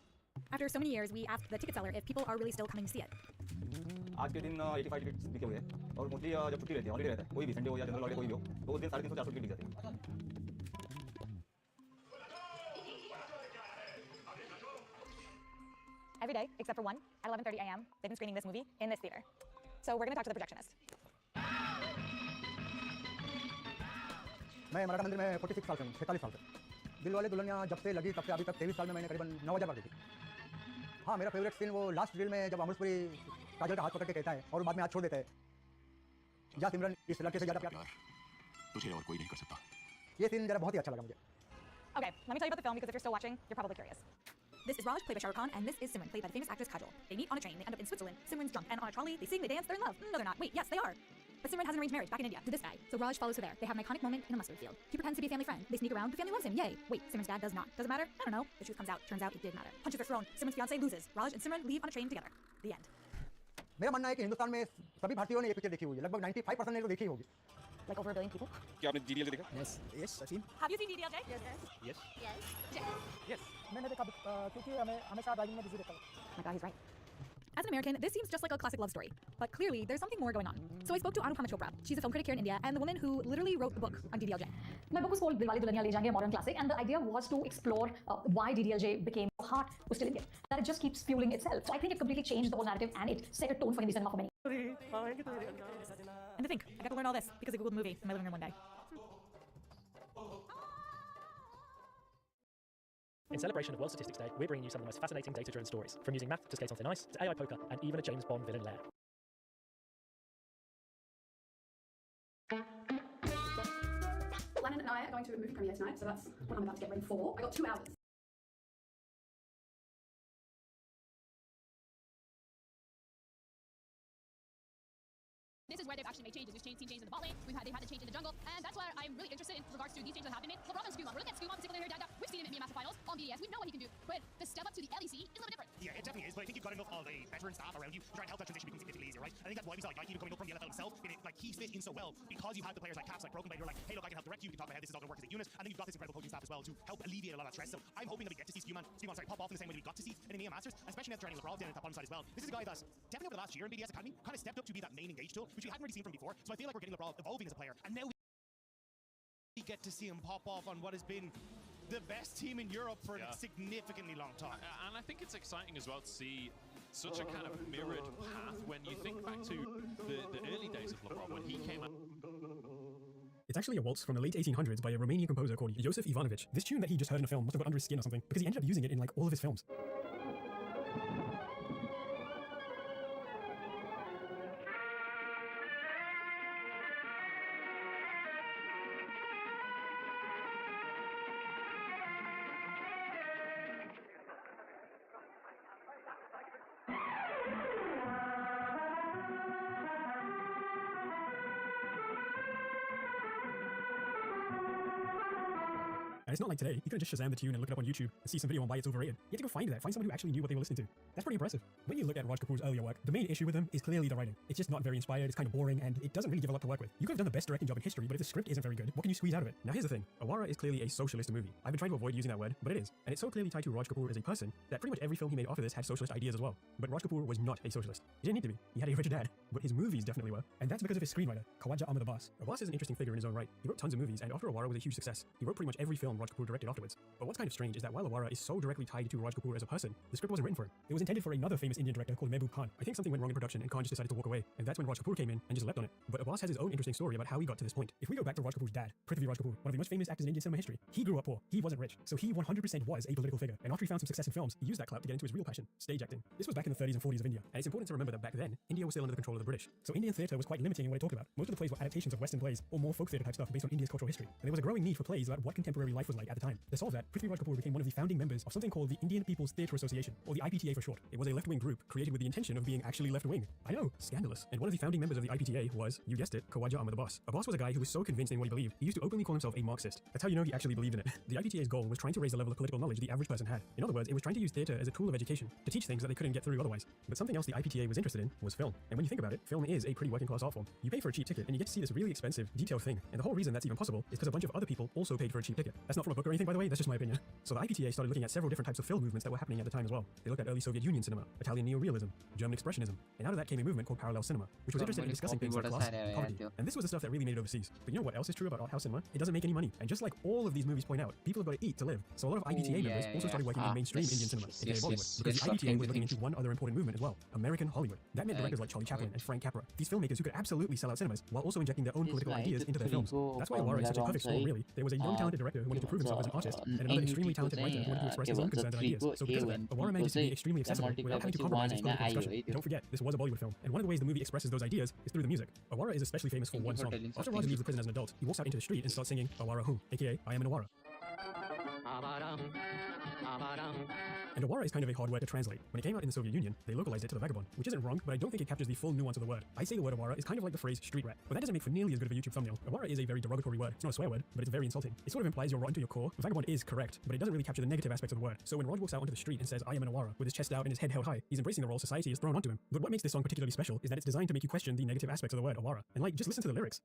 After so many years, we asked the ticket seller if people are really still coming to see it. आज के दिन 85 ticket बिके हुए हैं और mostly जब छुट्टी रहती है हॉलीडे रहता है कोई भी संडे हो या जनरल हॉलीडे कोई भी हो तो उस दिन 350-400 टिकट बिक जाते हैं. Every day, except for one, at 11:30 a.m., they've been screening this movie in this theater. So we're going to talk to the projectionist. मैं मराठा मंदिर में 46 साल से हूँ, 46 साल से. दिल वाले दुल्हनिया जब से लगी तब से अभी तक 23 साल में मैंने करीबन 9000 बार देखी. हाँ, मेरा फेवरेट सीन वो लास्ट रील में जब अमृतपुरी काजल का हाथ पकड़ के कहता है और बाद में हाथ छोड़ देता है, जा सिमरन इस लड़के से ज़्यादा प्यार तुझे और कोई नहीं कर सकता. ये सीन जरा बहुत ही अच्छा लगा मुझे. Okay, let me tell you about the film because if you're still watching, you're probably curious. This is Raj, played by Shah Rukh Khan, and this is Simran, played by the famous actress Kajol. They meet on a train, they end up in Switzerland. Simran's drunk, and on a trolley, they sing, they dance, they're in love. No, they're not. Wait, yes, they are. But Simran has an arranged marriage back in India to this guy. So Raj follows her there. They have an iconic moment in a mustard field. He pretends to be a family friend. They sneak around. The family loves him. Yay. Wait, Simran's dad does not. Does it matter? I don't know. The truth comes out. Turns out it did matter. Punches are thrown. Simran's fiancé loses. Raj and Simran leave on a train together. The end. मेरा मानना है कि हिंदुस्तान में सभी भारतीयों ने ये picture देखी हुई है. लगभग 95% ने तो देखी होगी. Like over a billion people? क्या आपने DDLJ देखा? Yes, yes, I've seen. Have you seen DDLJ? Yes, sir. Yes. Yes. Yes. मैंने देखा क्योंकि हमें हमेशा ड्राइविंग में बिजी रहता हूँ. My God, he's right. As an American, this seems just like a classic love story. But clearly, there's something more going on. So I spoke to Anupama Chopra. She's a film critic here in India and the woman who literally wrote the book on DDLJ. My book was called Dilwale Dulhaniya Le Jayenge, a modern classic, and the idea was to explore why DDLJ became so hot was still Indian. That it just keeps fueling itself. So I think it completely changed the whole narrative and it set a tone for Hindi cinema for many. And to think, I got to learn all this because I googled the movie in my living room one day. In celebration of World Statistics Day, we're bringing you some of the most fascinating data-driven stories, from using math to skate on thin ice, to AI poker, and even a James Bond villain lair. Lennon and I are going to a movie premiere tonight, so that's what I'm about to get ready for. I got 2 hours. This is where they've actually made changes. We've seen changes in the bot lane. They've had the change in the jungle, and that's why I'm really interested in regards to these changes that have been made. LeBron and Skuma. We're looking at Skuma, the single player data. We've seen him in Master Finals on BDS. We know what he can do, but the step up to the LEC is a little bit different. Yeah, it definitely is, but I think you've got enough of a veteran staff around you to try and help that transition become significantly easier, right? I think that's why we saw like Nike even coming up from the LFL himself. Like he fit in so well because you had the players like Caps, like Broken Blade, who are like, hey, look, I can help direct you. We can talk about how this is all going to work as a unit, and then you've got this incredible coaching staff as well to help alleviate a lot of that stress. So I'm hoping that we get to see Skuma pop off in the same way we got to see in EMEA Masters, especially now joining LeBron down in the top bottom side as well. This is a guy that's definitely over the last year in BDS Academy kind of stepped up to be that main engage tool, which we hadn't really seen from before. So I feel like we're getting LeBron evolving as a player, and now we get to see him pop off on what has been the best team in Europe for a significantly long time. And I think it's exciting as well to see such a kind of mirrored path when you think back to the early days of LeBron when he came out. It's actually a waltz from the late 1800s by a Romanian composer called Joseph Ivanovic. This tune that he just heard in a film must have got under his skin or something, because he ended up using it in like all of his films. And it's not like today. You could just Shazam the tune and look it up on YouTube and see some video on why it's overrated. You have to go find that. Find someone who actually knew what they were listening to. That's pretty impressive. When you look at Raj Kapoor's earlier work, the main issue with him is clearly the writing. It's just not very inspired, it's kind of boring, and it doesn't really give a lot to work with. You could have done the best directing job in history, but if the script isn't very good, what can you squeeze out of it? Now here's the thing. Awara is clearly a socialist movie. I've been trying to avoid using that word, but it is. And it's so clearly tied to Raj Kapoor as a person that pretty much every film he made after this had socialist ideas as well. But Raj Kapoor was not a socialist. He didn't need to be. He had a rich dad. But his movies definitely were. And that's because of his screenwriter, Khawaja Ahmad Abbas. Abbas is an interesting figure in his own right. He wrote tons of movies, and after Awara was a huge success, he wrote pretty much every film Raj Kapoor directed afterwards. But what's kind of strange is that while Awara is so directly tied to Raj Kapoor as a person, the script wasn't written for him. It was intended for another famous Indian director called Mehboob Khan. I think something went wrong in production and Khan just decided to walk away, and that's when Raj Kapoor came in and just leapt on it. But Abbas has his own interesting story about how he got to this point. If we go back to Raj Kapoor's dad, Prithvi Raj Kapoor, one of the most famous actors in Indian cinema history, he grew up poor. He wasn't rich, so he 100% was a political figure. And after he found some success in films, he used that clout to get into his real passion, stage acting. This was back in the 30s and 40s of India, and it's important to remember that back then, India was still under the control of the British. So Indian theatre was quite limiting in what it talked about. Most of the plays were adaptations of Western plays, or more folk theatre type stuff based on India's cultural history. And there was a growing need for plays about what contemporary life was like at the time. To solve that, Prithvi Raj Kapoor became one of the founding members of something called the Indian People's Theatre Association, or the IPTA for short. It was a left-wing group created with the intention of being actually left-wing. I know, scandalous. And one of the founding members of the IPTA was, you guessed it, Khawaja Ahmad Abbas. Abbas was a guy who was so convinced in what he believed, he used to openly call himself a Marxist. That's how you know he actually believed in it. The IPTA's goal was trying to raise the level of political knowledge the average person had. In other words, it was trying to use theatre as a tool of education, to teach things that they couldn't get through otherwise. But something else the IPTA was interested in was film. And when you think about it, film is a pretty working-class art form. You pay for a cheap ticket, and you get to see this really expensive, detailed thing. And the whole reason that's even possible is because a bunch of other people also paid for a cheap ticket. That's not from a book or anything, by the way, that's just my opinion. So the IPTA started looking at several different types of film movements that were happening at the time as well. They looked at early Soviet Union cinema, Italian Italian neorealism, German expressionism, and out of that came a movement called parallel cinema, which was interested in discussing things like class and poverty. And this was the stuff that really made it overseas. But you know what else is true about art house cinema? It doesn't make any money. And just like all of these movies point out, people have got to eat to live. So a lot of IBTA members also started working in mainstream Indian cinema, aka Bollywood, because the IBTA was looking into one other important movement as well, American Hollywood. That meant directors like Charlie Chaplin and Frank Capra, these filmmakers who could absolutely sell out cinemas while also injecting their own political ideas into their films. That's why Awara is such a perfect story, really. There was a young talented director who wanted to prove himself as an artist, and another extremely talented writer who wanted to express his own concerns and ideas. So because of that, Awara managed to be extremely accessible without having to compromise its political discussion. And don't forget, this was a Bollywood film, and one of the ways the movie expresses those ideas is through the music. Awara is especially famous for one song. After Raj leaves the prison as an adult, he walks out into the street and starts singing Awara Hum, aka I am an Awara. And Awara is kind of a hard word to translate. When it came out in the Soviet Union, they localized it to the vagabond, which isn't wrong, but I don't think it captures the full nuance of the word. I say the word Awara is kind of like the phrase street rat, but that doesn't make for nearly as good of a YouTube thumbnail. Awara is a very derogatory word. It's not a swear word, but it's very insulting. It sort of implies you're rotten to your core. Vagabond is correct, but it doesn't really capture the negative aspects of the word. So when Raj walks out onto the street and says, I am an Awara, with his chest out and his head held high, he's embracing the role society has thrown onto him. But what makes this song particularly special is that it's designed to make you question the negative aspects of the word Awara. And like, just listen to the lyrics.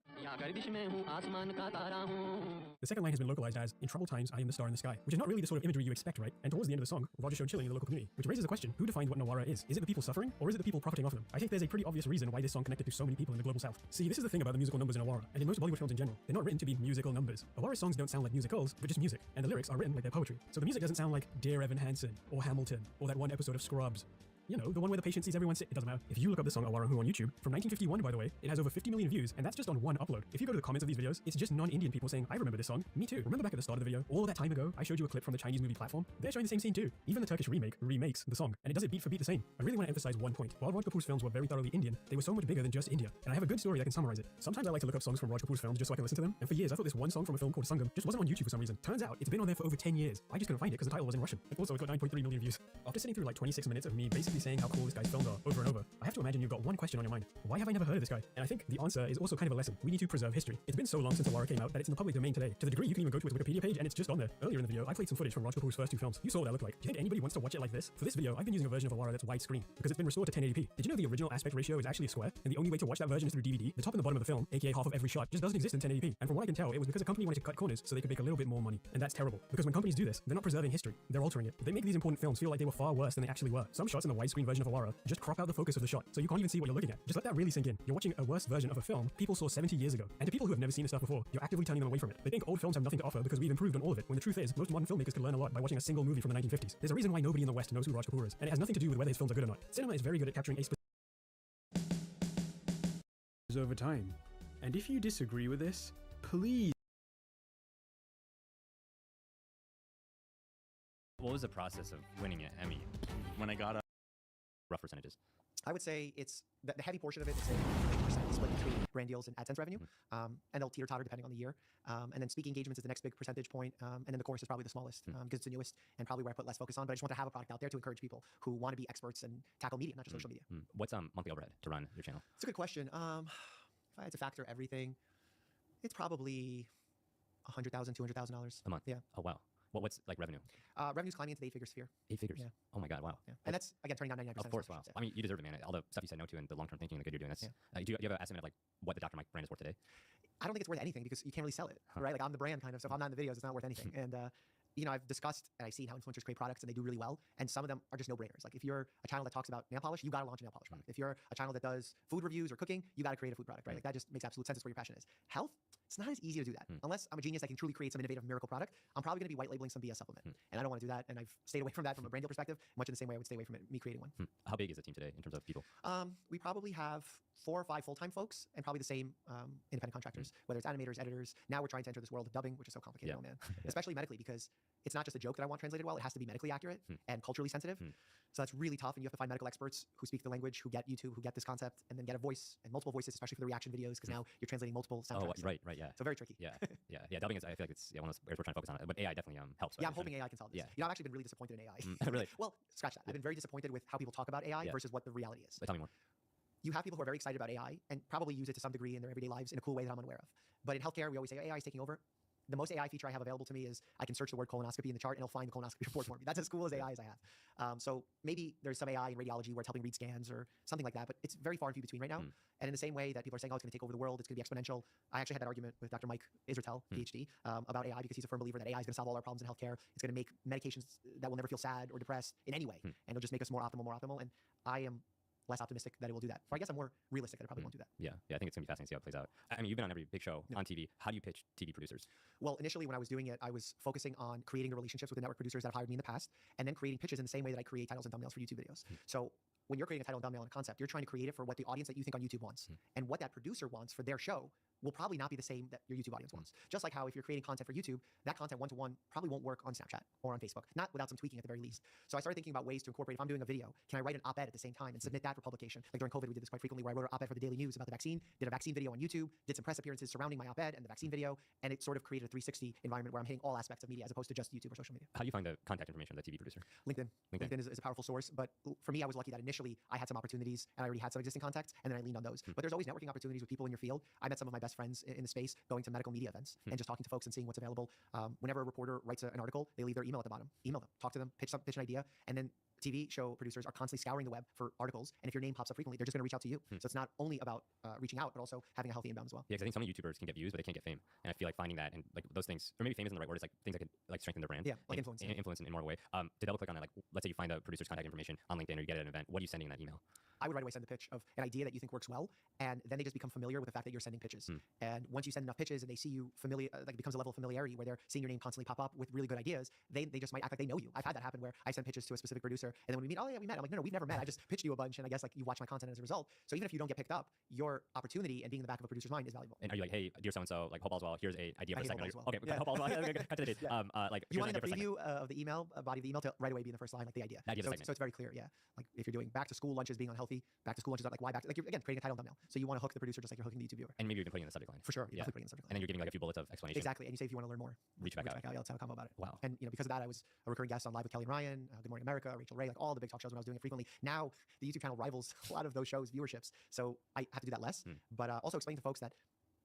The second line has been localized as, in troubled times, I am the star in the sky, which is not really the sort of imagery you expect, right? And towards the end of the song, Raj is shown chilling in the local community, which raises the question, who defined what an Awara is? Is it the people suffering, or is it the people profiting off of them? I think there's a pretty obvious reason why this song connected to so many people in the global south. See, this is the thing about the musical numbers in Awara, and in most Bollywood films in general. They're not written to be musical numbers. Awara songs don't sound like musicals, but just music, and the lyrics are written like they're poetry. So the music doesn't sound like Dear Evan Hansen, or Hamilton, or that one episode of Scrubs. You know, the one where the patient sees everyone sit. It doesn't matter. If you look up the song Awara Who on YouTube, from 1951 by the way, it has over 50 million views, and that's just on one upload. If you go to the comments of these videos, it's just non-Indian people saying, I remember this song. Me too. Remember back at the start of the video, all that time ago, I showed you a clip from the Chinese movie Platform? They're showing the same scene too. Even the Turkish remake remakes the song, and it does it beat for beat the same. I really want to emphasize one point. While Raj Kapoor's films were very thoroughly Indian, they were so much bigger than just India, and I have a good story that can summarize it. Sometimes I like to look up songs from Raj Kapoor's films just so I can listen to them, and for years I thought this one song from a film called Sangam just wasn't on YouTube for some reason. Turns out, it's been on there for over 10 years. I just couldn't find it because the title was in Russian. And also, it got 9.3 million views. After sitting through like 26 minutes of me basically saying how cool this guy's films are over and over, I have to imagine you've got one question on your mind. Why have I never heard of this guy? And I think the answer is also kind of a lesson. We need to preserve history. It's been so long since Awara came out that it's in the public domain today. To the degree you can even go to his Wikipedia page and it's just on there. Earlier in the video, I played some footage from Raj Kapoor's first two films. You saw what that looked like. Do you think anybody wants to watch it like this? For this video, I've been using a version of Awara that's widescreen because it's been restored to 1080p. Did you know the original aspect ratio is actually a square? And the only way to watch that version is through DVD? The top and the bottom of the film, aka half of every shot, just doesn't exist in 1080p. And from what I can tell, it was because a company wanted to cut corners so they could make a little bit more money. And that's terrible. Because when companies do this, they're not preserving history. They're altering it. They make these important films feel like they were far worse than they actually were. Some shots in the widescreen version of Awara just crop out the focus of the shot, so you can't even see what you're looking at. Just let that really sink in. You're watching a worse version of a film people saw 70 years ago. And to people who have never seen this stuff before, you're actively turning them away from it. They think old films have nothing to offer because we've improved on all of it, when the truth is, most modern filmmakers could learn a lot by watching a single movie from the 1950s. There's a reason why nobody in the West knows who Raj Kapoor is, and it has nothing to do with whether his films are good or not. Cinema is very good at capturing a specific over time. And if you disagree with this, please. What was the process of winning an Emmy? When I got rough percentages. I would say it's the heavy portion of it is say 50% split between brand deals and AdSense revenue, and they'll teeter-totter depending on the year. And then speaking engagements is the next big percentage point, and then the course is probably the smallest because it's the newest and probably where I put less focus on. But I just want to have a product out there to encourage people who want to be experts and tackle media, not just social media. What's monthly overhead to run your channel? It's a good question. If I had to factor everything, it's probably $100,000, $200,000 a month. Yeah. Oh wow. What's like revenue? Revenue's climbing into the 8-figure sphere. 8 figures. Yeah. Oh my God! Wow. Yeah. And that's again turning down 99%. Of course. Wow. I mean, you deserve it, man. All the stuff you said no to and the long-term thinking, the good you're doing. That's. Do you have an estimate of like what the Dr. Mike brand is worth today? I don't think it's worth anything because you can't really sell it, right? Like I'm the brand kind of, so if I'm not in the videos, it's not worth anything. And you know, I've discussed and I've seen how influencers create products and they do really well, and some of them are just no-brainers. Like if you're a channel that talks about nail polish, you got to launch a nail polish product. If you're a channel that does food reviews or cooking, you got to create a food product, right? Like that just makes absolute sense. It's where your passion is. Health, it's not as easy to do that. Unless I'm a genius, I can truly create some innovative miracle product. I'm probably going to be white labeling some BS supplement, and I don't want to do that. And I've stayed away from that from a brand deal perspective, much in the same way I would stay away from it, me creating one. How big is the team today in terms of people? We probably have 4 or 5 full-time folks and probably the same independent contractors, whether it's animators, editors. Now we're trying to enter this world of dubbing, which is so complicated, oh man. Especially medically, because it's not just a joke that I want translated well, it has to be medically accurate and culturally sensitive. So that's really tough, and you have to find medical experts who speak the language, who get YouTube, who get this concept, and then get a voice and multiple voices, especially for the reaction videos, because now you're translating multiple soundtracks. Oh, right, yeah. So very tricky. Yeah. Dubbing is, I feel like it's one of those areas we're trying to focus on, but AI definitely helps. Yeah, I'm hoping AI can solve this. You know, I've actually been really disappointed in AI. Really? Well, scratch that. I've been very disappointed with how people talk about AI versus what the reality is. Tell me more. You have people who are very excited about AI and probably use it to some degree in their everyday lives in a cool way that I'm unaware of. But in healthcare, we always say AI is taking over. The most AI feature I have available to me is I can search the word colonoscopy in the chart and it'll find the colonoscopy report for me. That's as cool as AI as I have. So maybe there's some AI in radiology where it's helping read scans or something like that, but it's very far and few between right now. And in the same way that people are saying, oh, it's going to take over the world, it's going to be exponential. I actually had that argument with Dr. Mike Israel, PhD, about AI because he's a firm believer that AI is going to solve all our problems in healthcare. It's going to make medications that will never feel sad or depressed in any way. And it'll just make us more optimal. And I am less optimistic that it will do that. Or I guess I'm more realistic that it probably won't do that. Yeah, I think it's gonna be fascinating to see how it plays out. I mean, you've been on every big show on TV. How do you pitch TV producers? Well, initially when I was doing it, I was focusing on creating the relationships with the network producers that have hired me in the past, and then creating pitches in the same way that I create titles and thumbnails for YouTube videos. So when you're creating a title and thumbnail and a concept, you're trying to create it for what the audience that you think on YouTube wants. And what that producer wants for their show will probably not be the same that your YouTube audience wants. Just like how if you're creating content for YouTube, that content one-to-one probably won't work on Snapchat or on Facebook, not without some tweaking at the very least. So I started thinking about ways to incorporate, if I'm doing a video, can I write an op-ed at the same time and submit that for publication? Like during COVID, we did this quite frequently where I wrote an op-ed for the Daily News about the vaccine, did a vaccine video on YouTube, did some press appearances surrounding my op-ed and the vaccine video, and it sort of created a 360 environment where I'm hitting all aspects of media as opposed to just YouTube or social media. How do you find the contact information of the TV producer? LinkedIn is a powerful source, but for me, I was lucky that initially I had some opportunities and I already had some existing contacts, and then I leaned on those. But there's always networking opportunities with people in your field. I met some of my best friends in the space going to medical media events and just talking to folks and seeing what's available. Whenever a reporter writes an article, they leave their email at the bottom. Email them, talk to them, pitch an idea, and then TV show producers are constantly scouring the web for articles, and if your name pops up frequently, they're just going to reach out to you. So it's not only about reaching out, but also having a healthy inbound as well. Yeah, because I think so many YouTubers can get views, but they can't get fame. And I feel like finding that and like those things, or maybe fame isn't the right word, it's like things that can like strengthen their brand. Yeah, like and, influence. And influence in more of a way. To double click on that, like let's say you find a producer's contact information on LinkedIn or you get at an event, what are you sending in that email? I would right away send the pitch of an idea that you think works well, and then they just become familiar with the fact that you're sending pitches. And once you send enough pitches and they see you familiar, like it becomes a level of familiarity where they're seeing your name constantly pop up with really good ideas, they just might act like they know you. I've had that happen where I send pitches to a specific producer, and then when we meet, oh yeah, we met. I'm like, no, we've never met. I just pitched you a bunch, and I guess like you watch my content as a result. So even if you don't get picked up, your opportunity and being in the back of a producer's mind is valuable. And are you like, hey, dear so-and-so, like hope all's well, here's a idea for a segment. Well. Okay, Yeah. hope all's well. Cut to the chase. Like you want in the preview of the email, body of the email, to right away be in the first line, like the idea. So it's very clear, yeah. Like if you're doing back to school lunches being unhealthy, back to school lunches are like why back to, like you're again creating a title and thumbnail. So you want to hook the producer just like you're hooking the YouTube viewer. And maybe even putting in the subject line. For sure, yeah. Putting in the subject line. And then you're giving like a few bullets of explanation. Exactly, and you say if you want to learn more, reach back out. Yeah, let's have a combo about it. Wow. And because of that, I was a recurring guest on Live with Kelly and Ryan, Good Morning America, Rachel Ray, like all the big talk shows when I was doing it frequently. Now the YouTube channel rivals a lot of those shows' viewerships, so I have to do that less. But also explain to folks that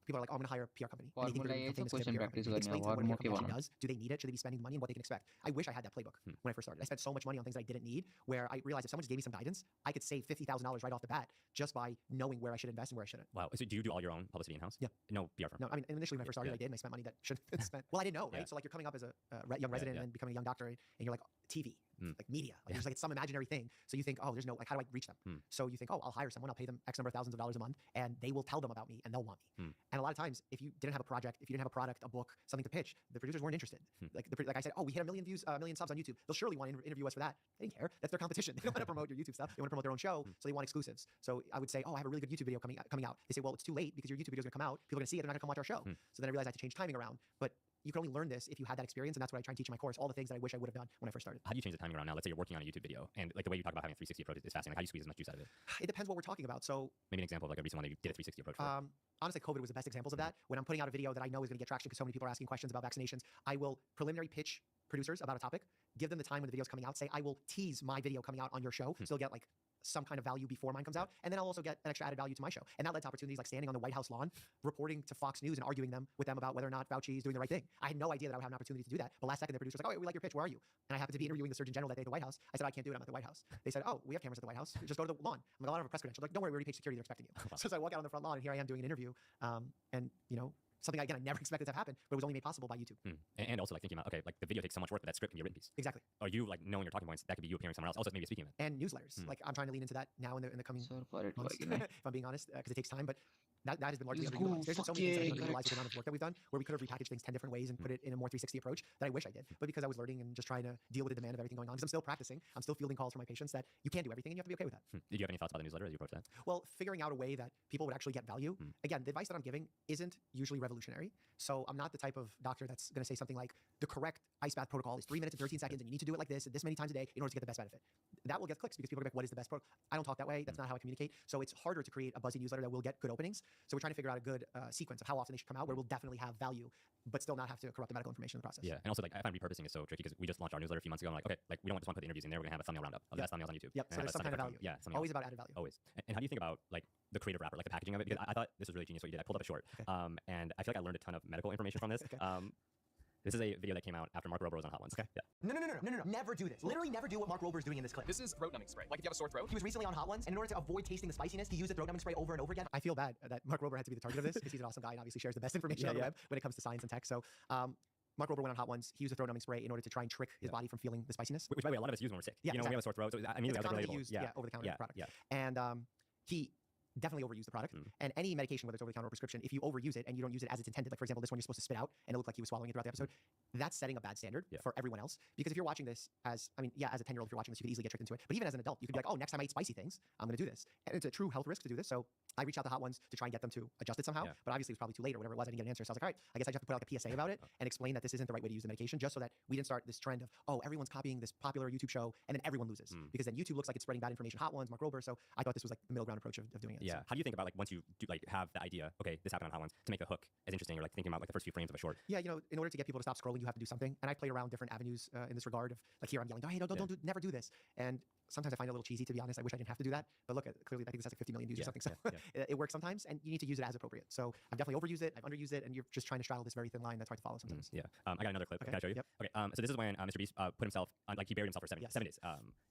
people are like, oh, I'm going to hire a PR company. And they think they're going to become famous because they have a PR company. Explain to them what a PR company actually does. Do they need it? Should they be spending the money and what they can expect? I wish I had that playbook when I first started. I spent so much money on things that I didn't need, where I realized if someone just gave me some guidance, I could save $50,000 right off the bat just by knowing where I should invest and where I shouldn't. Wow. So do you do all your own publicity in-house? Yeah. No PR firm? No, I mean, initially when I first started, I did, and I spent money that shouldn't have been spent. Well, I didn't know, right? So like you're coming up as a young resident and becoming a young doctor, and you're like, TV. Like media, like there's like it's some imaginary thing. So you think, oh, there's no, like, how do I reach them? So you think, oh, I'll hire someone, I'll pay them X number of thousands of dollars a month, and they will tell them about me, and they'll want me. And a lot of times, if you didn't have a project, if you didn't have a product, a book, something to pitch, the producers weren't interested. Like I said, oh, we hit 1 million views, 1 million subs on YouTube. They'll surely want to interview us for that. They didn't care. That's their competition. They don't want to promote your YouTube stuff. They want to promote their own show, so they want exclusives. So I would say, oh, I have a really good YouTube video coming out. They say, well, it's too late because your YouTube video is going to come out. People are going to see it. They're not going to come watch our show. So then I realized I had to change timing around. But you can only learn this if you had that experience, and that's what I try and teach in my course. All the things that I wish I would have done when I first started. How do you change the timing around now? Let's say you're working on a YouTube video, and like the way you talk about having a 360 approach is fascinating. How do you squeeze as much juice out of it? It depends what we're talking about. So maybe an example of like a recent one that you did a 360 approach for. Honestly, COVID was the best examples of that. When I'm putting out a video that I know is going to get traction because so many people are asking questions about vaccinations, I will preliminary pitch producers about a topic, give them the time when the video's coming out, say I will tease my video coming out on your show, so they'll get like some kind of value before mine comes out, and then I'll also get an extra added value to my show. And that led to opportunities like standing on the White House lawn, reporting to Fox News and arguing with them about whether or not Fauci is doing the right thing. I had no idea that I would have an opportunity to do that, but last second the producer was like, oh, we like your pitch, where are you? And I happened to be interviewing the Surgeon General that day at the White House. I said, I can't do it, I'm at the White House. They said, oh, we have cameras at the White House, just go to the lawn. I'm like, I don't have a press credential. They're like, don't worry, we already paid security, they're expecting you. So I walk out on the front lawn, and here I am doing an interview, and you know, something again I never expected to have happen, but it was only made possible by YouTube. And also like thinking about, okay, like the video takes so much work, but that script can be a written piece. Exactly. Or you like knowing your talking points, that could be you appearing somewhere else. Also maybe a speaking event. And newsletters. Like I'm trying to lean into that now in the coming months, if I'm being honest, because it takes time, but that has been largely underutilized. There's just so many things that have been utilized with the amount of work that we've done, where we could have repackaged things 10 different ways and put it in a more 360 approach that I wish I did. But because I was learning and just trying to deal with the demand of everything going on, because I'm still practicing, I'm still fielding calls from my patients that you can't do everything and you have to be okay with that. Did you have any thoughts about the newsletter as you approach that? Well, figuring out a way that people would actually get value. Again, the advice that I'm giving isn't usually revolutionary. So I'm not the type of doctor that's going to say something like the correct ice bath protocol is 3 minutes and 13 seconds and you need to do it like this many times a day in order to get the best benefit. That will get clicks because people are like, what is the best protocol? I don't talk that way. That's not how I communicate. So it's harder to create a buzzy newsletter that will get good openings. So we're trying to figure out a good sequence of how often they should come out where we'll definitely have value, but still not have to corrupt the medical information in the process. Yeah, and also like I find repurposing is so tricky because we just launched our newsletter a few months ago. I'm like, okay, like we don't just want to put the interviews in there. We're gonna have a thumbnail roundup of the best thumbnails on YouTube. Yep. So there's some kind of value. Yeah. Always about added value. Always. And how do you think about like the creative wrapper, like the packaging of it? Because I thought this was really genius what you did. I pulled up a short, and I feel like I learned a ton of medical information from this. This is a video that came out after Mark Rober was on Hot Ones. Okay. Yeah. No. Never do this. Literally never do what Mark Rober is doing in this clip. This is throat numbing spray. Like if you have a sore throat. He was recently on Hot Ones, and in order to avoid tasting the spiciness, he used the throat numbing spray over and over again. I feel bad that Mark Rober had to be the target of this because he's an awesome guy and obviously shares the best information on the web when it comes to science and tech. So Mark Rober went on Hot Ones. He used a throat numbing spray in order to try and trick his body from feeling the spiciness. Which, by the way, a lot of us use when we're sick. Yeah, you know, when we have a sore throat. So I mean, it's a that was commonly relatable. used, over-the-counter product. Yeah. And he definitely overused the product. And any medication, whether it's over-the-counter or prescription, if you overuse it and you don't use it as it's intended, like for example, this one you're supposed to spit out and it looked like he was swallowing it throughout the episode, that's setting a bad standard for everyone else. Because if you're watching this as a 10-year-old, if you're watching this, you could easily get tricked into it. But even as an adult, you could be like, oh, next time I eat spicy things, I'm going to do this. And it's a true health risk to do this. So I reached out to Hot Ones to try and get them to adjust it somehow. But obviously it was probably too late or whatever it was. I didn't get an answer. So I was like, all right, I guess I just have to put out like a PSA about it and explain that this isn't the right way to use the medication, just so that we didn't start this trend of, oh, everyone's copying this popular YouTube show and then everyone loses. Because then YouTube looks like it's spreading bad information. Hot Ones, Mark Rober. So I thought this was like the middle ground approach of doing it. Yeah. So. How do you think about like once you do like have the idea, okay, this happened on Hot Ones, to make the hook as interesting, or like thinking about like the first few frames of a short? Yeah, you know, in order to get people to stop scrolling, you have to do something. And I played around different avenues in this regard of like here I'm yelling, hey, never do this. And sometimes I find it a little cheesy, to be honest. I wish I didn't have to do that. But look, clearly I think this has like 50 million views or something. So it works sometimes, and you need to use it as appropriate. So I've definitely overused it, I've underused it, and you're just trying to straddle this very thin line that's hard to follow sometimes. I got another clip. Can I show you? Yep. Okay. So this is when Mr. Beast put himself on, like he buried himself for 7 days.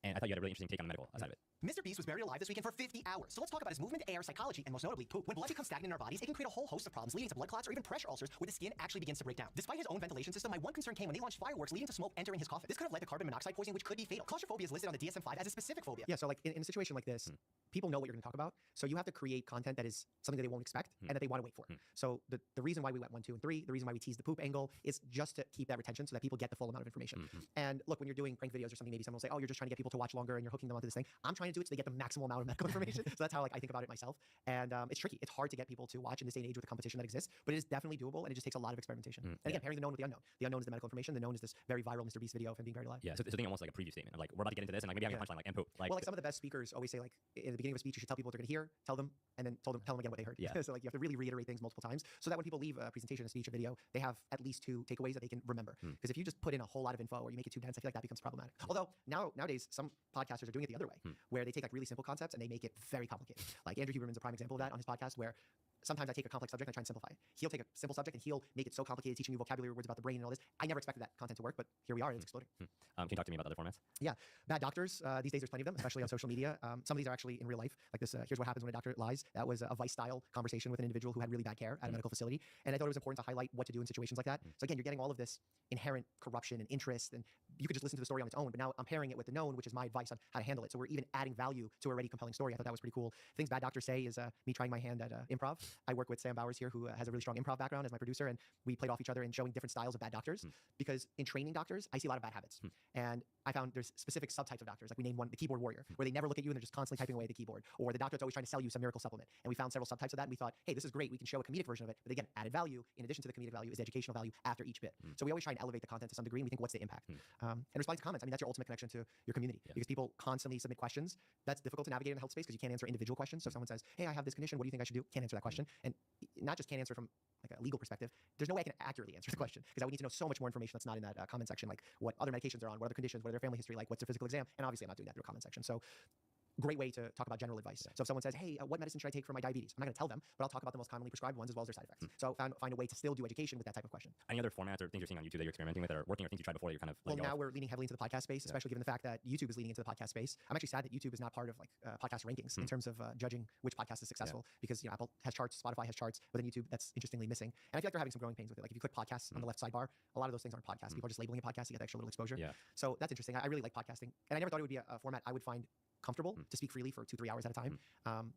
And I thought you had a really interesting take on the medical side of it. Mr. Beast was buried alive this weekend for 50 hours. So let's talk about his movement, air, psychology, and most notably poop. When blood becomes stagnant in our bodies, it can create a whole host of problems, leading to blood clots or even pressure ulcers, where the skin actually begins to break down. Despite his own ventilation system, my one concern came when they launched fireworks, leading to smoke entering his coffin. This could have led to carbon monoxide poisoning, which could be fatal. Claustrophobia is listed on the DSM-5 as a specific phobia. Yeah, so like in a situation like this, people know what you're going to talk about, so you have to create content that is something that they won't expect and that they want to wait for. So the reason why we went 1, 2, and 3, the reason why we teased the poop angle is just to keep that retention so that people get the full amount of information. And look, when you're doing prank videos or something, maybe someone will say, oh, you're just trying to get people to watch longer and you're hooking them onto this thing. I'm trying to do it so they get the maximal amount of medical information. So that's how like I think about it myself. And it's tricky. It's hard to get people to watch in this day and age with the competition that exists, but it is definitely doable, and it just takes a lot of experimentation. And again, pairing the known with the unknown. The unknown is the medical information. The known is this very viral Mr. Beast video of him being buried alive. Yeah, so it's almost like a preview statement of like, we're about to get into this, and like maybe having a punchline like, and poop. Like, well, like some of the best speakers always say, like in the beginning of a speech, you should tell people what they're going to hear, tell them, and then tell them again what they heard. So like you have to really reiterate things multiple times so that when people leave a presentation, a speech, a video, they have at least 2 takeaways that they can remember. Because if you just put in a whole lot of info or you make it too dense, I feel like that becomes problematic. Although nowadays some podcasters are doing it the other way, where they take like really simple concepts and they make it very complicated. Like Andrew Huberman's a prime example of that on his podcast, where sometimes I take a complex subject and I try and simplify it. He'll take a simple subject and he'll make it so complicated, teaching you vocabulary words about the brain and all this. I never expected that content to work, but here we are, and it's exploding. Can you talk to me about other formats? Yeah, bad doctors. These days there's plenty of them, especially on social media. Some of these are actually in real life. Like this, here's what happens when a doctor lies. That was a Vice-style conversation with an individual who had really bad care at a medical facility. And I thought it was important to highlight what to do in situations like that. So again, you're getting all of this inherent corruption and interest, and you could just listen to the story on its own, but now I'm pairing it with the known, which is my advice on how to handle it. So we're even adding value to a already compelling story. I thought that was pretty cool. Things bad doctors say is me trying my hand at improv. I work with Sam Bowers here, who has a really strong improv background as my producer, and we played off each other in showing different styles of bad doctors, because in training doctors, I see a lot of bad habits. And I found there's specific subtypes of doctors. Like we named one the keyboard warrior, where they never look at you and they're just constantly typing away at the keyboard. Or the doctor that's always trying to sell you some miracle supplement. And we found several subtypes of that, and we thought, hey, this is great. We can show a comedic version of it. But again, added value, in addition to the comedic value, is the educational value after each bit. So we always try and elevate the content to some degree, and we think, what's the impact? And responding to comments, I mean, that's your ultimate connection to your community. Because people constantly submit questions. That's difficult to navigate in the health space because you can't answer individual questions. So if someone says, hey, I have this condition, what do you think I should do? Can't answer that question. And not just can't answer from like a legal perspective, there's no way I can accurately answer the question, because I would need to know so much more information that's not in that comment section, like what other medications are on, what other conditions, what are their family history like, what's their physical exam, and obviously I'm not doing that through a comment section. So great way to talk about general advice. So if someone says, hey, what medicine should I take for my diabetes? I'm not going to tell them, but I'll talk about the most commonly prescribed ones as well as their side effects. So find a way to still do education with that type of question. Any other formats or things you're seeing on YouTube that you're experimenting with that are working, or things you tried before that you're kind of well, now we're leaning heavily into the podcast space, especially given the fact that YouTube is leaning into the podcast space. I'm actually sad that YouTube is not part of like podcast rankings in terms of judging which podcast is successful, because Apple has charts, Spotify has charts, but then YouTube, that's interestingly missing. And I feel like they're having some growing pains with it. Like if you click podcasts on the left sidebar, a lot of those things aren't podcasts. People are just labeling it podcasts to get extra little exposure. So that's interesting. I really like podcasting, and I never thought it would be a format I would find comfortable to speak freely for 2-3 hours at a time,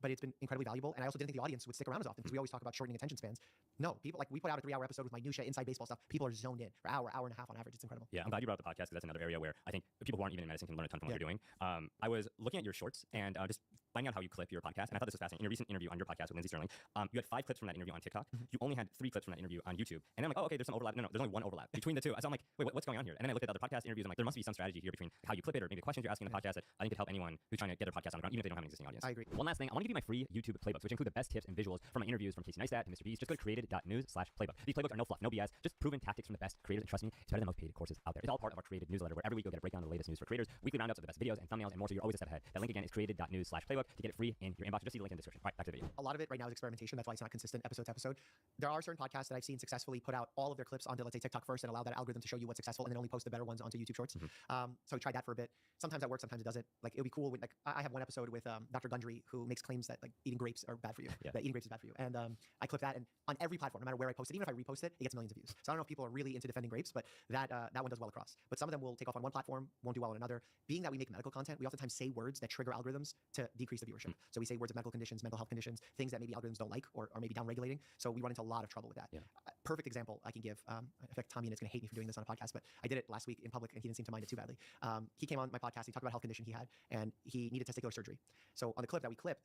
but it's been incredibly valuable. And I also didn't think the audience would stick around as often, because we always talk about shortening attention spans. No, people, like we put out a 3-hour episode with minutia, inside baseball stuff. People are zoned in for hour and a half on average. It's incredible. Yeah, I'm glad you brought up the podcast, because that's another area where I think people who aren't even in medicine can learn a ton from what you're doing. I was looking at your shorts and just finding out how you clip your podcast, and I thought this was fascinating. In a recent interview on your podcast with Lindsay Sterling, you had 5 clips from that interview on TikTok. You only had 3 clips from that interview on YouTube. And then I'm like, oh, okay, there's some overlap. No, there's only 1 overlap between the 2. So I'm like, wait, what's going on here? And then I looked at other podcast interviews. I'm like, there must be some strategy here between how you clip it, or maybe the questions you're asking in the podcast that I think could help anyone who's trying to get their podcast on the ground, even if they don't have an existing audience. I agree. One last thing, I want to give you my free YouTube playbooks, which include the best tips and visuals from my interviews from Casey Neistat to Mr. Beast. Just go to created.news/playbook. These playbooks are no fluff, no BS, just proven tactics from the best creators, and trust me, it's better than most paid courses out there. It's all part of our Created newsletter, where every week you'll get a breakdown of the latest news for creators, weekly roundups of the best videos and thumbnails, and more, so you're always a step ahead. That link again is created.news/playbook. ebook to get it free in your inbox. Just see the link in the description. All right, back to the video. A lot of it right now is experimentation. That's why it's not consistent episode to episode. There are certain podcasts that I've seen successfully put out all of their clips onto, let's say, TikTok first and allow that algorithm to show you what's successful and then only post the better ones onto YouTube Shorts. So we tried that for a bit. Sometimes that works, sometimes it doesn't. Like, it would be cool when, like, I have one episode with Dr. Gundry, who makes claims that, like, eating grapes are bad for you. That eating grapes is bad for you. And I clip that, and on every platform, no matter where I post it, even if I repost it, it gets millions of views. So I don't know if people are really into defending grapes, but that one does well across. But some of them will take off on one platform, won't do well on another. Being that we make medical content, we oftentimes say words that trigger algorithms to decrease the viewership. So we say words of medical conditions, mental health conditions, things that maybe algorithms don't like or maybe downregulating. So we run into a lot of trouble with that. Perfect example I can give. In fact, Tommy is going to hate me for doing this on a podcast, but I did it last week in public and he didn't seem to mind it too badly. He came on my podcast, he talked about a health condition he had, and he needed testicular surgery. So on the clip that we clipped,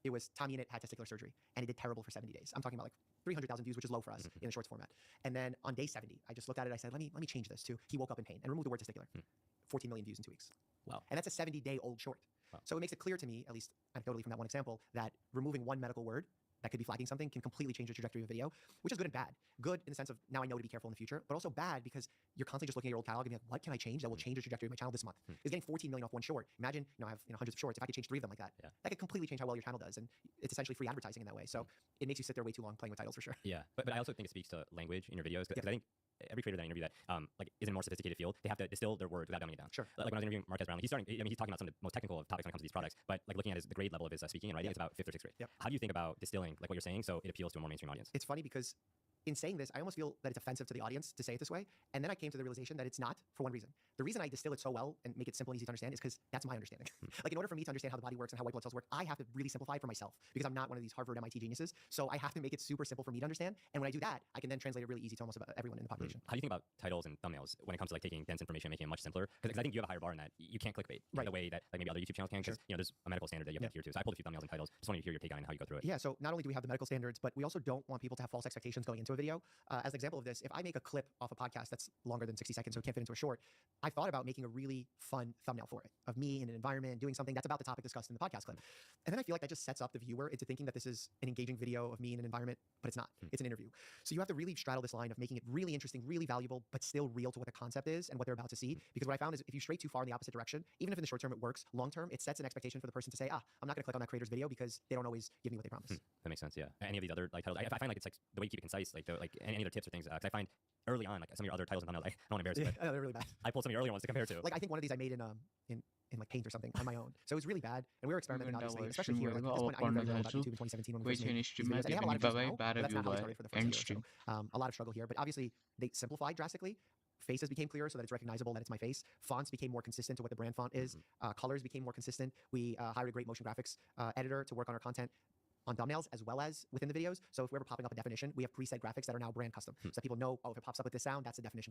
it was Tommy in it had testicular surgery, and he did terrible for 70 days. I'm talking about like 300,000 views, which is low for us in a shorts format. And then on day 70, I just looked at it, I said, let me change this to he woke up in pain and removed the word testicular. 14 million views in 2 weeks. Wow. And that's a 70-day-old short. Wow. So it makes it clear to me, at least anecdotally from that one example, that removing one medical word that could be flagging something can completely change the trajectory of a video, which is good and bad. Good in the sense of now I know to be careful in the future, but also bad because you're constantly just looking at your old catalog and being like, what can I change that will change the trajectory of my channel this month? It's getting 14 million off one short. Imagine, I have hundreds of shorts. If I could change 3 of them like that, that could completely change how well your channel does. And it's essentially free advertising in that way. So it makes you sit there way too long playing with titles for sure. Yeah, but I also think it speaks to language in your videos because I think every creator that I interview that like is in a more sophisticated field, they have to distill their words without dumbing it down. Sure. Like when I was interviewing Marquez Brown, he's talking about some of the most technical of topics when it comes to these products, but like looking at the grade level of his speaking and writing, it's about 5th or 6th grade. How do you think about distilling like what you're saying so it appeals to a more mainstream audience? It's funny because in saying this, I almost feel that it's offensive to the audience to say it this way. And then I came to the realization that it's not for one reason. The reason I distill it so well and make it simple and easy to understand is because that's my understanding. Like in order for me to understand how the body works and how white blood cells work, I have to really simplify it for myself because I'm not one of these Harvard MIT geniuses. So I have to make it super simple for me to understand. And when I do that, I can then translate it really easy to almost everyone in the population. How do you think about titles and thumbnails when it comes to like taking dense information and making it much simpler? Because I think you have a higher bar in that. You can't clickbait in the way that like maybe other YouTube channels can because there's a medical standard that you have to adhere to. So I pulled a few thumbnails and titles. Just wanted to hear your take on how you go through it. Yeah, so not only do we have the medical standards, but we also don't want people to have false expectations going into a video. As an example of this, if I make a clip off a podcast that's longer than 60 seconds, so it can't fit into a short, I thought about making a really fun thumbnail for it of me in an environment doing something that's about the topic discussed in the podcast clip. And then I feel like that just sets up the viewer into thinking that this is an engaging video of me in an environment, but it's not. It's an interview. So you have to really straddle this line of making it really interesting, really valuable, but still real to what the concept is and what they're about to see. Because what I found is if you stray too far in the opposite direction, even if in the short term it works, long term, it sets an expectation for the person to say, I'm not going to click on that creator's video because they don't always give me what they promise. That makes sense, yeah. Any of these other like titles, I find like it's like the way you keep it concise, like any other tips or things, because I find early on, like some of your other titles and thumbnails, I don't want to embarrass you, but they're really bad. I pulled some of your earlier ones to compare to. Like I think one of these I made in like Paint or something on my own. So it was really bad. And we were experimenting obviously, especially here. Like at this point, I knew very little about YouTube in 2017 when we first made these videos. And they have a lot of views now, but that's not how we started for the first year. So a lot of struggle here. But obviously they simplified drastically. Faces became clearer so that it's recognizable that it's my face. Fonts became more consistent to what the brand font is. Colors became more consistent. We hired a great motion graphics editor to work on our content on thumbnails as well as within the videos. So if we're ever popping up a definition, we have preset graphics that are now brand custom. So that people know, oh, if it pops up with this sound, that's the definition.